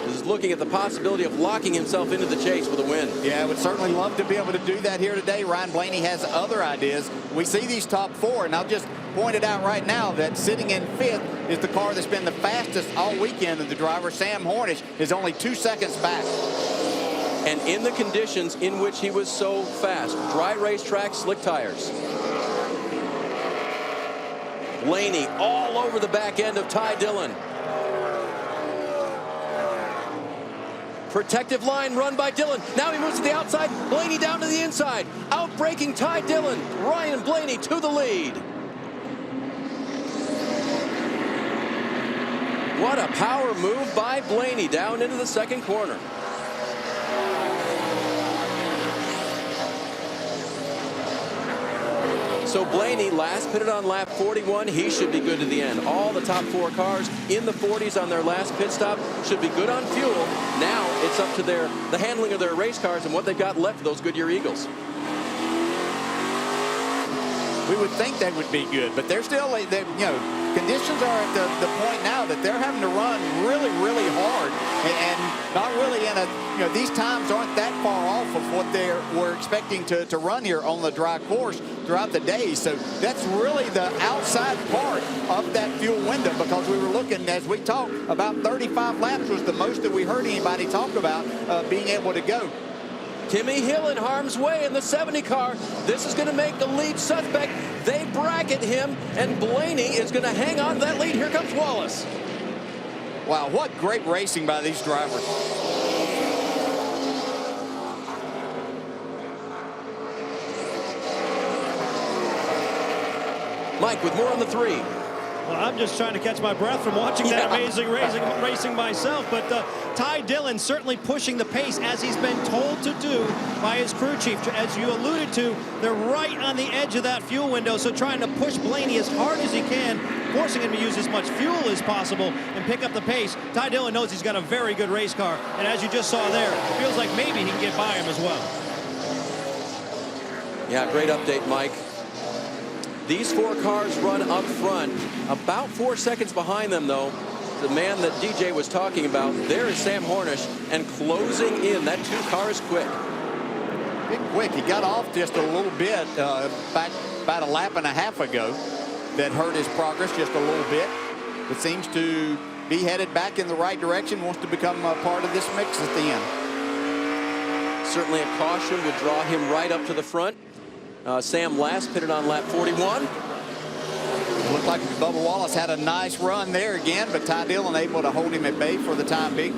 is looking at the possibility of locking himself into the chase with a win. Yeah, I would certainly love to be able to do that here today. Ryan Blaney has other ideas. We see these top 4, and I'll just point it out right now that sitting in 5th is the car that's been the fastest all weekend of the driver. Sam Hornish is only 2 seconds back. And in the conditions in which he was so fast, dry racetrack, slick tires. Blaney all over the back end of Ty Dillon. Protective line run by Dillon. Now he moves to the outside. Blaney down to the inside. Outbraking Ty Dillon. Ryan Blaney to the lead. What a power move by Blaney down into the second corner. So Blaney last pitted on lap 41. He should be good to the end. All the top 4 cars in the 40s on their last pit stop should be good on fuel. Now it's up to the handling of their race cars and what they've got left of those Goodyear Eagles. We would think they would be good, but they're still, conditions are at the point now that they're having to run really, really hard and not really in these times aren't that far off of what we're expecting to run here on the dry course throughout the day. So that's really the outside part of that fuel window, because we were looking, as we talked, about 35 laps was the most that we heard anybody talk about being able to go. Timmy Hill in harm's way in the 70 car. This is going to make the lead suspect. They bracket him, and Blaney is going to hang on to that lead. Here comes Wallace. Wow, what great racing by these drivers. Mike with more on the 3. Well, I'm just trying to catch my breath from watching that amazing racing myself. But Ty Dillon certainly pushing the pace as he's been told to do by his crew chief. As you alluded to, they're right on the edge of that fuel window, so trying to push Blaney as hard as he can, forcing him to use as much fuel as possible and pick up the pace. Ty Dillon knows he's got a very good race car, and as you just saw there, it feels like maybe he can get by him as well. Yeah, great update, Mike. These 4 cars run up front. About 4 seconds behind them, though, the man that DJ was talking about, there is Sam Hornish, and closing in. That 2 cars quick. Big quick. He got off just a little bit back about a lap and a half ago. That hurt his progress just a little bit. But seems to be headed back in the right direction. Wants to become a part of this mix at the end. Certainly a caution would draw him right up to the front. Sam last pitted on lap 41. Looked like Bubba Wallace had a nice run there again, but Ty Dillon able to hold him at bay for the time being.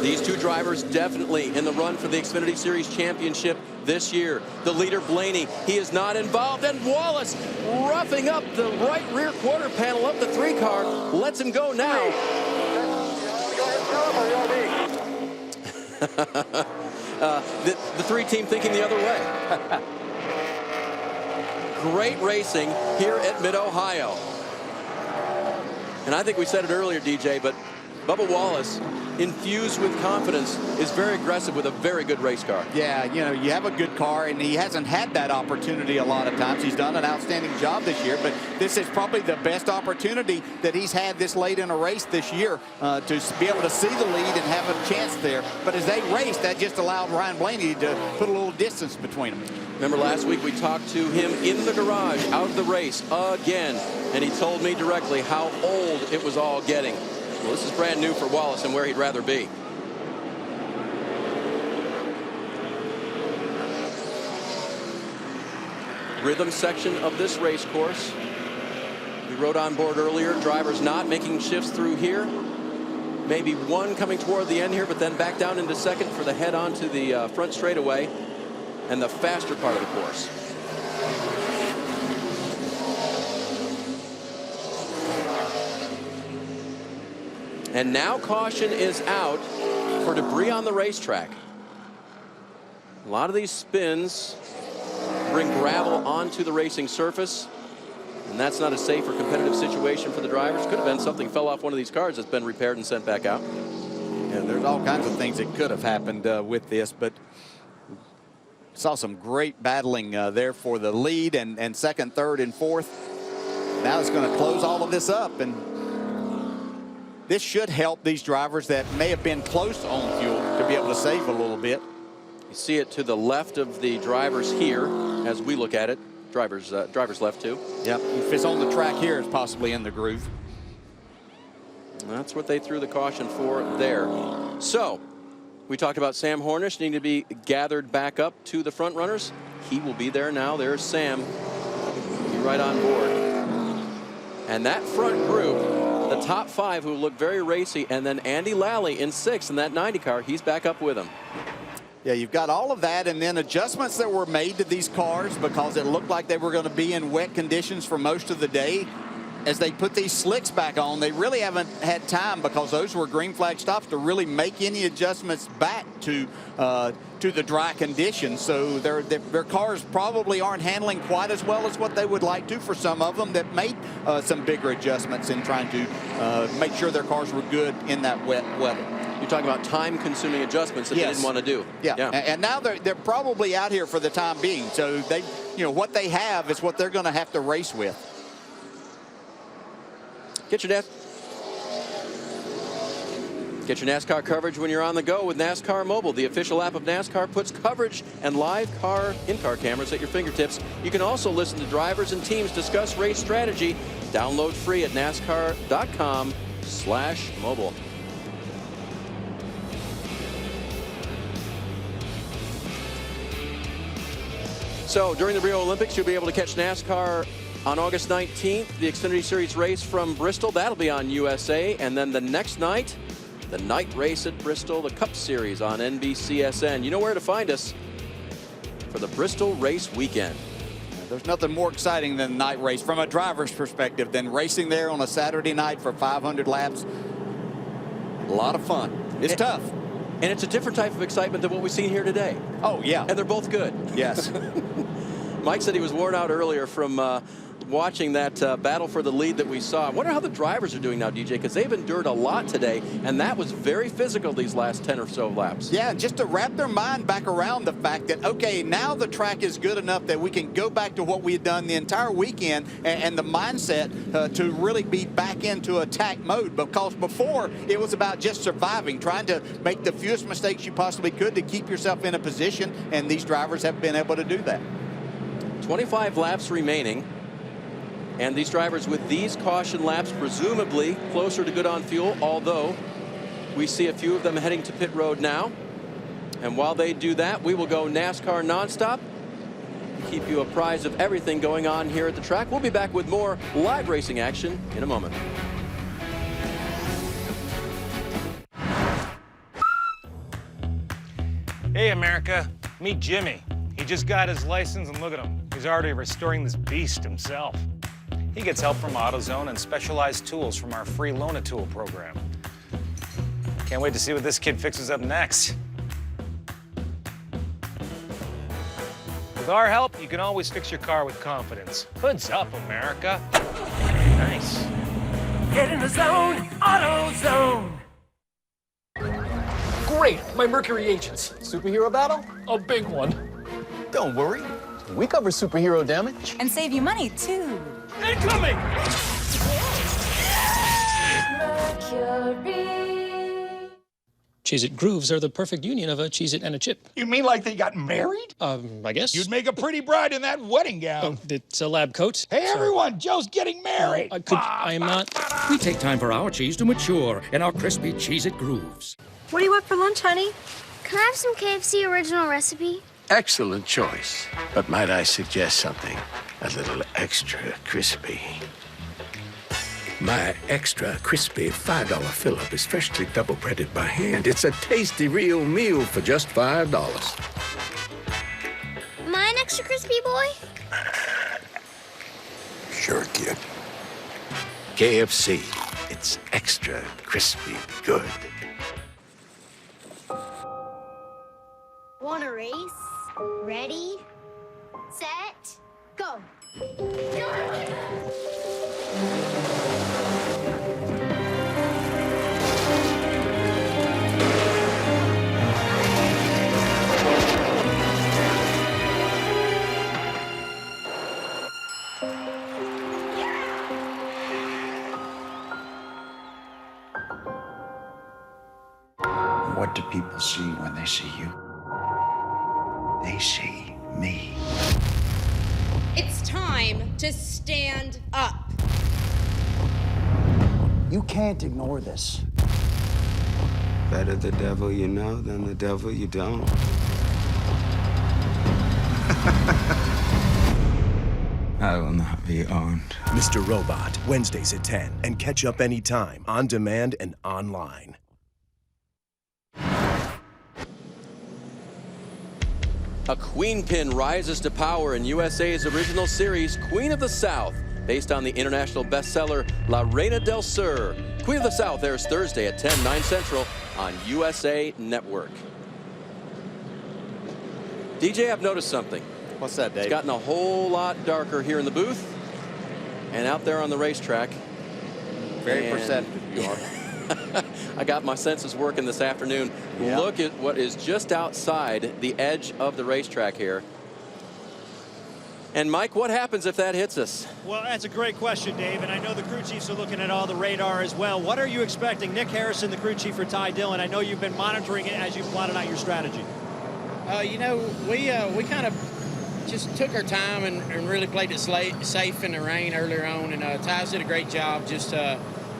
These 2 drivers definitely in the run for the Xfinity Series Championship this year. The leader, Blaney, he is not involved, and Wallace roughing up the right rear quarter panel of the 3 car. Lets him go now. The 3 team thinking the other way. Great racing here at Mid-Ohio. And I think we said it earlier, DJ, but Bubba Wallace, infused with confidence, is very aggressive with a very good race car. Yeah, you know, you have a good car, and he hasn't had that opportunity a lot of times. He's done an outstanding job this year, but this is probably the best opportunity that he's had this late in a race this year to be able to see the lead and have a chance there. But as they raced, that just allowed Ryan Blaney to put a little distance between them. Remember last week we talked to him in the garage out of the race again, and he told me directly how old it was all getting. Well, this is brand new for Wallace and where he'd rather be. Rhythm section of this race course. We rode on board earlier, drivers not making shifts through here. Maybe 1 coming toward the end here, but then back down into second for the head onto the front straightaway and the faster part of the course. And now caution is out for debris on the racetrack. A lot of these spins bring gravel onto the racing surface, and that's not a safe or competitive situation for the drivers. Could have been something fell off one of these cars that's been repaired and sent back out. Yeah, there's all kinds of things that could have happened with this, but saw some great battling there for the lead and second, third, and fourth. Now it's going to close all of this up, and this should help these drivers that may have been close on fuel to be able to save a little bit. You see it to the left of the drivers here as we look at it. Drivers left too. Yep, if it's on the track here, it's possibly in the groove. That's what they threw the caution for there. So we talked about Sam Hornish needing to be gathered back up to the front runners. He will be there now. There's Sam. Be right on board. And that front group, the top 5 who look very racy, and then Andy Lally in 6th in that 90 car. He's back up with him. Yeah, you've got all of that, and then adjustments that were made to these cars because it looked like they were going to be in wet conditions for most of the day. As they put these slicks back on, they really haven't had time, because those were green flag stops, to really make any adjustments back to the dry conditions. So their cars probably aren't handling quite as well as what they would like to for some of them that made some bigger adjustments in trying to make sure their cars were good in that wet weather. You're talking about time-consuming adjustments that they didn't want to do. Yeah. And now they're probably out here for the time being. So they, what they have is what they're going to have to race with. Get your NASCAR coverage when you're on the go with NASCAR Mobile. The official app of NASCAR puts coverage and live in-car cameras at your fingertips. You can also listen to drivers and teams discuss race strategy. Download free at NASCAR.com/mobile. So during the Rio Olympics, you'll be able to catch NASCAR on August 19th, the Xfinity Series race from Bristol. That'll be on USA. And then the next night, the night race at Bristol, the Cup Series on NBCSN. You know where to find us for the Bristol race weekend. There's nothing more exciting than a night race from a driver's perspective than racing there on a Saturday night for 500 laps. A lot of fun. It's tough. And it's a different type of excitement than what we've seen here today. Oh, yeah. And they're both good. Yes. Mike said he was worn out earlier from watching that battle for the lead that we saw. I wonder how the drivers are doing now, DJ, because they've endured a lot today, and that was very physical these last 10 or so laps. Yeah, just to wrap their mind back around the fact that, okay, now the track is good enough that we can go back to what we had done the entire weekend, and the mindset to really be back into attack mode, because before it was about just surviving, trying to make the fewest mistakes you possibly could to keep yourself in a position, and these drivers have been able to do that. 25 laps remaining, and these drivers with these caution laps presumably closer to good on fuel, although we see a few of them heading to pit road now. And while they do that, we will go NASCAR nonstop, keep you apprised of everything going on here at the track. We'll be back with more live racing action in a moment. Hey, America, meet Jimmy. He just got his license, and look at him. He's already restoring this beast himself. He gets help from AutoZone and specialized tools from our free Loan-A-Tool program. Can't wait to see what this kid fixes up next. With our help, you can always fix your car with confidence. Hoods up, America. Nice. Get in the zone, AutoZone. Great, my Mercury agents. Superhero battle? A big one. Don't worry, we cover superhero damage. And save you money, too. Incoming! Mercury. Cheez-It grooves are the perfect union of a Cheez-It and a chip. You mean like they got married? I guess. You'd make a pretty bride in that wedding gown. It's a lab coat. Hey, everyone, Joe's getting married. I am not. We take time for our cheese to mature in our crispy Cheez-It grooves. What do you want for lunch, honey? Can I have some KFC original recipe? Excellent choice. But might I suggest something a little extra crispy? My extra crispy $5 fill-up is freshly double-breaded by hand. It's a tasty real meal for just $5. Am I an extra crispy boy? Sure, kid. KFC. It's extra crispy good. Wanna race? Ready, set, go. What do people see when they see you? They see me. It's time to stand up. You can't ignore this. Better the devil you know than the devil you don't. I will not be owned. Mr. Robot, Wednesdays at 10, and catch up anytime, on demand and online. A queen pin rises to power in USA's original series, Queen of the South, based on the international bestseller La Reina del Sur. Queen of the South airs Thursday at 10, 9 Central on USA Network. DJ, I've noticed something. What's that, Dave? It's gotten a whole lot darker here in the booth and out there on the racetrack. Very perceptive you are. I got my senses working this afternoon. Yeah. Look at what is just outside the edge of the racetrack here. And Mike, what happens if that hits us? Well, that's a great question, Dave, and I know the crew chiefs are looking at all the radar as well. What are you expecting? Nick Harrison, the crew chief for Ty Dillon, I know you've been monitoring it as you plotted out your strategy. You know, we kind of just took our time and really played it safe in the rain earlier on, and Ty's did a great job just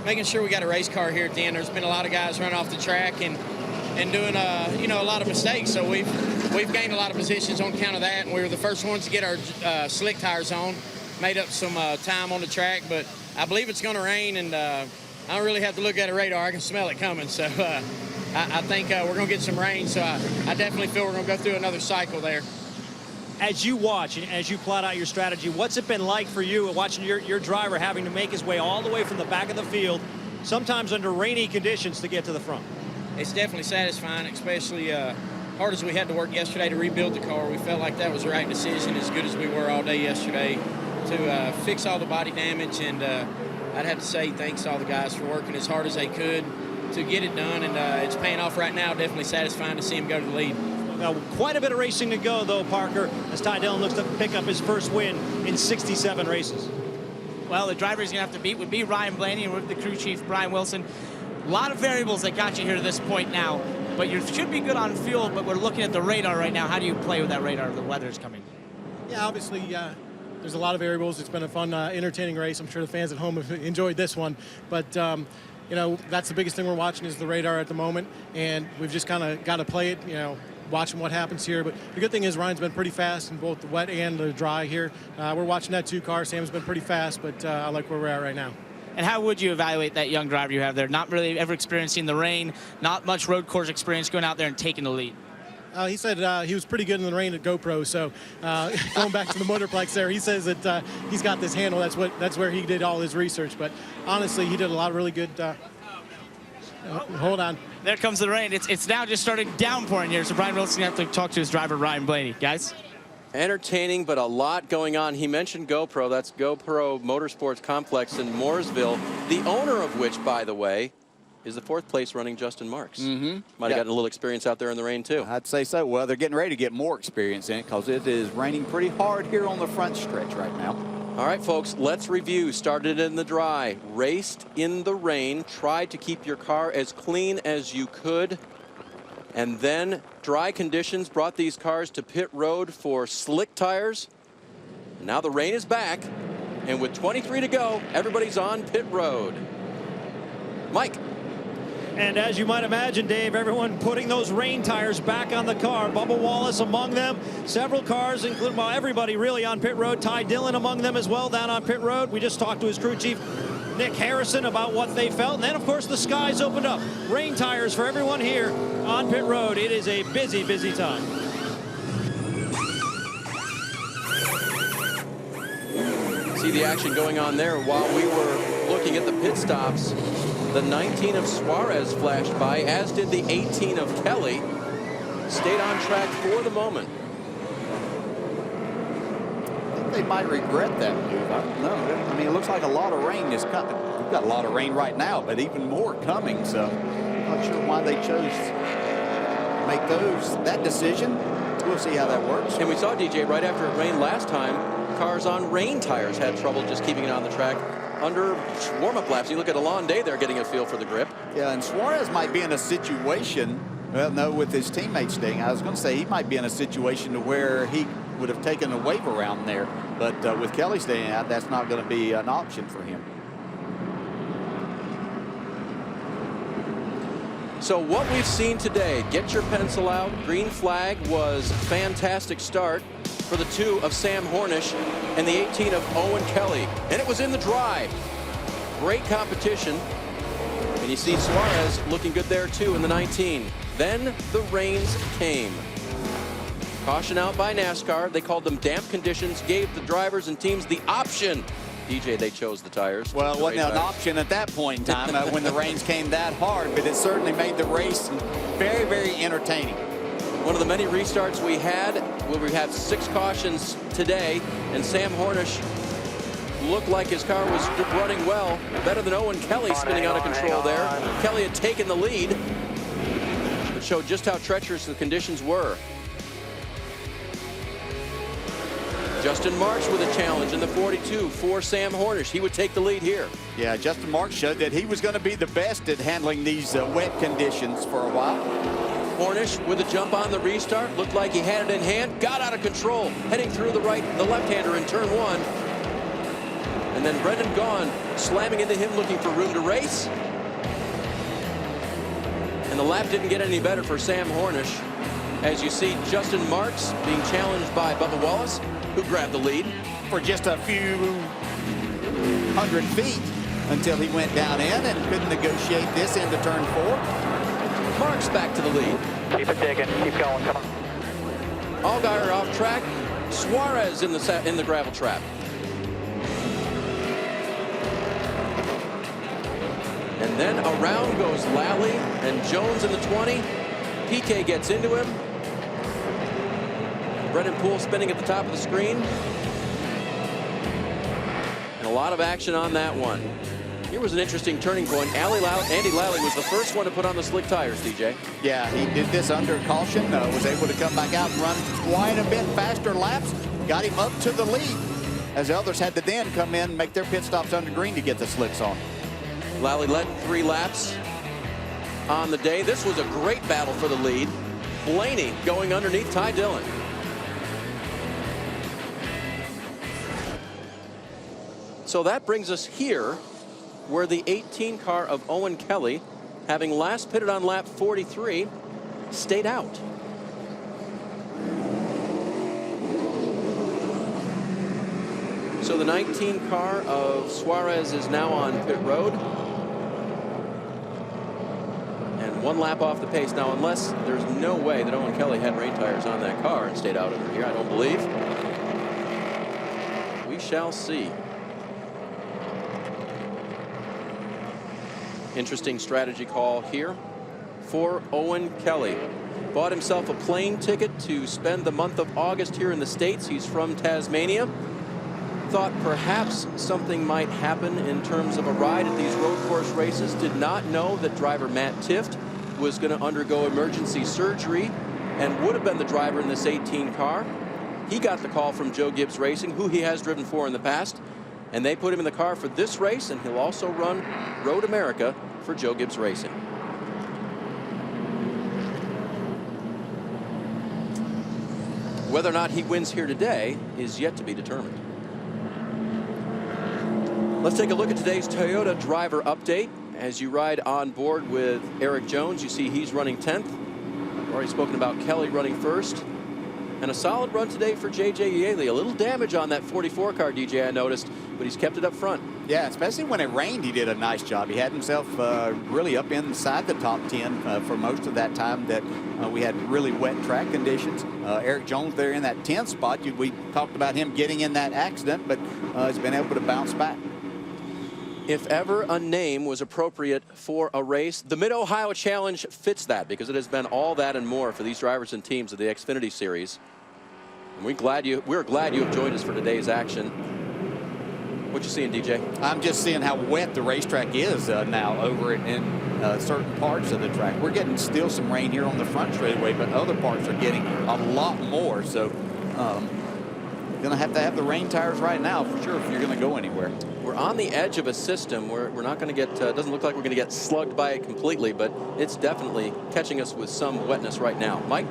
making sure we got a race car here at the end. There's been a lot of guys running off the track and doing you know, a lot of mistakes, so we've gained a lot of positions on account of that, and we were the first ones to get our slick tires on, made up some time on the track, but I believe it's going to rain, and I don't really have to look at a radar. I can smell it coming, so I think we're going to get some rain, so I definitely feel we're going to go through another cycle there. As you watch and as you plot out your strategy, what's it been like for you watching your driver having to make his way all the way from the back of the field, sometimes under rainy conditions, to get to the front? It's definitely satisfying, especially hard as we had to work yesterday to rebuild the car. We felt like that was the right decision, as good as we were all day yesterday, to fix all the body damage, and I'd have to say thanks to all the guys for working as hard as they could to get it done, and it's paying off right now. Definitely satisfying to see him go to the lead. Now, quite a bit of racing to go, though, Parker, as Ty Dillon looks to pick up his first win in 67 races. Well, the driver he's going to have to beat would be Ryan Blaney and with the crew chief, Brian Wilson. A lot of variables that got you here to this point now, but you should be good on fuel, but we're looking at the radar right now. How do you play with that radar? The weather's coming. Yeah, obviously, there's a lot of variables. It's been a fun, entertaining race. I'm sure the fans at home have enjoyed this one, but you know, that's the biggest thing we're watching is the radar at the moment, and we've just kind of got to play it, you know, watching what happens here. But the good thing is Ryan's been pretty fast in both the wet and the dry here. We're watching that 2 car. Sam's been pretty fast, but I like where we're at right now. And how would you evaluate that young driver you have there? Not really ever experiencing the rain, not much road course experience, going out there and taking the lead. He said he was pretty good in the rain at GoPro, so going back to the Motorplex there, he says that he's got this handle. That's where he did all his research. But honestly, he did a lot of really good. Hold on. There comes the rain. It's now just started downpouring here, so Brian Wilson have to talk to his driver, Ryan Blaney. Guys? Entertaining, but a lot going on. He mentioned GoPro. That's GoPro Motorsports Complex in Mooresville, the owner of which, by the way, is the 4th place running Justin Marks. Might have gotten a little experience out there in the rain, too. I'd say so. Well, they're getting ready to get more experience in it because it is raining pretty hard here on the front stretch right now. All right, folks, let's review. Started in the dry, raced in the rain, tried to keep your car as clean as you could, and then dry conditions brought these cars to pit road for slick tires. Now the rain is back, and with 23 to go, everybody's on pit road. Mike. And as you might imagine, Dave, everyone putting those rain tires back on the car. Bubba Wallace among them. Several cars, including everybody really on pit road. Ty Dillon among them as well down on pit road. We just talked to his crew chief, Nick Harrison, about what they felt. And then, of course, the skies opened up. Rain tires for everyone here on pit road. It is a busy, busy time. See the action going on there while we were looking at the pit stops. The 19 of Suarez flashed by, as did the 18 of Kelly. Stayed on track for the moment. I think they might regret that move. I don't know. I mean, it looks like a lot of rain is coming. We've got a lot of rain right now, but even more coming. So I'm not sure why they chose to make that decision. We'll see how that works. And we saw, DJ, right after it rained last time, cars on rain tires had trouble just keeping it on the track under warm-up laps. You look at Alon Day there getting a feel for the grip. Yeah, and Suarez might be in a situation, well, no, with his teammate staying. I was going to say he might be in a situation to where he would have taken a wave around there. But with Kelly staying out, that's not going to be an option for him. So what we've seen today, get your pencil out. Green flag was fantastic start for the 2 of Sam Hornish and the 18 of Owen Kelly. And it was in the dry. Great competition. And you see Suarez looking good there too in the 19. Then the rains came. Caution out by NASCAR. They called them damp conditions, gave the drivers and teams the option. DJ, they chose the tires. Well, it wasn't an option at that point in time when the rains came that hard, but it certainly made the race very, very entertaining. One of the many restarts we had, where we had 6 cautions today, and Sam Hornish looked like his car was running well, better than Owen Kelly spinning out of control there. Kelly had taken the lead. It showed just how treacherous the conditions were. Justin Marks with a challenge in the 42 for Sam Hornish. He would take the lead here. Yeah, Justin Marks showed that he was going to be the best at handling these wet conditions for a while. Hornish with a jump on the restart. Looked like he had it in hand. Got out of control. Heading through the left-hander in turn 1. And then Brendan Gaughan slamming into him, looking for room to race. And the lap didn't get any better for Sam Hornish. As you see, Justin Marks being challenged by Bubba Wallace, who grabbed the lead. For just a few hundred feet until he went down in and couldn't negotiate this into turn 4. Marks back to the lead. Keep it digging. Keep going. Come on. Allgaier off track. Suarez in the gravel trap. And then around goes Lally and Jones in the 20. PK gets into him. Brennan Poole spinning at the top of the screen. a lot of action on that one. Here was an interesting turning point. Andy Lally was the first one to put on the slick tires, DJ. Yeah, he did this under caution, was able to come back out and run quite a bit faster laps, got him up to the lead, as others had to then come in and make their pit stops under green to get the slicks on. Lally led 3 laps on the day. This was a great battle for the lead. Blaney going underneath Ty Dillon. So that brings us here, where the 18 car of Owen Kelly, having last pitted on lap 43, stayed out. So the 19 car of Suarez is now on pit road. And 1 lap off the pace. Now, unless there's no way that Owen Kelly had rain tires on that car and stayed out over here, I don't believe. We shall see. Interesting strategy call here for Owen Kelly. Bought himself a plane ticket to spend the month of August here in the States. He's from Tasmania. Thought perhaps something might happen in terms of a ride at these road course races. Did not know that driver Matt Tifft was going to undergo emergency surgery and would have been the driver in this 18 car. He got the call from Joe Gibbs Racing, who he has driven for in the past, and they put him in the car for this race, and he'll also run Road America for Joe Gibbs Racing. Whether or not he wins here today is yet to be determined. Let's take a look at today's Toyota driver update. As you ride on board with Eric Jones, you see he's running 10th. I've already spoken about Kelly running first. And a solid run today for J.J. Yaley. A little damage on that 44 car, DJ, I noticed, but he's kept it up front. Yeah, especially when it rained, he did a nice job. He had himself really up inside the top 10 for most of that time that we had really wet track conditions. Eric Jones there in that 10th spot. We talked about him getting in that accident, but has been able to bounce back. If ever a name was appropriate for a race, the Mid-Ohio Challenge fits that, because it has been all that and more for these drivers and teams of the Xfinity Series. And we're glad you have joined us for today's action. What you seeing, DJ? I'm just seeing how wet the racetrack is now over in certain parts of the track. We're getting still some rain here on the front straightaway, but other parts are getting a lot more. So going to have the rain tires right now for sure if you're going to go anywhere. We're on the edge of a system where we're not going to get, doesn't look like we're going to get slugged by it completely, but it's definitely catching us with some wetness right now. Mike?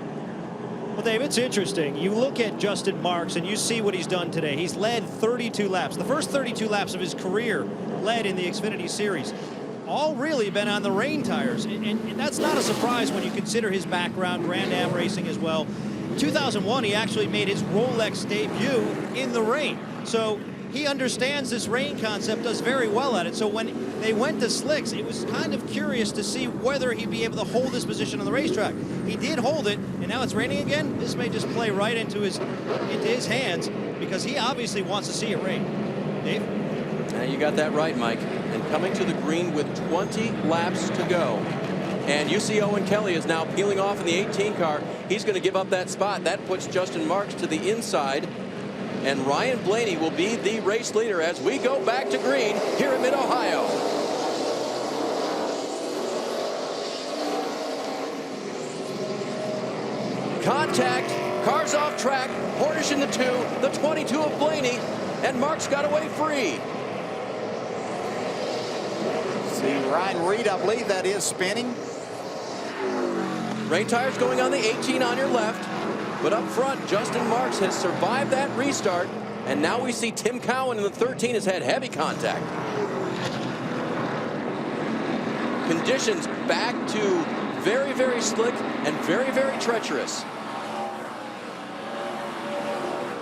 Well, Dave, it's interesting. You look at Justin Marks and you see what he's done today. He's led 32 laps. The first 32 laps of his career led in the Xfinity Series. All really been on the rain tires. And that's not a surprise when you consider his background, Grand Am racing as well. 2001, he actually made his Rolex debut in the rain. So he understands this rain concept, does very well at it. So when they went to slicks, it was kind of curious to see whether he'd be able to hold this position on the racetrack. He did hold it, and now it's raining again. This may just play right into his hands, because he obviously wants to see it rain. Dave? You got that right, Mike. And coming to the green with 20 laps to go. And you see Owen Kelly is now peeling off in the 18 car. He's going to give up that spot. That puts Justin Marks to the inside. And Ryan Blaney will be the race leader as we go back to green here at Mid-Ohio. Contact. Cars off track. Hornish in the 2. The 22 of Blaney. And Marks got away free. See Ryan Reed, I believe that is spinning. Rain tires going on the 18 on your left. But up front, Justin Marks has survived that restart. And now we see Tim Cowan in the 13 has had heavy contact. Conditions back to very, very slick and very, very treacherous.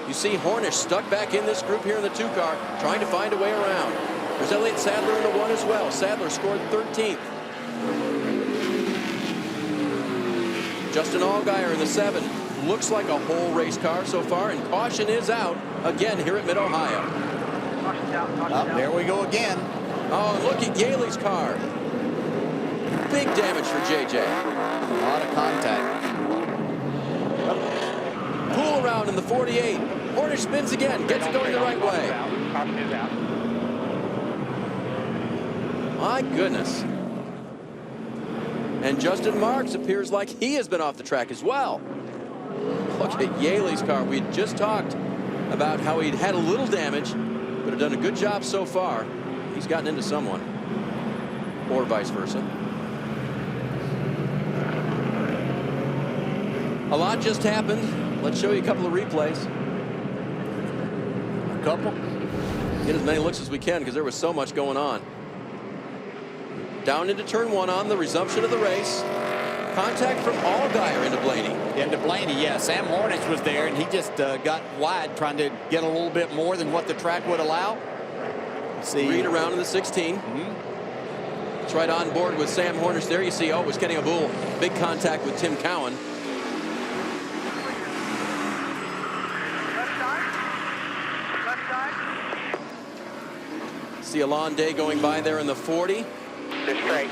You see Hornish stuck back in this group here in the 2 car, trying to find a way around. There's Elliott Sadler in the 1 as well. Sadler scored 13th. Justin Allgaier in the 7. Looks like a whole race car so far, and caution is out again here at Mid-Ohio. There we go again. Oh, look at Yaley's car. Big damage for JJ. A lot of contact. Pool around in the 48. Hornish spins again, gets it going the right way. My goodness. And Justin Marks appears like he has been off the track as well. Look at Yaley's car. We just talked about how he'd had a little damage, but have done a good job so far. He's gotten into someone, or vice versa. A lot just happened. Let's show you a couple of replays. A couple? Get as many looks as we can because there was so much going on. Down into turn 1 on the resumption of the race. Contact from Allgaier into Blaney. Into Blaney, yeah. Sam Hornish was there, and he just got wide, trying to get a little bit more than what the track would allow. See, Reed around in the 16. It's right on board with Sam Hornish there. You see, oh, it was Kenny Abul. Big contact with Tim Cowan. See Alon Day going by there in the 40. They're straight.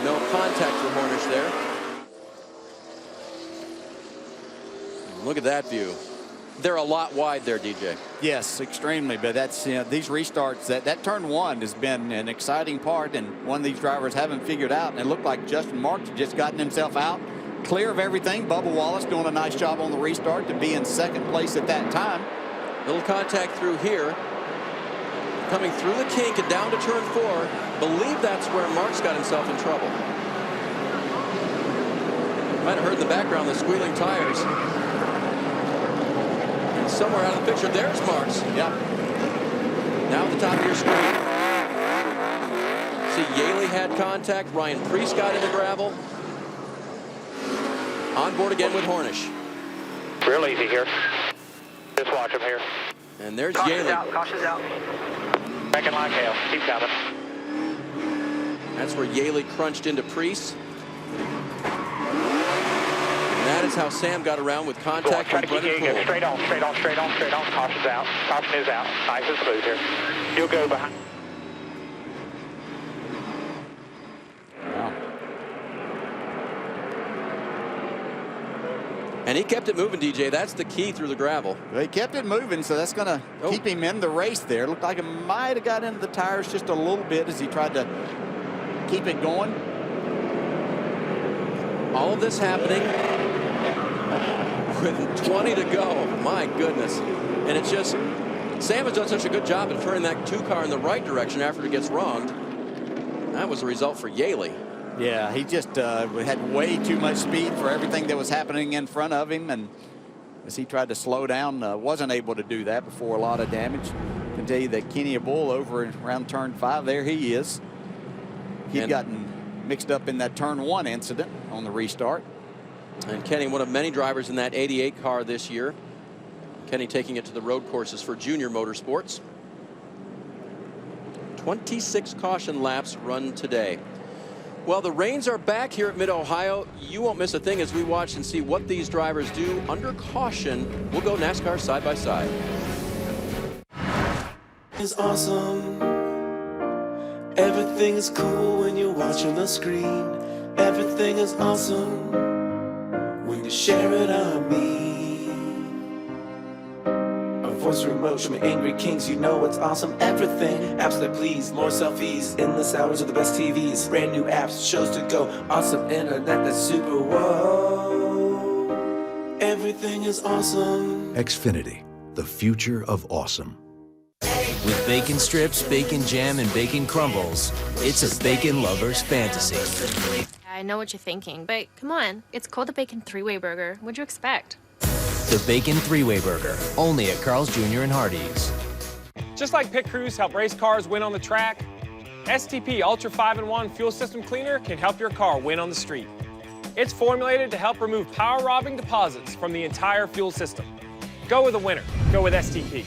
No contact for Hornish there. Look at that view. They're a lot wide there, DJ. Yes, extremely. But that's, you know, these restarts, that turn 1 has been an exciting part, and one of these drivers haven't figured out. And it looked like Justin Marks had just gotten himself out clear of everything. Bubba Wallace doing a nice job on the restart to be in second place at that time. Little contact through here. Coming through the kink and down to turn 4. Believe that's where Marks got himself in trouble. Might have heard in the background the squealing tires. And somewhere out of the picture, there's Marks. Yep. Now at the top of your screen. See, Yaley had contact. Ryan Preece got in the gravel. On board again with Hornish. Real easy here. Just watch him here. And there's Caution's Yaley. out, caution's out. Back in line, Hale. Keep coming. That's where Yaley crunched into Preece. And that is how Sam got around with contact from Brennan Poole. Straight on, straight on, straight on, straight on. Caution's out. Caution is out. Nice and smooth here. You'll go behind. And he kept it moving, DJ. That's the key through the gravel. They kept it moving, so that's going to keep him in the race there. Looked like it might have got into the tires just a little bit as he tried to keep it going. All of this happening with 20 to go. My goodness. And it's just, Sam has done such a good job of turning that 2 car in the right direction after it gets wronged. That was the result for Yaley. Yeah, he just had way too much speed for everything that was happening in front of him, and as he tried to slow down, wasn't able to do that before a lot of damage. I can tell you that Kenny Abul over around turn 5, there he is. He'd gotten mixed up in that turn 1 incident on the restart. And Kenny, one of many drivers in that 88 car this year. Kenny taking it to the road courses for Junior Motorsports. 26 caution laps run today. Well, the rains are back here at Mid-Ohio. You won't miss a thing as we watch and see what these drivers do under caution. We'll go NASCAR side by side. It's awesome. Everything is cool when you're watching the screen. Everything is awesome when you share it on me. A voice remote from Angry Kings, you know it's awesome. Everything, apps that please, more selfies, endless hours of the best TVs, brand new apps, shows to go, awesome internet that's super whoa. Everything is awesome. Xfinity, the future of awesome. With bacon strips, bacon jam, and bacon crumbles, it's a bacon lover's fantasy. I know what you're thinking, but come on, it's called the Bacon 3-Way Burger. What'd you expect? The Bacon 3-Way Burger, only at Carl's Jr. and Hardee's. Just like pit crews help race cars win on the track, STP Ultra 5-in-1 Fuel System Cleaner can help your car win on the street. It's formulated to help remove power-robbing deposits from the entire fuel system. Go with a winner. Go with STP.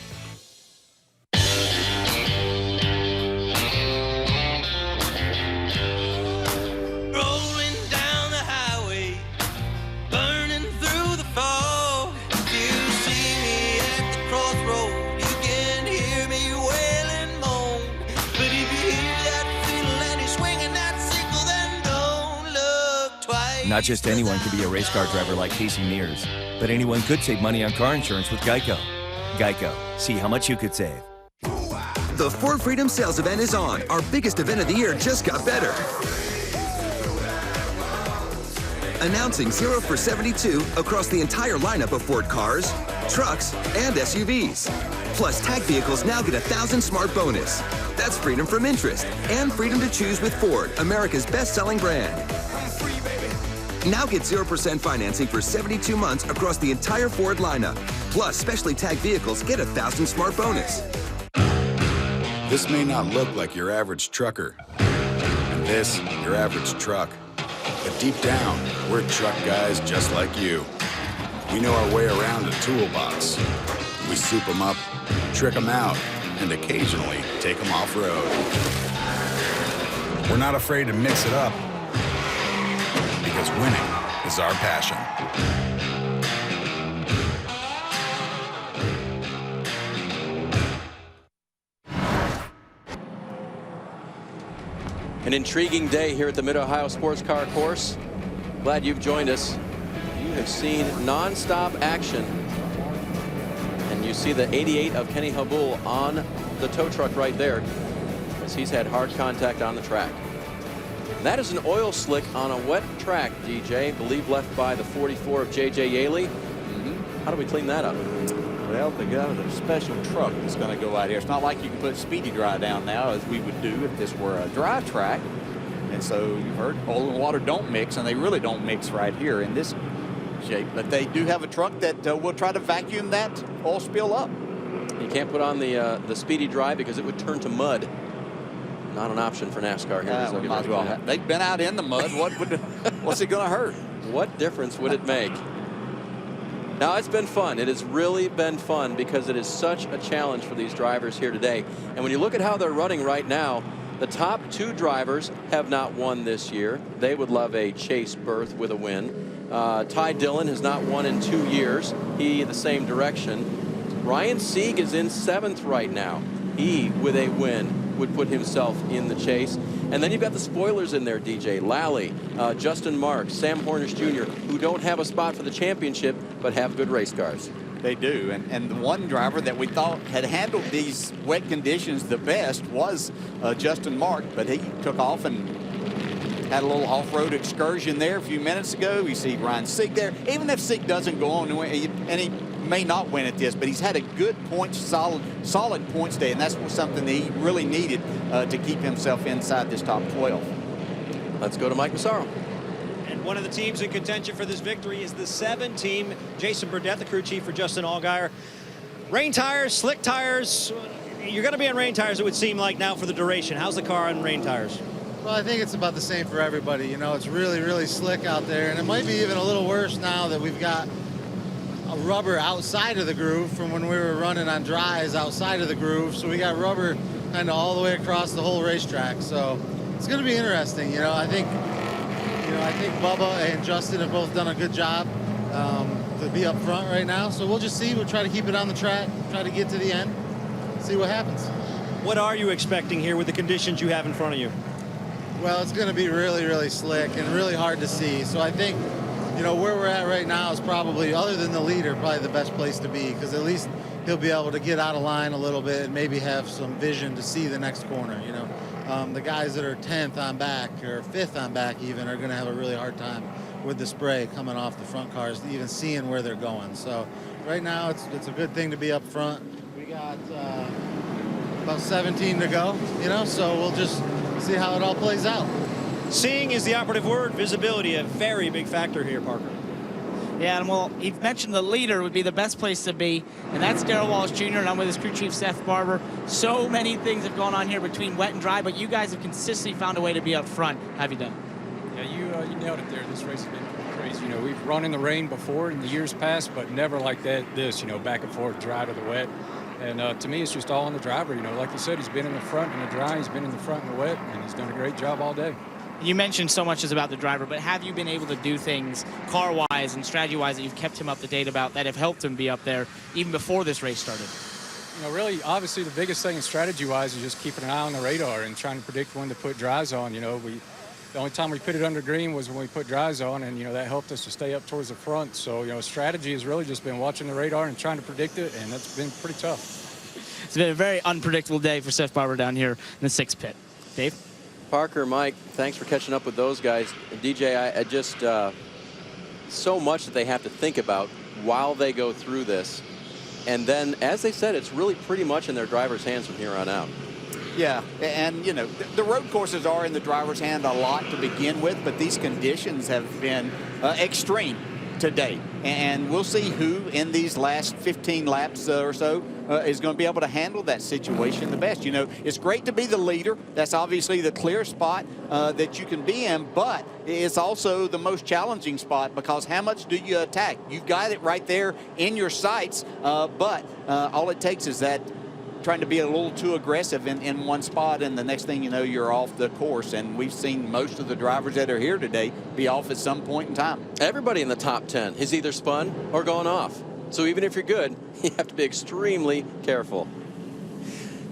Not just anyone could be a race car driver like Casey Mears, but anyone could save money on car insurance with Geico. Geico. See how much you could save. The Ford Freedom sales event is on. Our biggest event of the year just got better. Announcing 0 for 72 across the entire lineup of Ford cars, trucks, and SUVs. Plus, tag vehicles now get 1,000 smart bonus. That's freedom from interest and freedom to choose with Ford, America's best-selling brand. Now get 0% financing for 72 months across the entire Ford lineup. Plus, specially tagged vehicles get 1,000 smart bonus. This may not look like your average trucker, and this, your average truck. But deep down, we're truck guys just like you. We know our way around a toolbox. We soup them up, trick them out, and occasionally take them off-road. We're not afraid to mix it up, because winning is our passion. An intriguing day here at the Mid-Ohio Sports Car Course. Glad you've joined us. You have seen non-stop action. And you see the 88 of Kenny Habul on the tow truck right there, as he's had hard contact on the track. And that is an oil slick on a wet track, DJ, believe left by the 44 of J.J. Yaley. How do we clean that up? Well, they got a special truck that's going to go out here. It's not like you can put Speedy Dry down now, as we would do if this were a dry track. And so you've heard oil and water don't mix, and they really don't mix right here in this shape. But they do have a truck that will try to vacuum that oil spill up. You can't put on the Speedy Dry because it would turn to mud. Not an option for NASCAR here. We might as well. They've been out in the mud. What's it going to hurt? What difference would it make? Now, it's been fun. It has really been fun because it is such a challenge for these drivers here today. And when you look at how they're running right now, the top two drivers have not won this year. They would love a chase berth with a win. Ty Dillon has not won in 2 years. He the same direction. Ryan Sieg is in 7th right now. He, with a win, would put himself in the chase. And then you've got the spoilers in there, DJ. Lally, Justin Marks, Sam Hornish Jr., who don't have a spot for the championship, but have good race cars. They do. And the one driver that we thought had handled these wet conditions the best was Justin Marks, but he took off and had a little off-road excursion there a few minutes ago. We see Ryan Sieg there. Even if Sieg doesn't go on, and he may not win at this, but he's had a good points, solid points day, and that's something that he really needed to keep himself inside this top 12. Let's go to Mike Massaro. And one of the teams in contention for this victory is the 7 team. Jason Burdett, the crew chief for Justin Allgaier. Rain tires, slick tires. You're going to be on rain tires, it would seem like, now for the duration. How's the car on rain tires? Well, I think it's about the same for everybody. You know, it's really, really slick out there, and it might be even a little worse now that we've got a rubber outside of the groove from when we were running on dries outside of the groove. So we got rubber kind of all the way across the whole racetrack. So it's going to be interesting. You know, I think Bubba and Justin have both done a good job to be up front right now. So we'll just see. We'll try to keep it on the track, try to get to the end, see what happens. What are you expecting here with the conditions you have in front of you? Well, it's going to be really, really slick and really hard to see. So I think, you know, where we're at right now is probably, other than the leader, probably the best place to be, because at least he'll be able to get out of line a little bit and maybe have some vision to see the next corner, you know. The guys that are 10th on back or 5th on back even are going to have a really hard time with the spray coming off the front cars, even seeing where they're going. So right now it's a good thing to be up front. We got about 17 to go, you know, so we'll just see how it all plays out. Seeing is the operative word. Visibility, a very big factor here, Parker. Yeah, and well, he mentioned the leader would be the best place to be, and that's Darrell Wallace Jr., and I'm with his crew chief, Seth Barber. So many things have gone on here between wet and dry, but you guys have consistently found a way to be up front. How have you done? Yeah, you nailed it there. This race has been crazy. You know, we've run in the rain before in the years past, but never like this, you know, back and forth, dry to the wet. And to me, it's just all on the driver. You know, like you said, he's been in the front in the dry, he's been in the front in the wet, and he's done a great job all day. You mentioned so much is about the driver, but have you been able to do things car-wise and strategy-wise that you've kept him up to date about that have helped him be up there even before this race started? You know, really, obviously, the biggest thing strategy-wise is just keeping an eye on the radar and trying to predict when to put dries on. You know, the only time we put it under green was when we put dries on, and, you know, that helped us to stay up towards the front. So, you know, strategy has really just been watching the radar and trying to predict it, and that's been pretty tough. it's been a very unpredictable day for Seth Barber down here in the 6th pit. Dave? Parker, Mike, thanks for catching up with those guys. And DJ, I just so much that they have to think about while they go through this. And then, as they said, it's really pretty much in their driver's hands from here on out. Yeah, and you know, the road courses are in the driver's hand a lot to begin with, but these conditions have been extreme today. And we'll see who in these last 15 laps or so is going to be able to handle that situation the best. You know, it's great to be the leader. That's obviously the clear spot that you can be in, but it's also the most challenging spot because how much do you attack? You've got it right there in your sights, but all it takes is that trying to be a little too aggressive in one spot, and the next thing you know, you're off the course. And we've seen most of the drivers that are here today be off at some point in time. Everybody in the top 10 has either spun or gone off. So even if you're good, you have to be extremely careful.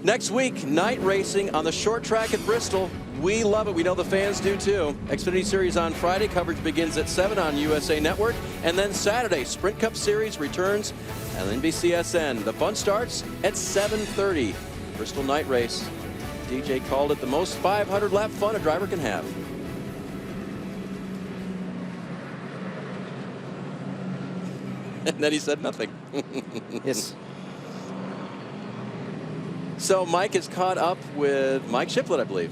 Next week, night racing on the short track at Bristol. We love it. We know the fans do too. Xfinity Series on Friday. Coverage begins at 7 on USA Network. And then Saturday, Sprint Cup Series returns on NBCSN. The fun starts at 7:30. Bristol night race. DJ called it the most 500 lap fun a driver can have. And then he said nothing. Yes. So Mike is caught up with Mike Shiplett, I believe.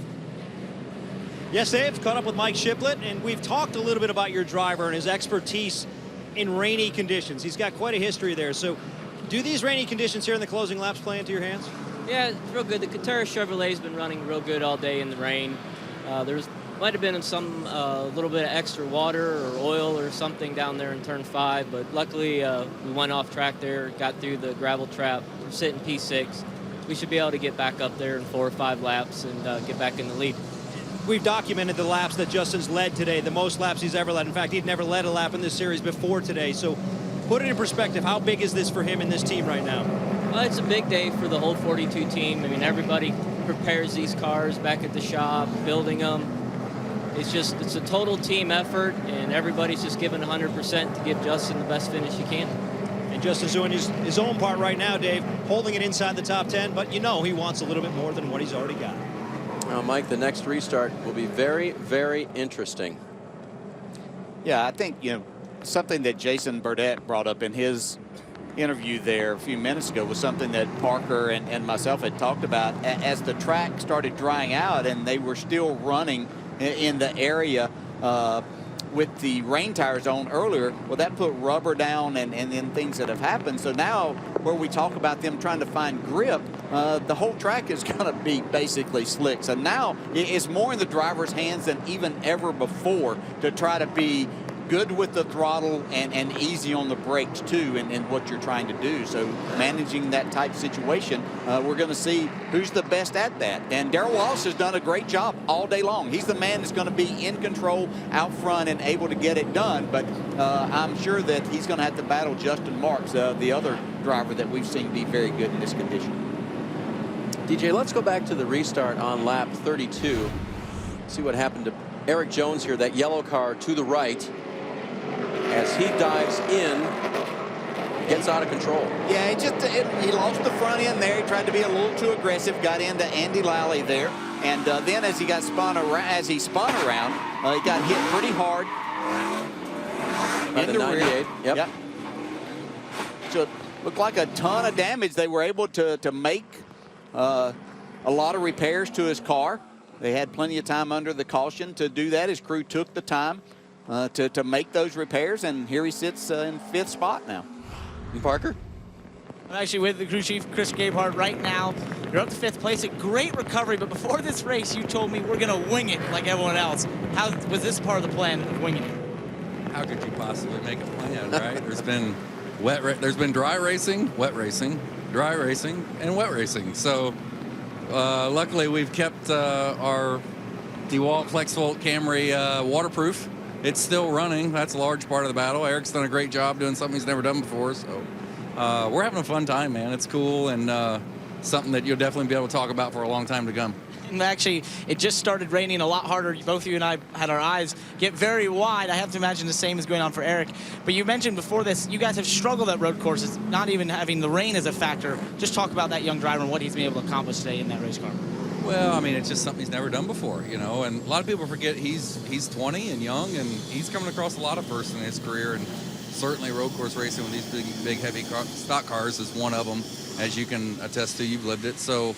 Yes, Dave, caught up with Mike Shiplett, and we've talked a little bit about your driver and his expertise in rainy conditions. He's got quite a history there. So do these rainy conditions here in the closing laps play into your hands? Yeah, it's real good. The Katera Chevrolet's been running real good all day in the rain. Might have been some little bit of extra water or oil or something down there in turn 5, but luckily we went off track there, got through the gravel trap. We're sitting P6. We should be able to get back up there in 4 or 5 laps and get back in the lead. We've documented the laps that Justin's led today, the most laps he's ever led. In fact, he'd never led a lap in this series before today. So put it in perspective, how big is this for him and this team right now? Well, it's a big day for the whole 42 team. I mean, everybody prepares these cars back at the shop, building them. It's a total team effort, and everybody's just giving 100% to give Justin the best finish he can. And Justin's doing his own part right now, Dave, holding it inside the top 10, but you know he wants a little bit more than what he's already got. Now, Mike, the next restart will be very, very interesting. Yeah, I think, you know, something that Jason Burdett brought up in his interview there a few minutes ago was something that Parker and myself had talked about. As the track started drying out and they were still running in the area with the rain tires on earlier, well, that put rubber down and then things that have happened. So now where we talk about them trying to find grip, the whole track is going to be basically slick. So now it's more in the driver's hands than even ever before to try to be good with the throttle and easy on the brakes too in what you're trying to do. So managing that type situation, we're going to see who's the best at that. And Darrell Wallace has done a great job all day long. He's the man that's going to be in control out front and able to get it done. But I'm sure that he's going to have to battle Justin Marks, the other driver that we've seen be very good in this condition. DJ, let's go back to the restart on lap 32. See what happened to Eric Jones here, that yellow car to the right. As he dives in, gets out of control. Yeah, he lost the front end there. He tried to be a little too aggressive, got into Andy Lally there, and then as he spun around, he got hit pretty hard in the 98. Rear. Yep. So it looked like a ton of damage. They were able to make a lot of repairs to his car. They had plenty of time under the caution to do that. His crew took the time to make those repairs, and here he sits in 5th spot now. And Parker? I'm actually with the crew chief, Chris Gabehart, right now. You're up to 5th place, a great recovery, but before this race, you told me we're going to wing it like everyone else. How was this part of the plan of winging it? How could you possibly make a plan, right? There's been dry racing, wet racing, dry racing, and wet racing. So luckily, we've kept our DeWalt FlexVolt Camry waterproof. It's still running. That's a large part of the battle. Eric's done a great job doing something he's never done before. So we're having a fun time, man. It's cool. And something that you'll definitely be able to talk about for a long time to come. And actually, it just started raining a lot harder. Both of you and I had our eyes get very wide. I have to imagine the same is going on for Eric. But you mentioned before this, you guys have struggled at road courses, not even having the rain as a factor. Just talk about that young driver and what he's been able to accomplish today in that race car. Well, I mean, it's just something he's never done before, you know, and a lot of people forget he's 20 and young, and he's coming across a lot of firsts in his career, and certainly road course racing with these big heavy stock cars is one of them, as you can attest to. You've lived it. So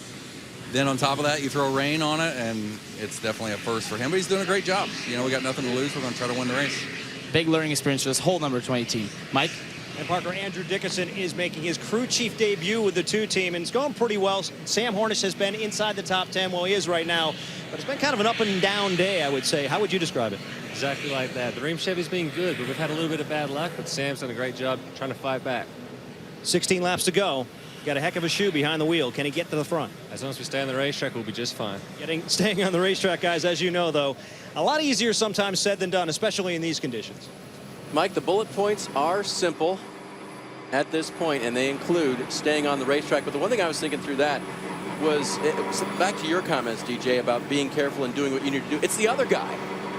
then on top of that, you throw rain on it, and it's definitely a first for him. But he's doing a great job. You know, we got nothing to lose. We're going to try to win the race. Big learning experience for this whole number 20 team. Mike? And Parker, Andrew Dickinson is making his crew chief debut with the 2 team, and it's going pretty well. Sam Hornish has been inside the top 10, well, he is right now, but it's been kind of an up and down day, I would say. How would you describe it? Exactly like that. The Ream Chevy's been good, but we've had a little bit of bad luck, but Sam's done a great job trying to fight back. 16 laps to go. Got a heck of a shoe behind the wheel. Can he get to the front? As long as we stay on the racetrack, we'll be just fine. Staying on the racetrack, guys, as you know, though, a lot easier sometimes said than done, especially in these conditions. Mike, the bullet points are simple at this point, and they include staying on the racetrack. But the one thing I was thinking through that was back to your comments, DJ, about being careful and doing what you need to do. It's the other guy.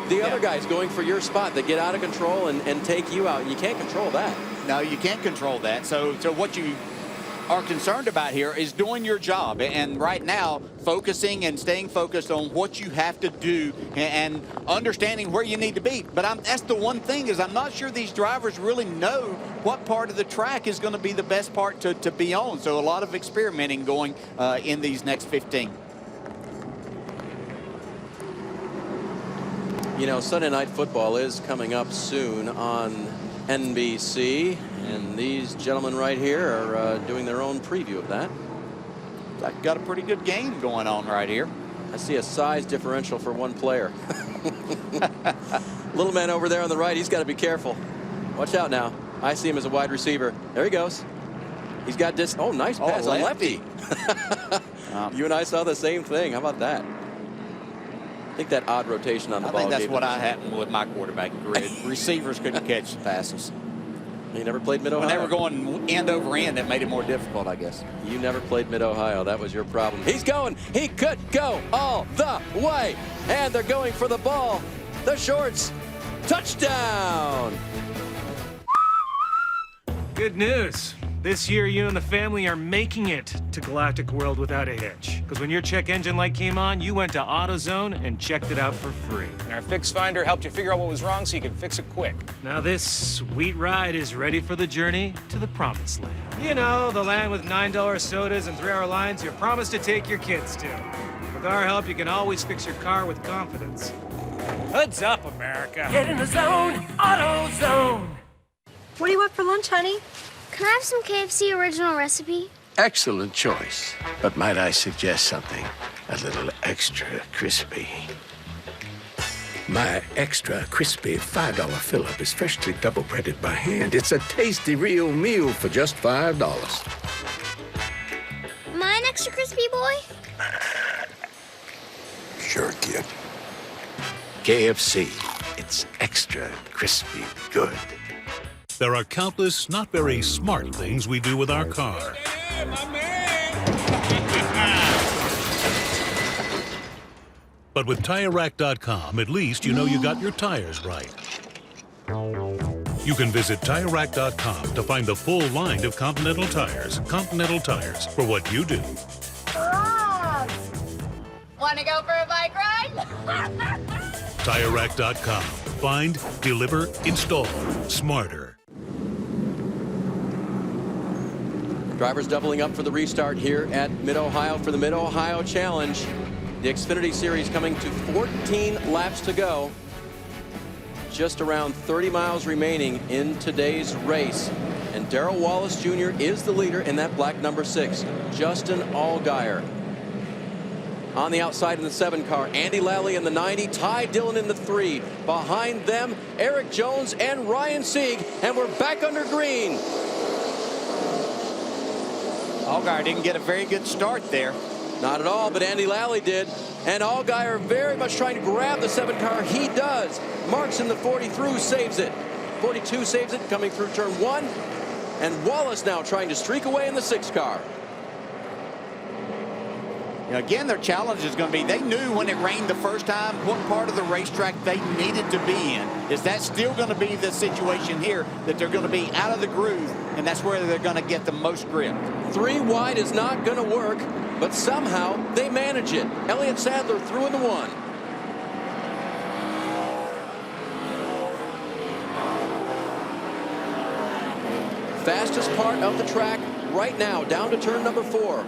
The other guy's going for your spot. They get out of control and take you out, and you can't control that. No, you can't control that. So what you are concerned about here is doing your job, and right now focusing and staying focused on what you have to do and understanding where you need to be. But that's the one thing, is I'm not sure these drivers really know what part of the track is going to be the best part to be on. So a lot of experimenting going in these next 15. You know, Sunday Night Football is coming up soon on NBC, and these gentlemen right here are doing their own preview of that. I've got a pretty good game going on right here. I see a size differential for one player. Little man over there on the right, he's got to be careful. Watch out now. I see him as a wide receiver. There he goes. He's got this. Oh, nice pass. A lefty. You and I saw the same thing. How about that? I think that odd rotation on the ball. I think that's what happened with my quarterback grid. Receivers couldn't catch the passes. You never played Mid-Ohio? When they were going end over end, that made it more difficult, I guess. You never played Mid-Ohio. That was your problem. He's going. He could go all the way. And they're going for the ball. The shorts. Touchdown. Good news. This year, you and the family are making it to Galactic World without a hitch. Because when your check engine light came on, you went to AutoZone and checked it out for free. And our Fix Finder helped you figure out what was wrong so you can fix it quick. Now this sweet ride is ready for the journey to the promised land. You know, the land with $9 sodas and 3-hour lines you promised to take your kids to. With our help, you can always fix your car with confidence. Hoods up, America. Get in the zone, AutoZone. What do you want for lunch, honey? Can I have some KFC original recipe? Excellent choice. But might I suggest something a little extra crispy? My extra crispy $5 fill-up is freshly double-breaded by hand. It's a tasty real meal for just $5. Mine extra crispy, boy? Sure, kid. KFC. It's extra crispy good. There are countless not very smart things we do with our car. But with TireRack.com, at least you know you got your tires right. You can visit TireRack.com to find the full line of Continental tires. Continental tires, for what you do. Want to go for a bike ride? TireRack.com. Find, deliver, install. Smarter. Drivers doubling up for the restart here at Mid-Ohio for the Mid-Ohio Challenge. The Xfinity Series coming to 14 laps to go. Just around 30 miles remaining in today's race. And Darrell Wallace Jr. is the leader in that black number 6. Justin Allgaier on the outside in the 7 car. Andy Lally in the 90. Ty Dillon in the 3. Behind them, Eric Jones and Ryan Sieg. And we're back under green. Allgaier didn't get a very good start there. Not at all, but Andy Lally did. And Allgaier very much trying to grab the 7 car. He does. Marks in the 40 through, saves it. 42 saves it, coming through turn 1. And Wallace now trying to streak away in the 6 car. Again, their challenge is going to be, they knew when it rained the first time what part of the racetrack they needed to be in. Is that still going to be the situation here, that they're going to be out of the groove, and that's where they're going to get the most grip? 3 wide is not going to work, but somehow they manage it. Elliott Sadler through in the 1. Fastest part of the track right now, down to turn number 4.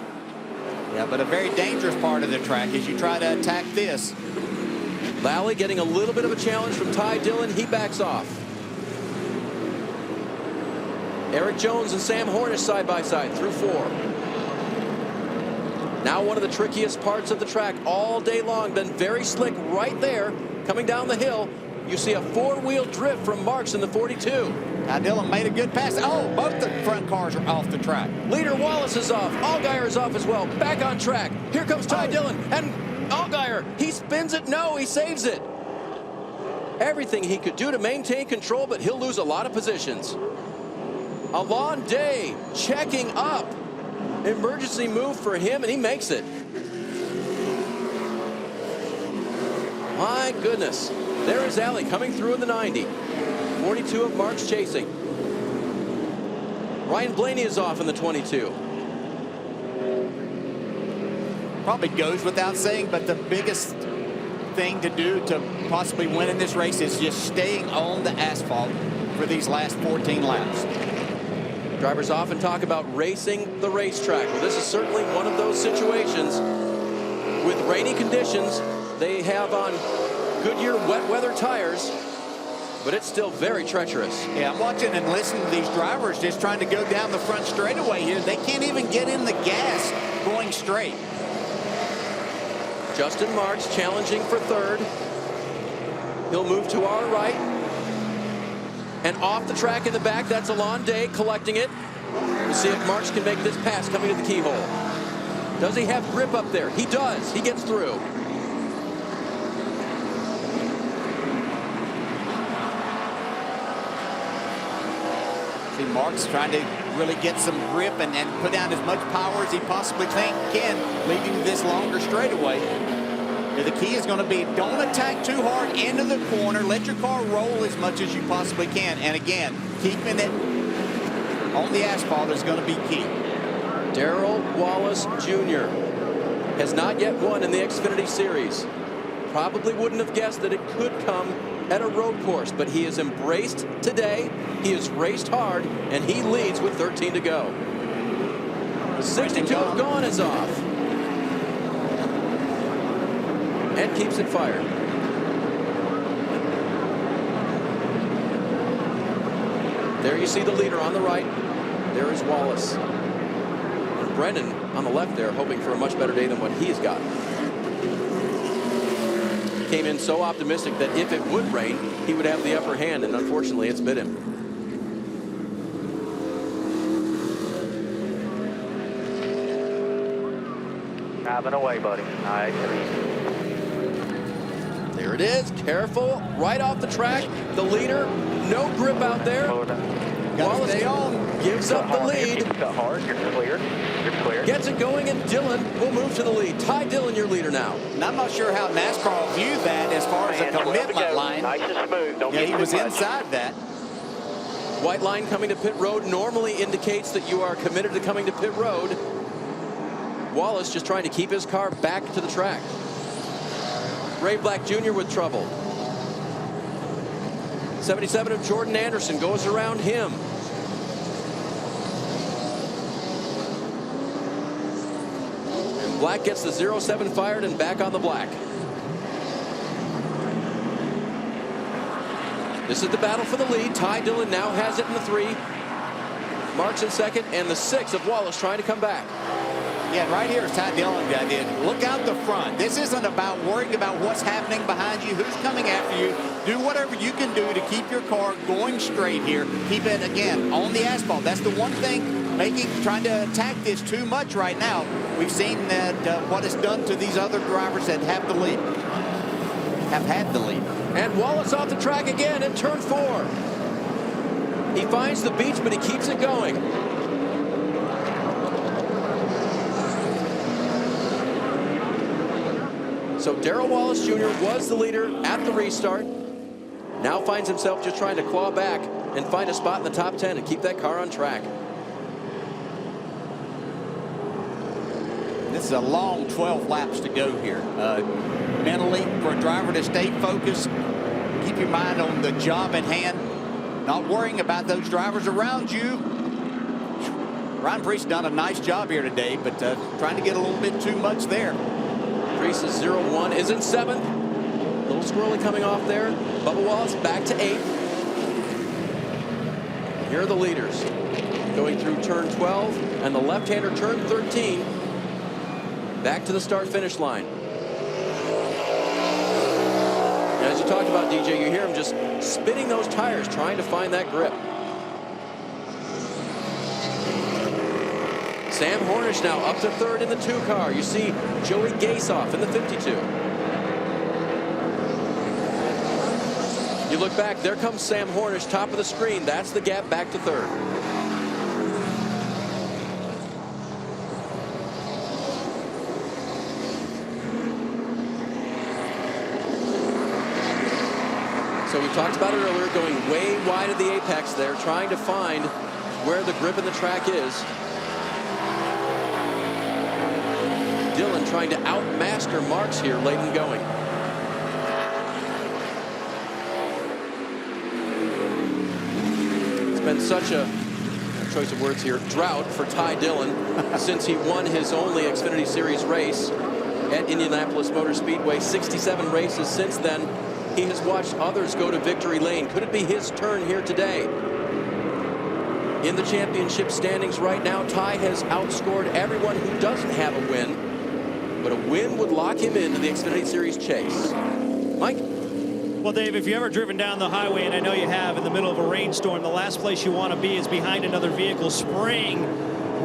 Yeah, but a very dangerous part of the track as you try to attack this. Lally getting a little bit of a challenge from Ty Dillon. He backs off. Eric Jones and Sam Hornish side by side through 4. Now one of the trickiest parts of the track all day long. Been very slick right there coming down the hill. You see a 4-wheel drift from Marks in the 42. Now Dillon made a good pass. Oh, both the front cars are off the track. Leader Wallace is off. Allgaier is off as well. Back on track. Here comes Ty Dillon. And Allgaier, he spins it. No, he saves it. Everything he could do to maintain control, but he'll lose a lot of positions. Alon Day checking up. Emergency move for him, and he makes it. My goodness. There is Alley coming through in the 90. 42 of Marks chasing. Ryan Blaney is off in the 22. Probably goes without saying, but the biggest thing to do to possibly win in this race is just staying on the asphalt for these last 14 laps. Drivers often talk about racing the racetrack. Well, this is certainly one of those situations. With rainy conditions, they have on Goodyear wet weather tires, but it's still very treacherous. Yeah, I'm watching and listening to these drivers just trying to go down the front straightaway here. They can't even get in the gas going straight. Justin Marks challenging for 3rd. He'll move to our right. And off the track in the back, that's Alon Day collecting it. We'll see if Marks can make this pass coming to the keyhole. Does he have grip up there? He does. He gets through. See Marks trying to really get some grip and put down as much power as he possibly can, leading to this longer straightaway. The key is going to be don't attack too hard into the corner. Let your car roll as much as you possibly can. And again, keeping it on the asphalt is going to be key. Darrell Wallace Jr. has not yet won in the Xfinity Series. Probably wouldn't have guessed that it could come at a road course, but he has embraced today. He has raced hard, and he leads with 13 to go. 62 of Gone is off. And keeps it fired. There you see the leader on the right. There is Wallace. And Brendan on the left there, hoping for a much better day than what he has got. Came in so optimistic that if it would rain, he would have the upper hand, and unfortunately it's bit him. Driving away, buddy. Nice and easy. There it is. Careful. Right off the track. The leader. No grip out there. Wallace gives up the lead. Cut hard. You're clear. You're clear. Gets it going, and Dillon will move to the lead. Ty Dillon, your leader now. And I'm not sure how NASCAR will view that as far as a commitment line. Nice and smooth. Don't he was inside that. White line coming to pit road normally indicates that you are committed to coming to pit road. Wallace just trying to keep his car back to the track. Ray Black Jr. with trouble. 77 of Jordan Anderson goes around him. And Black gets the 07 fired and back on the black. This is the battle for the lead. Ty Dillon now has it in the 3. Marks in 2nd, and the 6 of Wallace trying to come back. Yeah, right here is Ty Dillon got in. Look out the front. This isn't about worrying about what's happening behind you, who's coming after you. Do whatever you can do to keep your car going straight here. Keep it, again, on the asphalt. That's the one thing trying to attack this too much right now. We've seen that what it's done to these other drivers that have the lead, have had the lead. And Wallace off the track again in turn 4. He finds the beach, but he keeps it going. So Darrell Wallace Jr. was the leader at the restart. Now finds himself just trying to claw back and find a spot in the top 10 and keep that car on track. This is a long 12 laps to go here. Mentally, for a driver to stay focused, keep your mind on the job at hand, not worrying about those drivers around you. Ryan Preece done a nice job here today, but trying to get a little bit too much there. Preece is 0-1, is in 7th. A little squirrely coming off there. Bubba Wallace back to 8th. Here are the leaders going through turn 12 and the left-hander turn 13. Back to the start-finish line. And as you talked about, DJ, you hear him just spinning those tires, trying to find that grip. Sam Hornish now up to 3rd in the 2 car. You see Joey Gasoff in the 52. You look back, there comes Sam Hornish, top of the screen. That's the gap back to 3rd. So we talked about it earlier, going way wide of the apex there, trying to find where the grip in the track is. Dillon trying to outmaster Marks here late in going. It's been such a choice of words here, drought for Ty Dillon since he won his only Xfinity Series race at Indianapolis Motor Speedway. 67 races since then. He has watched others go to victory lane. Could it be his turn here today? In the championship standings right now, Ty has outscored everyone who doesn't have a win, but a win would lock him into the Xfinity Series chase. Mike? Well, Dave, if you've ever driven down the highway, and I know you have, in the middle of a rainstorm, the last place you want to be is behind another vehicle spraying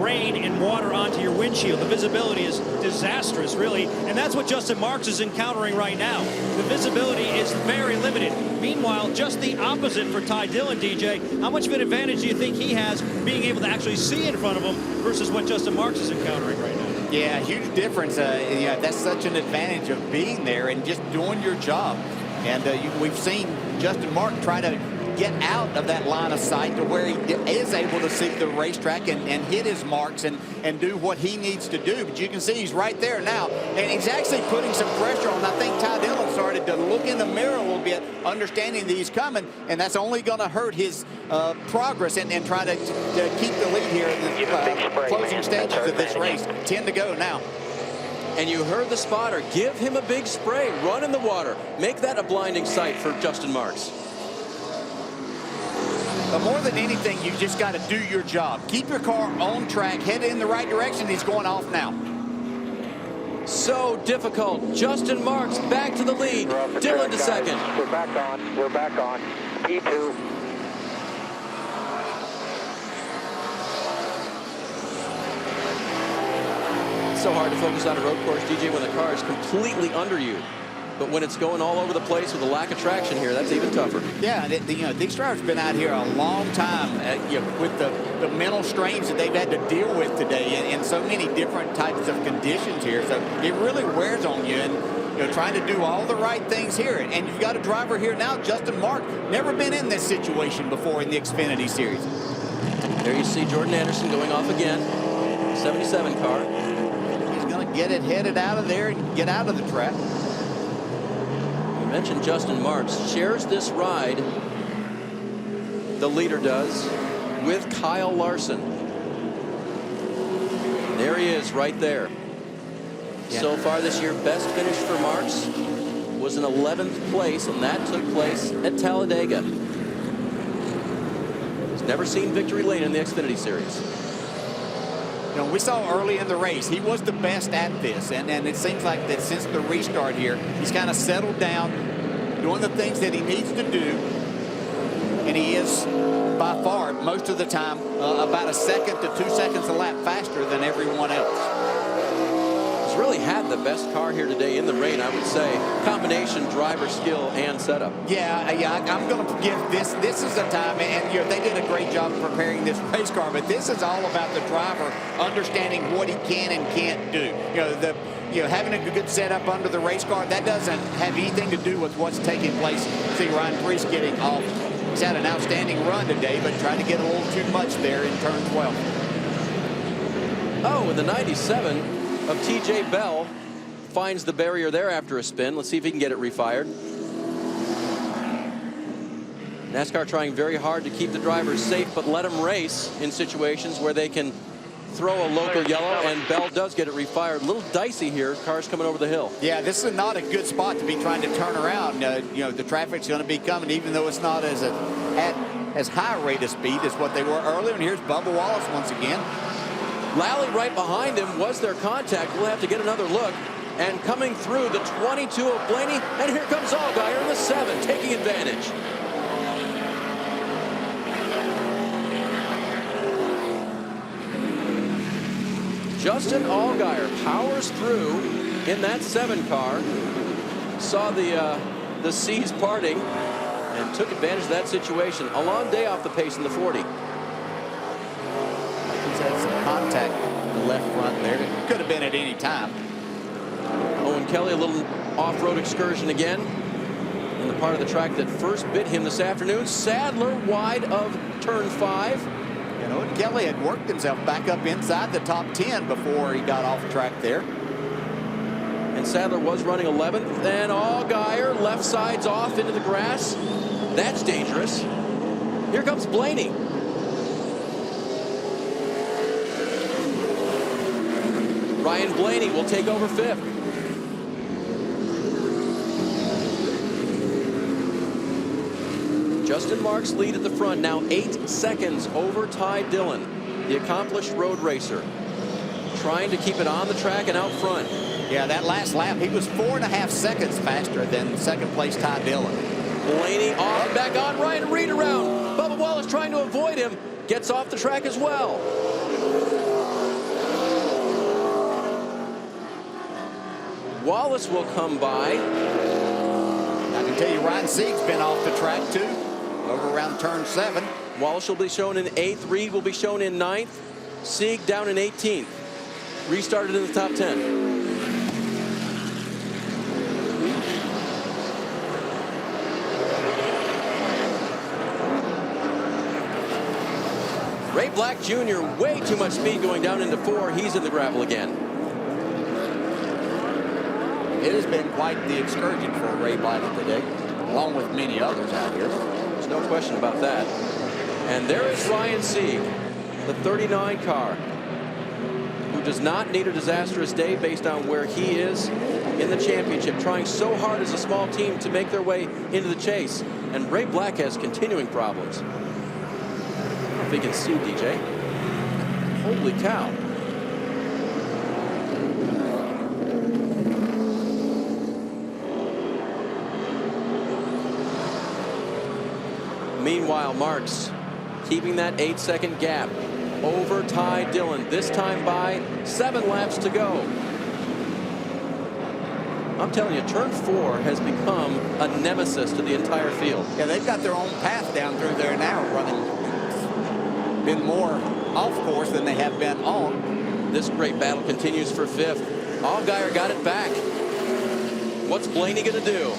rain and water onto your windshield. The visibility is disastrous, really, and that's what Justin Marks is encountering right now. The visibility is very limited. Meanwhile, just the opposite for Ty Dillon, DJ. How much of an advantage do you think he has being able to actually see in front of him versus what Justin Marks is encountering right now? Yeah, huge difference. That's such an advantage of being there and just doing your job. And we've seen Justin Marks try to get out of that line of sight to where he is able to see the racetrack and hit his marks and do what he needs to do. But you can see he's right there now, and he's actually putting some pressure on. I think Ty Dillon started to look in the mirror a little bit, understanding that he's coming, and that's only going to hurt his progress and try to keep the lead here in the closing stages of this race. 10 to go now. And you heard the spotter. Give him a big spray. Run in the water. Make that a blinding sight for Justin Marks. But more than anything, you just got to do your job. Keep your car on track, headed in the right direction. He's going off now. So difficult. Justin Marks back to the lead. Dillon to second. We're back on. We're back on. P2. It's so hard to focus on a road course, DJ, when the car is completely under you. But when it's going all over the place with a lack of traction here, that's even tougher. Yeah, these drivers have been out here a long time with the mental strains that they've had to deal with today in so many different types of conditions here. So it really wears on you, and trying to do all the right things here. And you've got a driver here now, Justin Marks, never been in this situation before in the Xfinity Series. There you see Jordan Anderson going off again. 77 car. He's going to get it headed out of there and get out of the track. Mentioned Justin Marks shares this ride, the leader does, with Kyle Larson. There he is right there. Yeah. So far this year, best finish for Marks was an 11th place, and that took place at Talladega. He's never seen victory lane in the Xfinity Series. We saw early in the race, he was the best at this, and it seems like that since the restart here, he's kind of settled down, doing the things that he needs to do, and he is by far, most of the time, about 1 second to 2 seconds a lap faster than everyone else. He's really had the best car here today in the rain, I would say. Combination driver skill and setup. Yeah, I'm going to give this. This is a time, and they did a great job preparing this race car, but this is all about the driver understanding what he can and can't do. having a good setup under the race car, that doesn't have anything to do with what's taking place. See Ryan Preece getting off. He's had an outstanding run today, but trying to get a little too much there in turn 12. Oh, and the 97 of T.J. Bell finds the barrier there after a spin. Let's see if he can get it refired. NASCAR trying very hard to keep the drivers safe, but let them race in situations where they can throw a local yellow, and Bell does get it refired. A little dicey here. Cars coming over the hill. Yeah, this is not a good spot to be trying to turn around. You know, the traffic's going to be coming, even though it's not as high a rate of speed as what they were earlier. And here's Bubba Wallace once again. Lally right behind him. Was there contact? We'll have to get another look. And coming through the 22 of Blaney, and here comes Allgaier in the 7, taking advantage. Justin Allgaier powers through in that 7 car. Saw the seas parting and took advantage of that situation. A long day off the pace in the 40. He's had some contact in the left front there. It could have been at any time. Owen Kelly, a little off-road excursion again in the part of the track that first bit him this afternoon. Sadler wide of turn 5. You know, Kelly had worked himself back up inside the top 10 before he got off track there. And Sadler was running 11th. And Allgaier left sides off into the grass. That's dangerous. Here comes Blaney. Ryan Blaney will take over 5th. Justin Marks lead at the front, now 8 seconds over Ty Dillon, the accomplished road racer, trying to keep it on the track and out front. Yeah, that last lap, he was 4.5 seconds faster than second place Ty Dillon. Blaney off and back on. Ryan Reed around. Bubba Wallace trying to avoid him, gets off the track as well. Wallace will come by. I can tell you Ryan Sieg's been off the track too, over around turn 7. Wallace will be shown in 8th. Reed will be shown in 9th. Sieg down in 18th. Restarted in the top 10. Ray Black Jr. way too much speed going down into 4. He's in the gravel again. It has been quite the excursion for Ray Black today, along with many others out here. There's no question about that. And there is Ryan Sieg, the 39 car, who does not need a disastrous day based on where he is in the championship, trying so hard as a small team to make their way into the chase. And Ray Black has continuing problems. I don't know if he can see, DJ. Holy cow. Meanwhile, Marks keeping that 8-second gap over Ty Dillon, this time by 7 laps to go. I'm telling you, turn 4 has become a nemesis to the entire field. Yeah, they've got their own path down through there now, running. Been more off course than they have been on. This great battle continues for 5th. Allgaier got it back. What's Blaney going to do?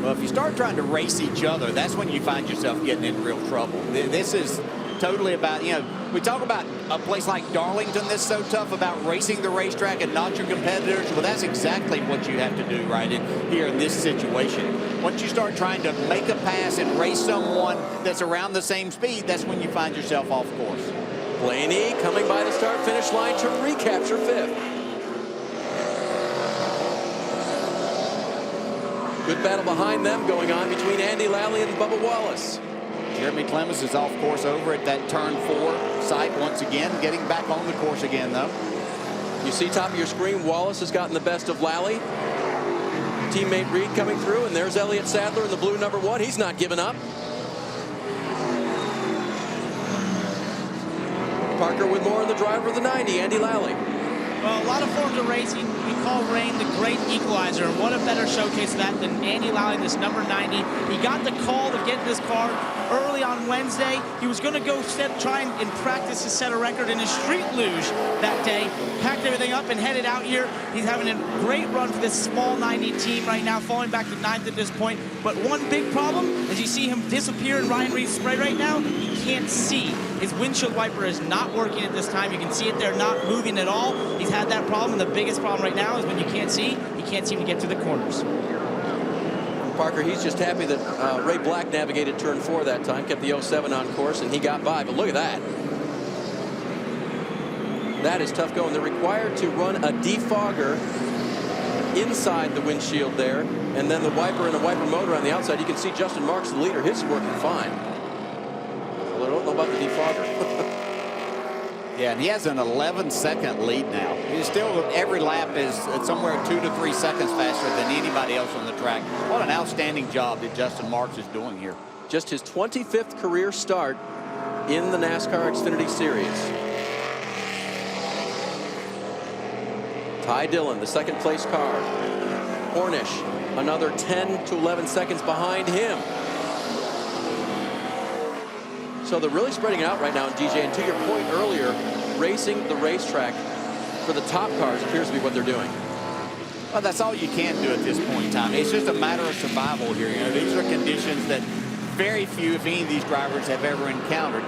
Well, if you start trying to race each other, that's when you find yourself getting in real trouble. This is totally about, you know, we talk about a place like Darlington that's so tough about racing the racetrack and not your competitors. Well, that's exactly what you have to do right here in this situation. Once you start trying to make a pass and race someone that's around the same speed, that's when you find yourself off course. Blaney coming by the start-finish line to recapture 5th. Good battle behind them going on between Andy Lally and Bubba Wallace. Jeremy Clemens is off course over at that turn 4 site once again, getting back on the course again though. You see top of your screen, Wallace has gotten the best of Lally. Teammate Reed coming through, and there's Elliott Sadler in the blue number 1. He's not giving up. Parker with more in the driver of the 90, Andy Lally. Well, a lot of forms of racing, we call rain the great equalizer, and what a better showcase of that than Andy Lally, this number 90. He got the call to get in this car early on Wednesday. He was going to go try and practice to set a record in his street luge that day. Packed everything up and headed out here. He's having a great run for this small 90 team right now, falling back to 9th at this point. But one big problem, as you see him disappear in Ryan Reed's spray right now, he can't see. His windshield wiper is not working at this time. You can see it there, not moving at all. He's had that problem, and the biggest problem right now is when you can't see, he can't seem to get to the corners. Parker, he's just happy that Ray Black navigated turn 4 that time, kept the 07 on course, and he got by. But look at that. That is tough going. They're required to run a defogger inside the windshield there, and then the wiper and a wiper motor on the outside. You can see Justin Marks, the leader. His is working fine. Well, I don't know about the defogger. Yeah, and he has an 11-second lead now. He's still, every lap is somewhere 2 to 3 seconds faster than anybody else on the track. What an outstanding job that Justin Marks is doing here. Just his 25th career start in the NASCAR Xfinity Series. Ty Dillon, the second place car. Hornish, another 10 to 11 seconds behind him. So they're really spreading it out right now in DJ. And to your point earlier, racing the racetrack for the top cars appears to be what they're doing. Well, that's all you can do at this point in time. It's just a matter of survival here. You know, these are conditions that very few, if any, of these drivers have ever encountered,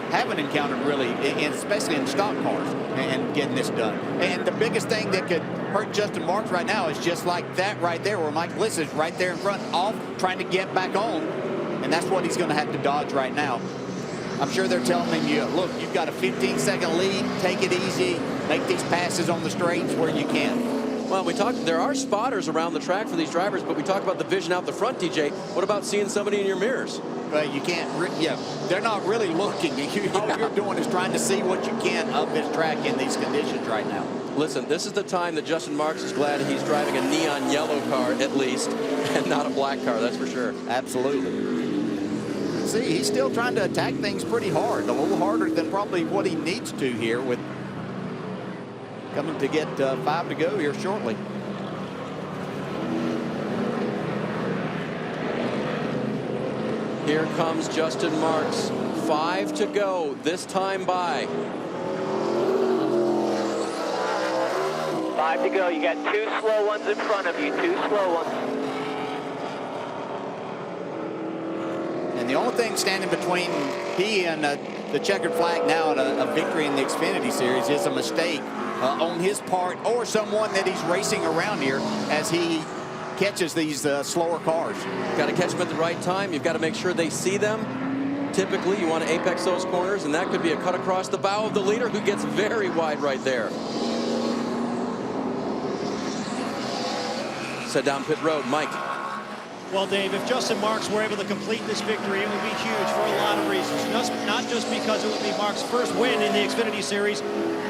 haven't encountered really, especially in stock cars, and getting this done. And the biggest thing that could hurt Justin Marks right now is just like that right there, where Mike Bliss is right there in front, off, trying to get back on. And that's what he's going to have to dodge right now. I'm sure they're telling him, look, you've got a 15-second lead, take it easy, make these passes on the straights where you can. Well, there are spotters around the track for these drivers, but we talk about the vision out the front, DJ. What about seeing somebody in your mirrors? You can't, they're not really looking. All you're doing is trying to see what you can of this track in these conditions right now. Listen, this is the time that Justin Marks is glad he's driving a neon yellow car, at least, and not a black car, that's for sure. Absolutely. See, he's still trying to attack things pretty hard, a little harder than probably what he needs to here, with coming to get 5 to go here shortly. Here comes Justin Marks. 5 to go, this time by. 5 to go. You got 2 slow ones in front of you, 2 slow ones. And the only thing standing between he and the checkered flag now and a victory in the Xfinity Series is a mistake on his part, or someone that he's racing around here as he catches these slower cars. Got to catch them at the right time. You've got to make sure they see them. Typically, you want to apex those corners, and that could be a cut across the bow of the leader, who gets very wide right there. Set down pit road, Mike. Well, Dave, if Justin Marks were able to complete this victory, it would be huge for a lot of reasons. Not just because it would be Marks' first win in the Xfinity Series,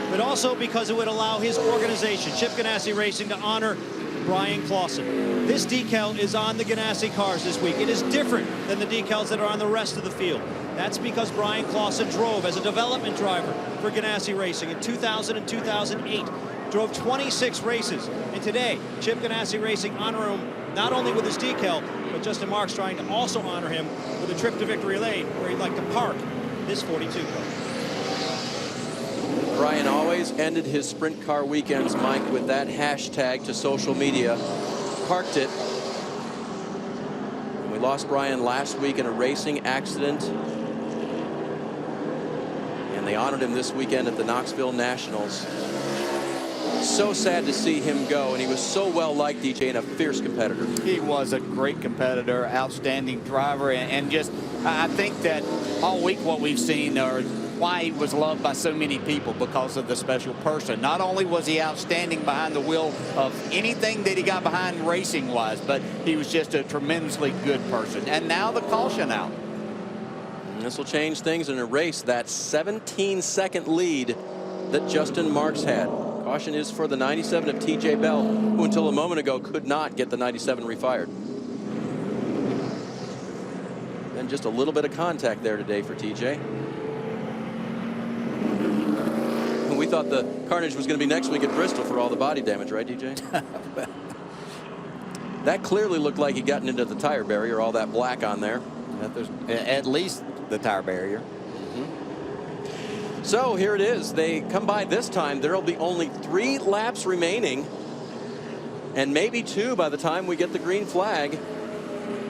but also because it would allow his organization, Chip Ganassi Racing, to honor Brian Clausen. This decal is on the Ganassi cars this week. It is different than the decals that are on the rest of the field. That's because Brian Clausen drove as a development driver for Ganassi Racing in 2000 and 2008. Drove 26 races. And today, Chip Ganassi Racing honor him not only with his decal, but Justin Marks trying to also honor him with a trip to Victory Lane, where he'd like to park this 42 car. Brian always ended his sprint car weekends, Mike, with that hashtag to social media. Parked it. And we lost Brian last week in a racing accident. And they honored him this weekend at the Knoxville Nationals. So sad to see him go, and he was so well liked, DJ, and a fierce competitor. He was a great competitor, outstanding driver, and just, I think that all week what we've seen are why he was loved by so many people, because of the special person. Not only was he outstanding behind the wheel of anything that he got behind racing-wise, but he was just a tremendously good person. And now the caution out. And this will change things in a race. That 17-second lead that Justin Marks had. Caution is for the 97 of TJ Bell, who until a moment ago could not get the 97 refired. And just a little bit of contact there today for TJ. thought the carnage was going to be next week at Bristol for all the body damage, right, DJ? That clearly looked like he gotten into the tire barrier, all that black on there. There's at least the tire barrier. So here it is. They come by this time. There will be only 3 laps remaining, and maybe 2 by the time we get the green flag,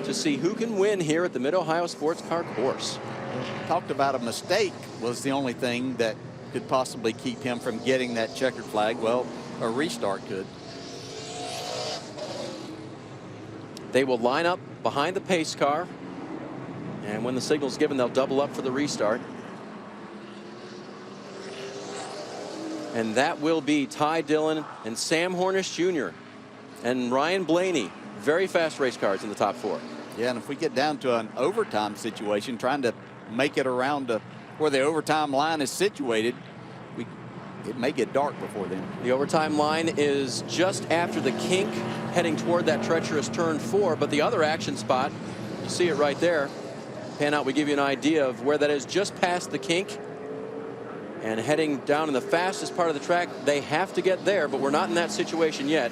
to see who can win here at the Mid-Ohio Sports Car Course. Talked about a mistake was the only thing that could possibly keep him from getting that checkered flag. Well, a restart could. They will line up behind the pace car, and when the signal's given, they'll double up for the restart. And that will be Ty Dillon and Sam Hornish Jr. and Ryan Blaney. Very fast race cars in the top 4. Yeah, and if we get down to an overtime situation, trying to make it around to where the overtime line is situated, it may get dark before then. The overtime line is just after the kink, heading toward that treacherous turn 4, but the other action spot, you see it right there. Pan out, we give you an idea of where that is, just past the kink and heading down in the fastest part of the track. They have to get there, but we're not in that situation yet.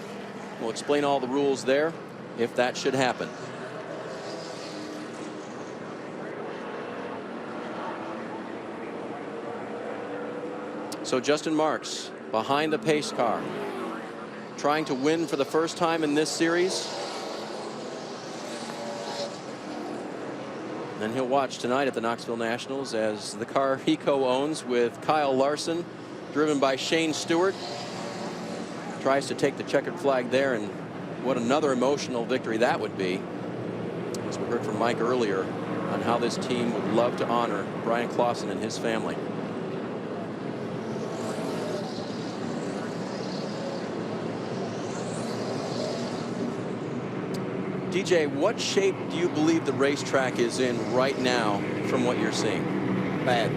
We'll explain all the rules there if that should happen. So Justin Marks behind the pace car, trying to win for the first time in this series. And he'll watch tonight at the Knoxville Nationals as the car he co-owns with Kyle Larson, driven by Shane Stewart, tries to take the checkered flag there, and what another emotional victory that would be. As we heard from Mike earlier on how this team would love to honor Brian Clausen and his family. DJ, what shape do you believe the racetrack is in right now from what you're seeing? Bad.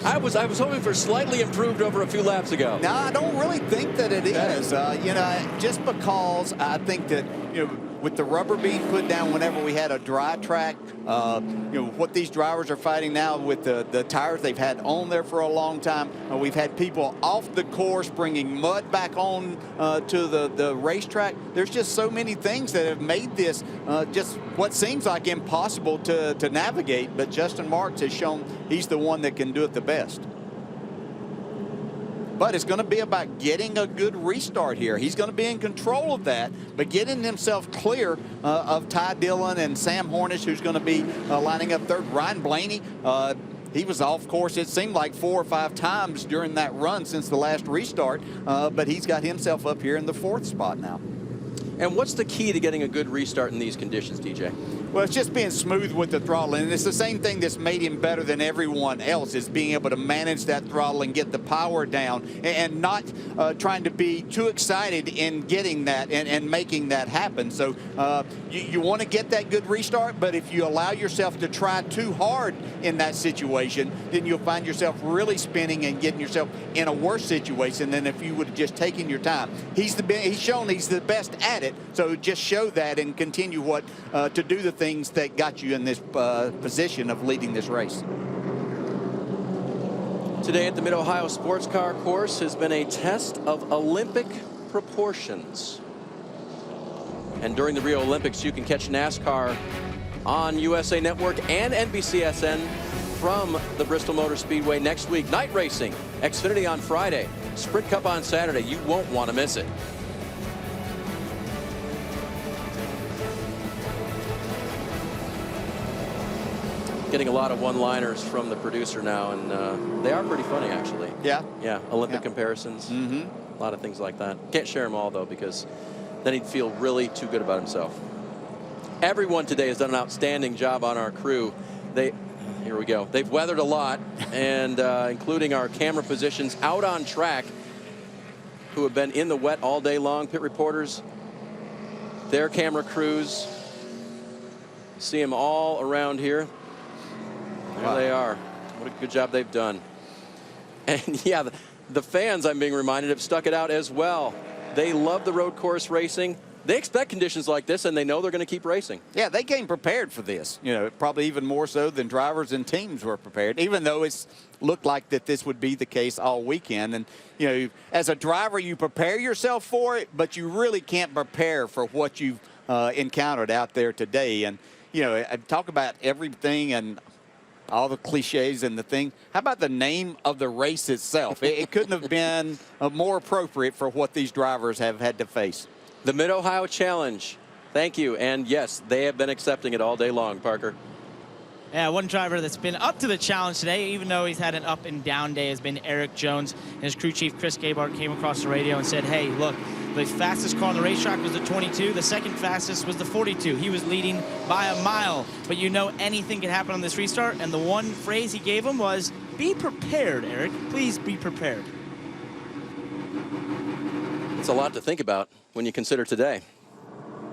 I was hoping for slightly improved over a few laps ago. No, I don't really think that it is. You know, just because I think that, you know, with the rubber being put down whenever we had a dry track, you know, what these drivers are fighting now with the tires they've had on there for a long time. We've had people off the course bringing mud back on to the racetrack. There's just so many things that have made this just what seems like impossible to navigate. But Justin Marks has shown he's the one that can do it the best. But it's going to be about getting a good restart here. He's going to be in control of that, but getting himself clear of Ty Dillon and Sam Hornish, who's going to be lining up third. Ryan Blaney, he was off course, it seemed like 4 or 5 times during that run since the last restart, but he's got himself up here in the 4th spot now. And what's the key to getting a good restart in these conditions, DJ? Well, it's just being smooth with the throttle, and it's the same thing that's made him better than everyone else, is being able to manage that throttle and get the power down and not trying to be too excited in getting that and making that happen. So you want to get that good restart, but if you allow yourself to try too hard in that situation, then you'll find yourself really spinning and getting yourself in a worse situation than if you would have just taken your time. He's shown he's the best at it, so just show that and continue to do the things that got you in this position of leading this race. Today at the Mid-Ohio Sports Car Course has been a test of Olympic proportions. And during the Rio Olympics, you can catch NASCAR on USA Network and NBCSN from the Bristol Motor Speedway next week. Night racing, Xfinity on Friday, Sprint Cup on Saturday. You won't want to miss it. Getting a lot of one-liners from the producer now, and they are pretty funny, actually. Yeah? Yeah, Olympic comparisons. A lot of things like that. Can't share them all, though, because then he'd feel really too good about himself. Everyone today has done an outstanding job on our crew. Here we go. They've weathered a lot, and including our camera positions out on track, who have been in the wet all day long. Pit reporters, their camera crews. See them all around here. There they are. What a good job they've done. And yeah, the fans, I'm being reminded, have stuck it out as well. They love the road course racing. They expect conditions like this, and they know they're going to keep racing. Yeah, they came prepared for this. You know, probably even more so than drivers and teams were prepared, even though it's looked like that this would be the case all weekend. And, you know, as a driver, you prepare yourself for it, but you really can't prepare for what you've encountered out there today. And, you know, I talk about everything and all the cliches and the thing. How about the name of the race itself? It couldn't have been more appropriate for what these drivers have had to face. The Mid-Ohio Challenge. Thank you. And yes, they have been accepting it all day long, Parker. Yeah, one driver that's been up to the challenge today, even though he's had an up and down day, has been Eric Jones. And his crew chief, Chris Gabart, came across the radio and said, hey, look, the fastest car on the racetrack was the 22. The second fastest was the 42. He was leading by a mile. But you know anything could happen on this restart. And the one phrase he gave him was, be prepared, Eric. Please be prepared. It's a lot to think about when you consider today.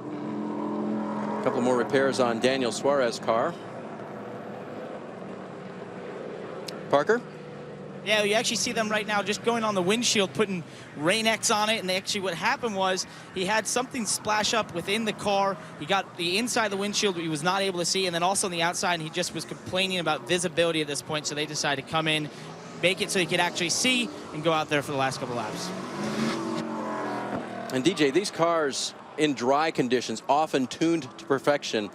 A couple more repairs on Daniel Suarez's car. Parker? Yeah, you actually see them right now just going on the windshield, putting Rain-X on it. And actually what happened was he had something splash up within the car. He got the inside of the windshield he was not able to see, and then also on the outside, and he just was complaining about visibility at this point. So they decided to come in, make it so he could actually see, and go out there for the last couple laps. And DJ, these cars in dry conditions, often tuned to perfection.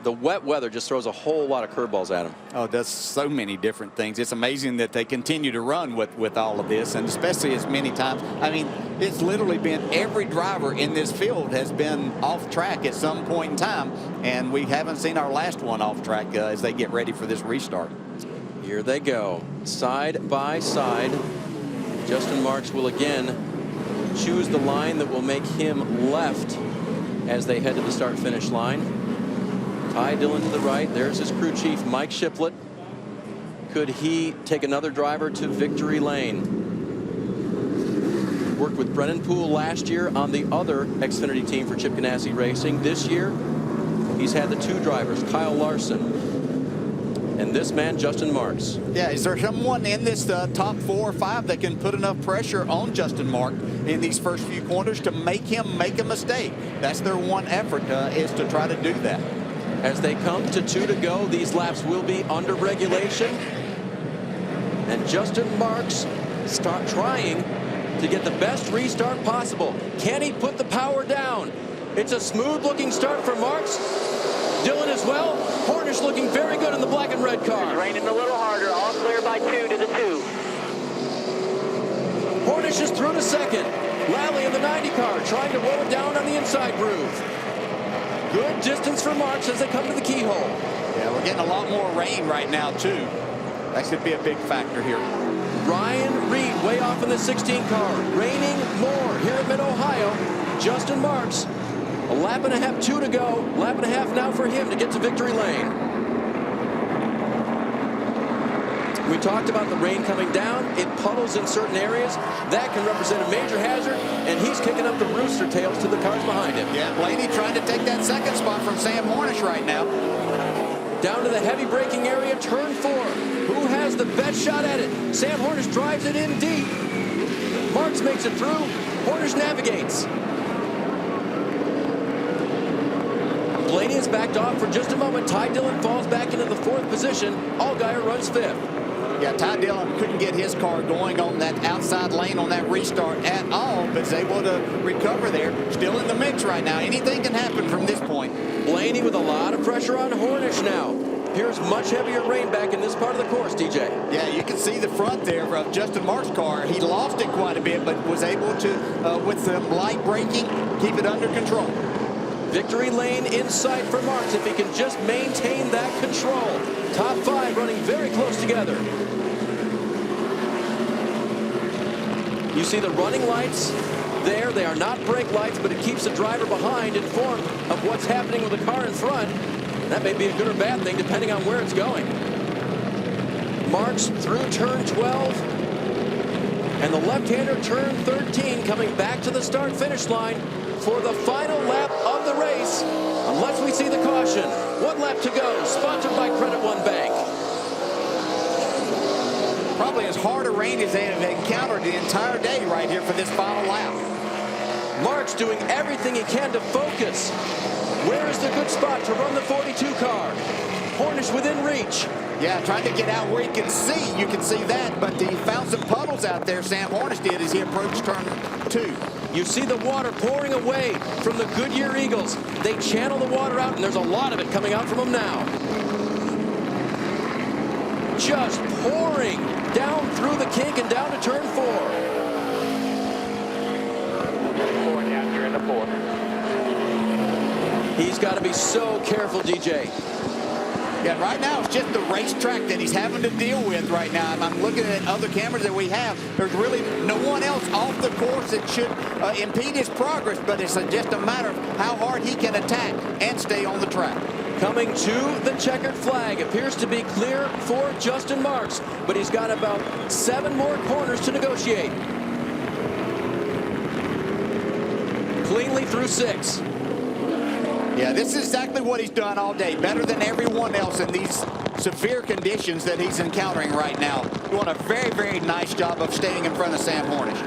The wet weather just throws a whole lot of curveballs at them. Oh, it does so many different things. It's amazing that they continue to run with all of this, and especially as many times. I mean, it's literally been every driver in this field has been off track at some point in time, and we haven't seen our last one off track as they get ready for this restart. Here they go, side by side. Justin Marks will again choose the line that will make him left as they head to the start-finish line. Ty Dillon to the right. There's his crew chief, Mike Shiplett. Could he take another driver to victory lane? Worked with Brennan Poole last year on the other Xfinity team for Chip Ganassi Racing. This year, he's had the two drivers, Kyle Larson and this man, Justin Marks. Yeah, is there someone in this top 4 or 5 that can put enough pressure on Justin Marks in these first few corners to make him make a mistake? That's their one effort, is to try to do that. As they come to 2 to go, these laps will be under regulation. And Justin Marks start trying to get the best restart possible. Can he put the power down? It's a smooth-looking start for Marks. Dillon as well. Hornish looking very good in the black and red car. Raining a little harder. All clear by 2 to the 2. Hornish is through to second. Lally in the 90 car trying to roll it down on the inside groove. Good distance for Marks as they come to the keyhole. Yeah, we're getting a lot more rain right now, too. That should be a big factor here. Ryan Reed way off in the 16 car. Raining more here at Mid-Ohio. Justin Marks, a lap and a half, 2 to go. Lap and a half now for him to get to victory lane. We talked about the rain coming down. It puddles in certain areas. That can represent a major hazard, and he's kicking up the rooster tails to the cars behind him. Yeah, Blaney trying to take that second spot from Sam Hornish right now. Down to the heavy braking area, turn 4. Who has the best shot at it? Sam Hornish drives it in deep. Marks makes it through. Hornish navigates. Blaney is backed off for just a moment. Ty Dillon falls back into the 4th position. Allgaier runs 5th. Yeah, Ty Dillon couldn't get his car going on that outside lane on that restart at all, but is able to recover there. Still in the mix right now. Anything can happen from this point. Blaney with a lot of pressure on Hornish now. Here's much heavier rain back in this part of the course, DJ. Yeah, you can see the front there of Justin Marks' car. He lost it quite a bit, but was able to, with some light braking, keep it under control. Victory lane in sight for Marks if he can just maintain that control. Top 5 running very close together. You see the running lights there. They are not brake lights, but it keeps the driver behind informed of what's happening with the car in front. That may be a good or bad thing depending on where it's going. Marks through turn 12. And the left-hander turn 13 coming back to the start-finish line for the final lap of the race, unless we see the caution. 1 lap to go, sponsored by Credit One Bank. Probably as hard a rain as they have encountered the entire day right here for this final lap. Marks doing everything he can to focus. Where is the good spot to run the 42 car? Hornish within reach. Yeah, trying to get out where he can see. You can see that, but he found some puddles out there, Sam Hornish did, as he approached turn 2. You see the water pouring away from the Goodyear Eagles. They channel the water out, and there's a lot of it coming out from them now. Just pouring down through the kink and down to turn 4. Pouring down here in the 4th. He's got to be so careful, DJ. Yeah, right now it's just the racetrack that he's having to deal with right now. And I'm looking at other cameras that we have. There's really no one else off the course that should impede his progress, but it's just a matter of how hard he can attack and stay on the track. Coming to the checkered flag. Appears to be clear for Justin Marks, but he's got about 7 more corners to negotiate. Cleanly through 6. Yeah, this is exactly what he's done all day. Better than everyone else in these severe conditions that he's encountering right now. Doing a very, very nice job of staying in front of Sam Hornish.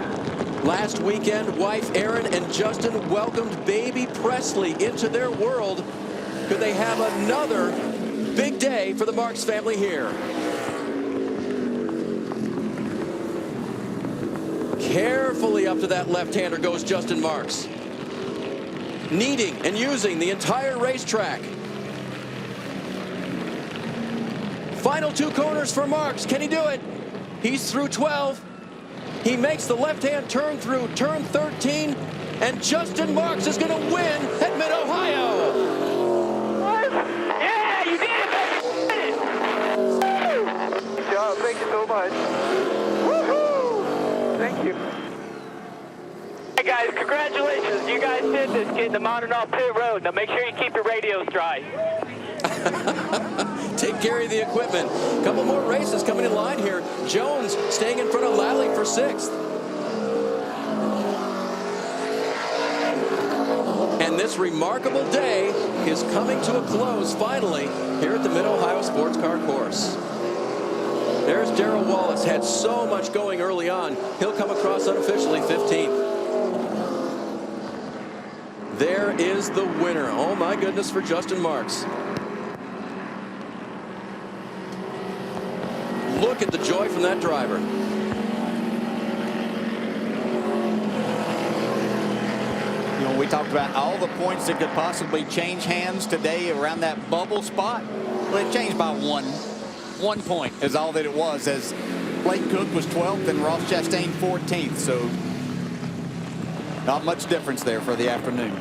Last weekend, wife Erin and Justin welcomed baby Presley into their world. Could they have another big day for the Marks family here? Carefully up to that left-hander goes Justin Marks. Needing and using the entire racetrack. Final 2 corners for Marks. Can he do it? He's through 12. He makes the left-hand turn through turn 13, and Justin Marks is going to win at Mid-Ohio. Yeah, you did it! Good job. Thank you so much. Woohoo! Thank you. Hey guys, congratulations. You guys did this, getting them on and off pit road. Now make sure you keep your radios dry. Take care of the equipment. Couple more races coming in line here. Jones staying in front of Lally for 6th. And this remarkable day is coming to a close finally here at the Mid-Ohio Sports Car Course. There's Darrell Wallace. Had so much going early on. He'll come across unofficially 15th. There is the winner. Oh my goodness, for Justin Marks. Look at the joy from that driver. You know, we talked about all the points that could possibly change hands today around that bubble spot. Well, it changed by one point is all that it was, as Blake Cook was 12th and Ross Chastain 14th. So not much difference there for the afternoon.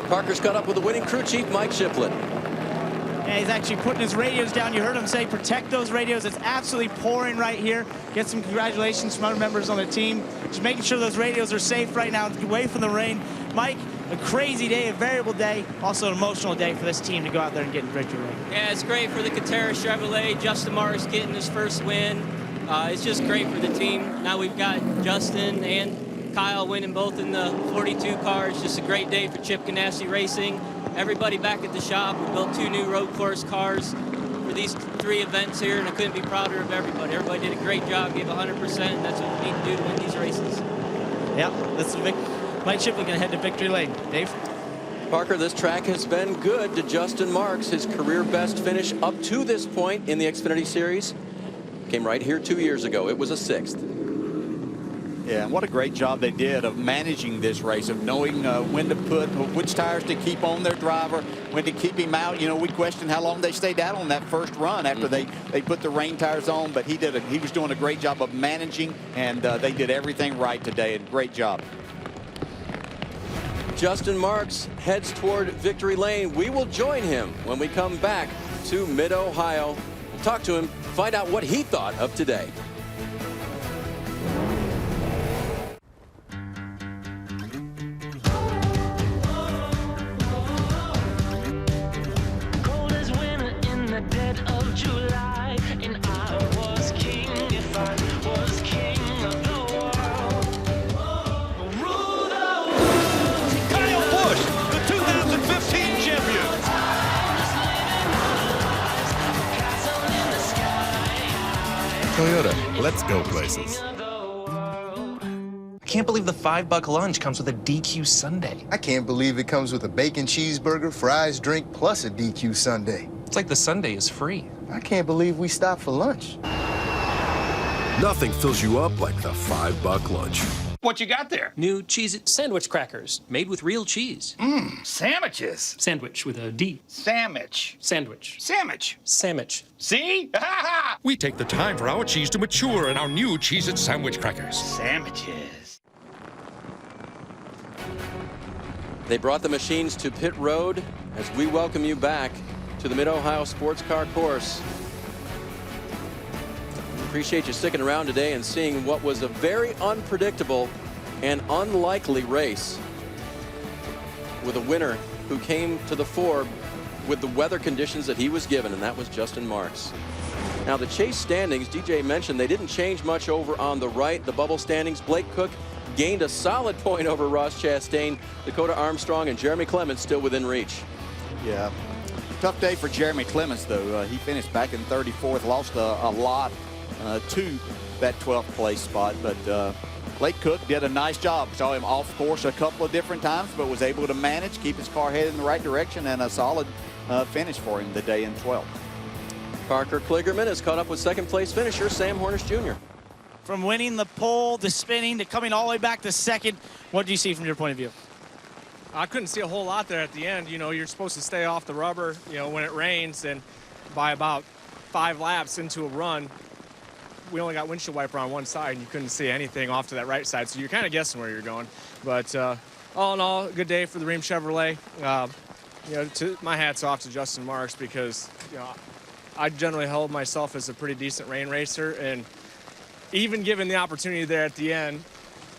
Parker's caught up with the winning crew chief, Mike Shiplett. Yeah, he's actually putting his radios down. You heard him say, protect those radios. It's absolutely pouring right here. Get some congratulations from other members on the team. Just making sure those radios are safe right now, away from the rain. Mike, a crazy day, a variable day, also an emotional day for this team to go out there and get in victory lane. Yeah, it's great for the Katera Chevrolet. Justin Marks getting his first win. It's just great for the team. Now we've got Justin and Kyle winning both in the 42 cars. Just a great day for Chip Ganassi Racing. Everybody back at the shop. We built 2 new road course cars for these 3 events here, and I couldn't be prouder of everybody. Everybody did a great job, gave 100%, and that's what we need to do to win these races. Yeah, that's Mike Shipley going to head to victory lane. Dave? Parker, this track has been good to Justin Marks. His career best finish up to this point in the Xfinity Series came right here 2 years ago. It was a 6th. Yeah, and what a great job they did of managing this race, of knowing when to put, which tires to keep on their driver, when to keep him out. You know, we questioned how long they stayed out on that first run after they put the rain tires on, but he was doing a great job of managing, and they did everything right today, and great job. Justin Marks heads toward victory lane. We will join him when we come back to Mid-Ohio. We'll talk to him, find out what he thought of today. Toyota, let's go places. can't believe the $5 lunch comes with a DQ sundae. I can't believe it comes with a bacon cheeseburger, fries, drink, plus a DQ sundae. It's like the sundae is free. I can't believe we stopped for lunch. Nothing fills you up like the $5 lunch. What you got there? New Cheez-It sandwich crackers made with real cheese. Sandwiches. Sandwich with a D. Sandwich. Sandwich. Sandwich. Sandwich. See? We take the time for our cheese to mature in our new Cheez-It sandwich crackers. Sandwiches. They brought the machines to pit road as we welcome you back to the Mid-Ohio Sports Car Course. Appreciate you sticking around today and seeing what was a very unpredictable and unlikely race with a winner who came to the fore with the weather conditions that he was given, and that was Justin Marks. Now the chase standings, DJ mentioned they didn't change much over on the right. The bubble standings, Blake Cook gained a solid point over Ross Chastain. Dakota Armstrong and Jeremy Clements still within reach. Yeah, tough day for Jeremy Clements, though. He finished back in 34th, lost a lot to that 12th place spot, but Blake Cook did a nice job. Saw him off course a couple of different times, but was able to manage, keep his car headed in the right direction, and a solid finish for him the day in 12th. Parker Kligerman has caught up with second place finisher Sam Hornish Jr. From winning the pole to spinning to coming all the way back to second, what do you see from your point of view? I couldn't see a whole lot there at the end. You know, you're supposed to stay off the rubber, you know, when it rains, and by about 5 laps into a run, we only got windshield wiper on one side, and you couldn't see anything off to that right side, so you're kind of guessing where you're going. But all in all, a good day for the Ream Chevrolet. You know, my hat's off to Justin Marks, because, you know, I generally held myself as a pretty decent rain racer, and even given the opportunity there at the end,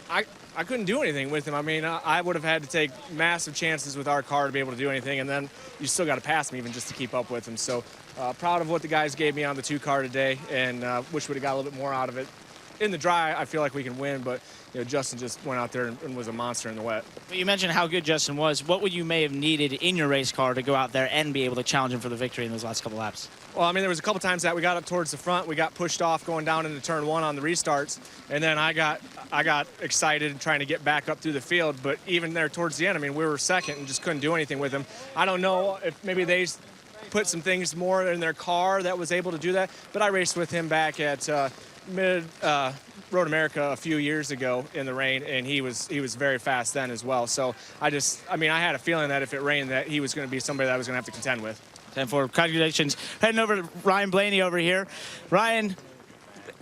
I couldn't do anything with him. I mean, I would have had to take massive chances with our car to be able to do anything, and then you still got to pass me even just to keep up with him. So proud of what the guys gave me on the 2 car today, and wish we'd have got a little bit more out of it. In the dry, I feel like we can win, but you know, Justin just went out there and was a monster in the wet. You mentioned how good Justin was. What would you may have needed in your race car to go out there and be able to challenge him for the victory in those last couple laps? Well, I mean, there was a couple times that we got up towards the front, we got pushed off going down into turn 1 on the restarts, and then I got excited and trying to get back up through the field. But even there towards the end, I mean, we were second and just couldn't do anything with him. I don't know if maybe they put some things more in their car that was able to do that, but I raced with him back at Mid Road America a few years ago in the rain, and he was very fast then as well. So I had a feeling that if it rained, that he was going to be somebody that I was going to have to contend with. 10-4, congratulations. Heading over to Ryan Blaney over here. Ryan,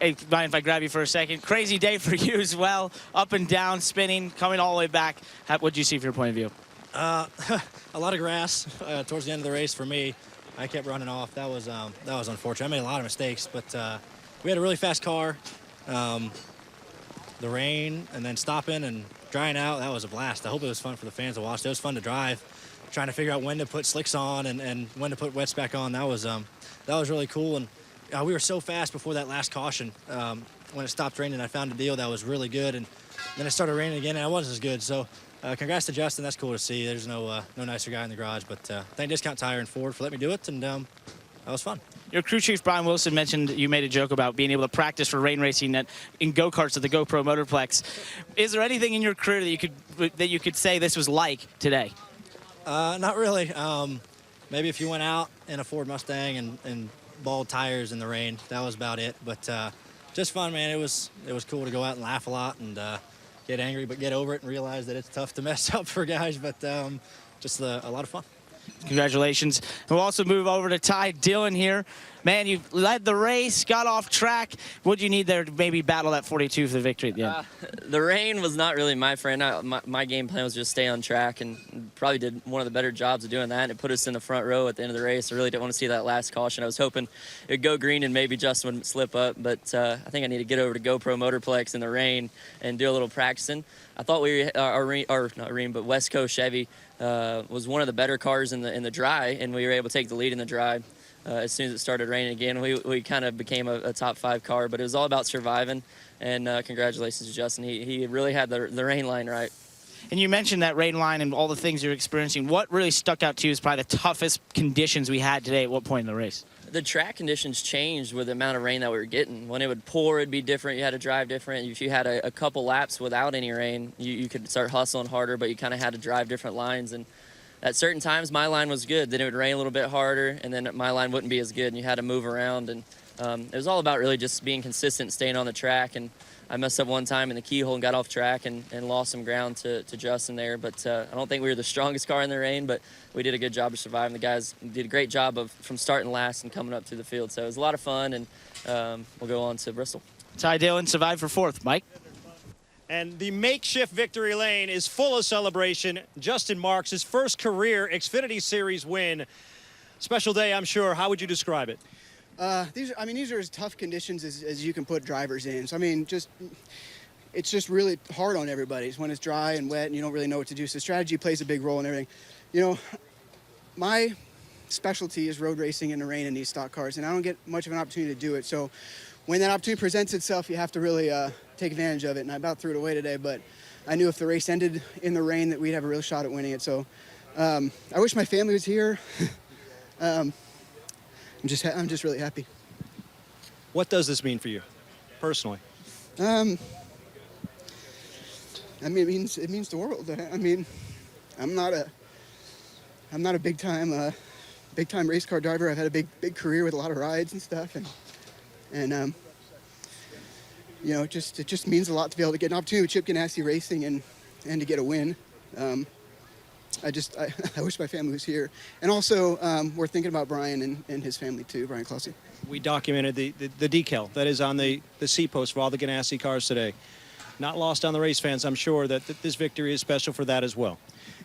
hey, Ryan, if I grab you for a second, crazy day for you as well. Up and down, spinning, coming all the way back. What did you see from your point of view? A lot of grass towards the end of the race for me. I kept running off. That was unfortunate. I made a lot of mistakes, but we had a really fast car. The rain and then stopping and drying out, that was a blast. I hope it was fun for the fans to watch. It was fun to drive, trying to figure out when to put slicks on and when to put wets back on. That was really cool. And we were so fast before that last caution. When it stopped raining, I found a deal that was really good, and then it started raining again, and I wasn't as good. So congrats to Justin. That's cool to see. There's no nicer guy in the garage, but thank Discount Tire and Ford for letting me do it, and that was fun. Your crew chief, Brian Wilson, mentioned you made a joke about being able to practice for rain racing in go-karts at the GoPro Motorplex. Is there anything in your career that you could say this was like today? Not really. Maybe if you went out in a Ford Mustang and bald tires in the rain, that was about it. But just fun, man. It was cool to go out and laugh a lot and get angry, but get over it and realize that it's tough to mess up for guys. But just a lot of fun. Congratulations. We'll also move over to Ty Dillon here. Man, you led the race, got off track. What do you need there to maybe battle that 42 for the victory at the end? The rain was not really my friend. My game plan was just stay on track, and probably did one of the better jobs of doing that. And it put us in the front row at the end of the race. I really didn't want to see that last caution. I was hoping it would go green and maybe Justin wouldn't slip up, but I think I need to get over to GoPro Motorplex in the rain and do a little practicing. I thought West Coast Chevy was one of the better cars in the dry, and we were able to take the lead in the dry. As soon as it started raining again, we kind of became a top 5 car, but it was all about surviving, and congratulations to Justin. He really had the rain line right. And you mentioned that rain line and all the things you're experiencing. What really stuck out to you is probably the toughest conditions we had today at what point in the race? The track conditions changed with the amount of rain that we were getting. When it would pour, it'd be different. You had to drive different. If you had a couple laps without any rain, you could start hustling harder, but you kind of had to drive different lines. And at certain times, my line was good. Then it would rain a little bit harder, and then my line wouldn't be as good, and you had to move around. And it was all about really just being consistent, staying on the track. And I messed up one time in the keyhole and got off track and lost some ground to Justin there. But I don't think we were the strongest car in the rain, but we did a good job of surviving. The guys did a great job from starting last and coming up through the field. So it was a lot of fun, and we'll go on to Bristol. Ty Dillon survived for 4th. Mike? And the makeshift victory lane is full of celebration. Justin Marks, his first career Xfinity Series win. Special day, I'm sure. How would you describe it? These are as tough conditions as you can put drivers in. So, I mean, it's just really hard on everybody. It's when it's dry and wet and you don't really know what to do. So strategy plays a big role in everything. You know, my specialty is road racing in the rain in these stock cars, and I don't get much of an opportunity to do it. So when that opportunity presents itself, you have to really take advantage of it. And I about threw it away today, but I knew if the race ended in the rain that we'd have a real shot at winning it. So I wish my family was here. I'm just really happy. What does this mean for you, personally? I mean, it means the world. I mean, I'm not a big time race car driver. I've had a big career with a lot of rides and stuff, and you know, it just means a lot to be able to get an opportunity with Chip Ganassi Racing and to get a win. I wish my family was here. And also, we're thinking about Brian and his family too, Brian Clausen. We documented the decal that is on the seat post for all the Ganassi cars today. Not lost on the race fans, I'm sure, that this victory is special for that as well.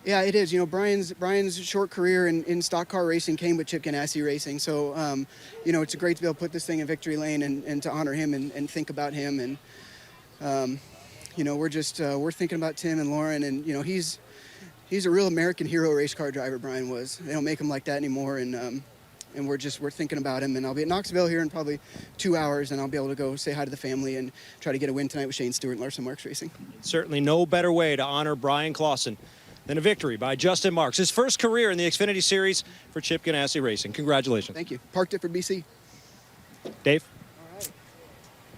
Yeah, it is. You know, Brian's short career in stock car racing came with Chip Ganassi Racing. So, you know, it's great to be able to put this thing in victory lane and to honor him and think about him. And, you know, we're thinking about Tim and Lauren, and, you know, he's a real American hero race car driver, Brian was. They don't make him like that anymore, and we're thinking about him. And I'll be at Knoxville here in probably 2 hours, and I'll be able to go say hi to the family and try to get a win tonight with Shane Stewart and Larson Marks Racing. Certainly no better way to honor Brian Clausen than a victory by Justin Marks. His first career in the Xfinity Series for Chip Ganassi Racing. Congratulations. Thank you. Parked it for BC. Dave?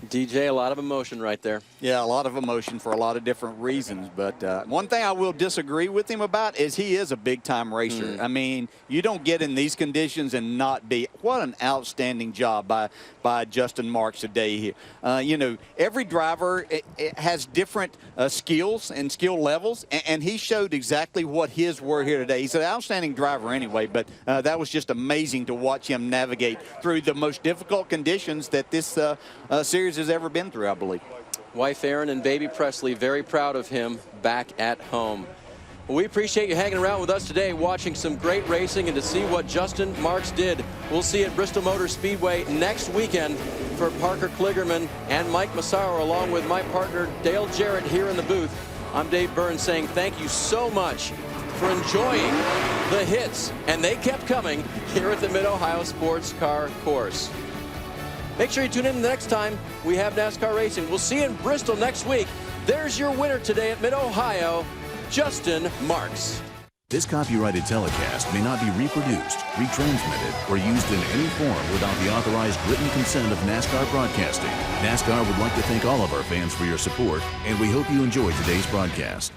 DJ, a lot of emotion right there. Yeah, a lot of emotion for a lot of different reasons. But one thing I will disagree with him about is he is a big-time racer. I mean, you don't get in these conditions and not be. What an outstanding job by Justin Marks today here. You know, every driver it has different skills and skill levels, and he showed exactly what his were here today. He's an outstanding driver anyway, but that was just amazing to watch him navigate through the most difficult conditions that this series has ever been through, I believe. Wife Erin and baby Presley very proud of him back at home. Well, we appreciate you hanging around with us today, watching some great racing and to see what Justin Marks did. We'll see you at Bristol Motor Speedway next weekend. For Parker Kligerman and Mike Massaro, along with my partner Dale Jarrett here in the booth, I'm Dave Burns saying thank you so much for enjoying the hits, and they kept coming here at the Mid-Ohio Sports Car Course. Make sure you tune in the next time we have NASCAR racing. We'll see you in Bristol next week. There's your winner today at Mid-Ohio, Justin Marks. This copyrighted telecast may not be reproduced, retransmitted, or used in any form without the authorized written consent of NASCAR Broadcasting. NASCAR would like to thank all of our fans for your support, and we hope you enjoyed today's broadcast.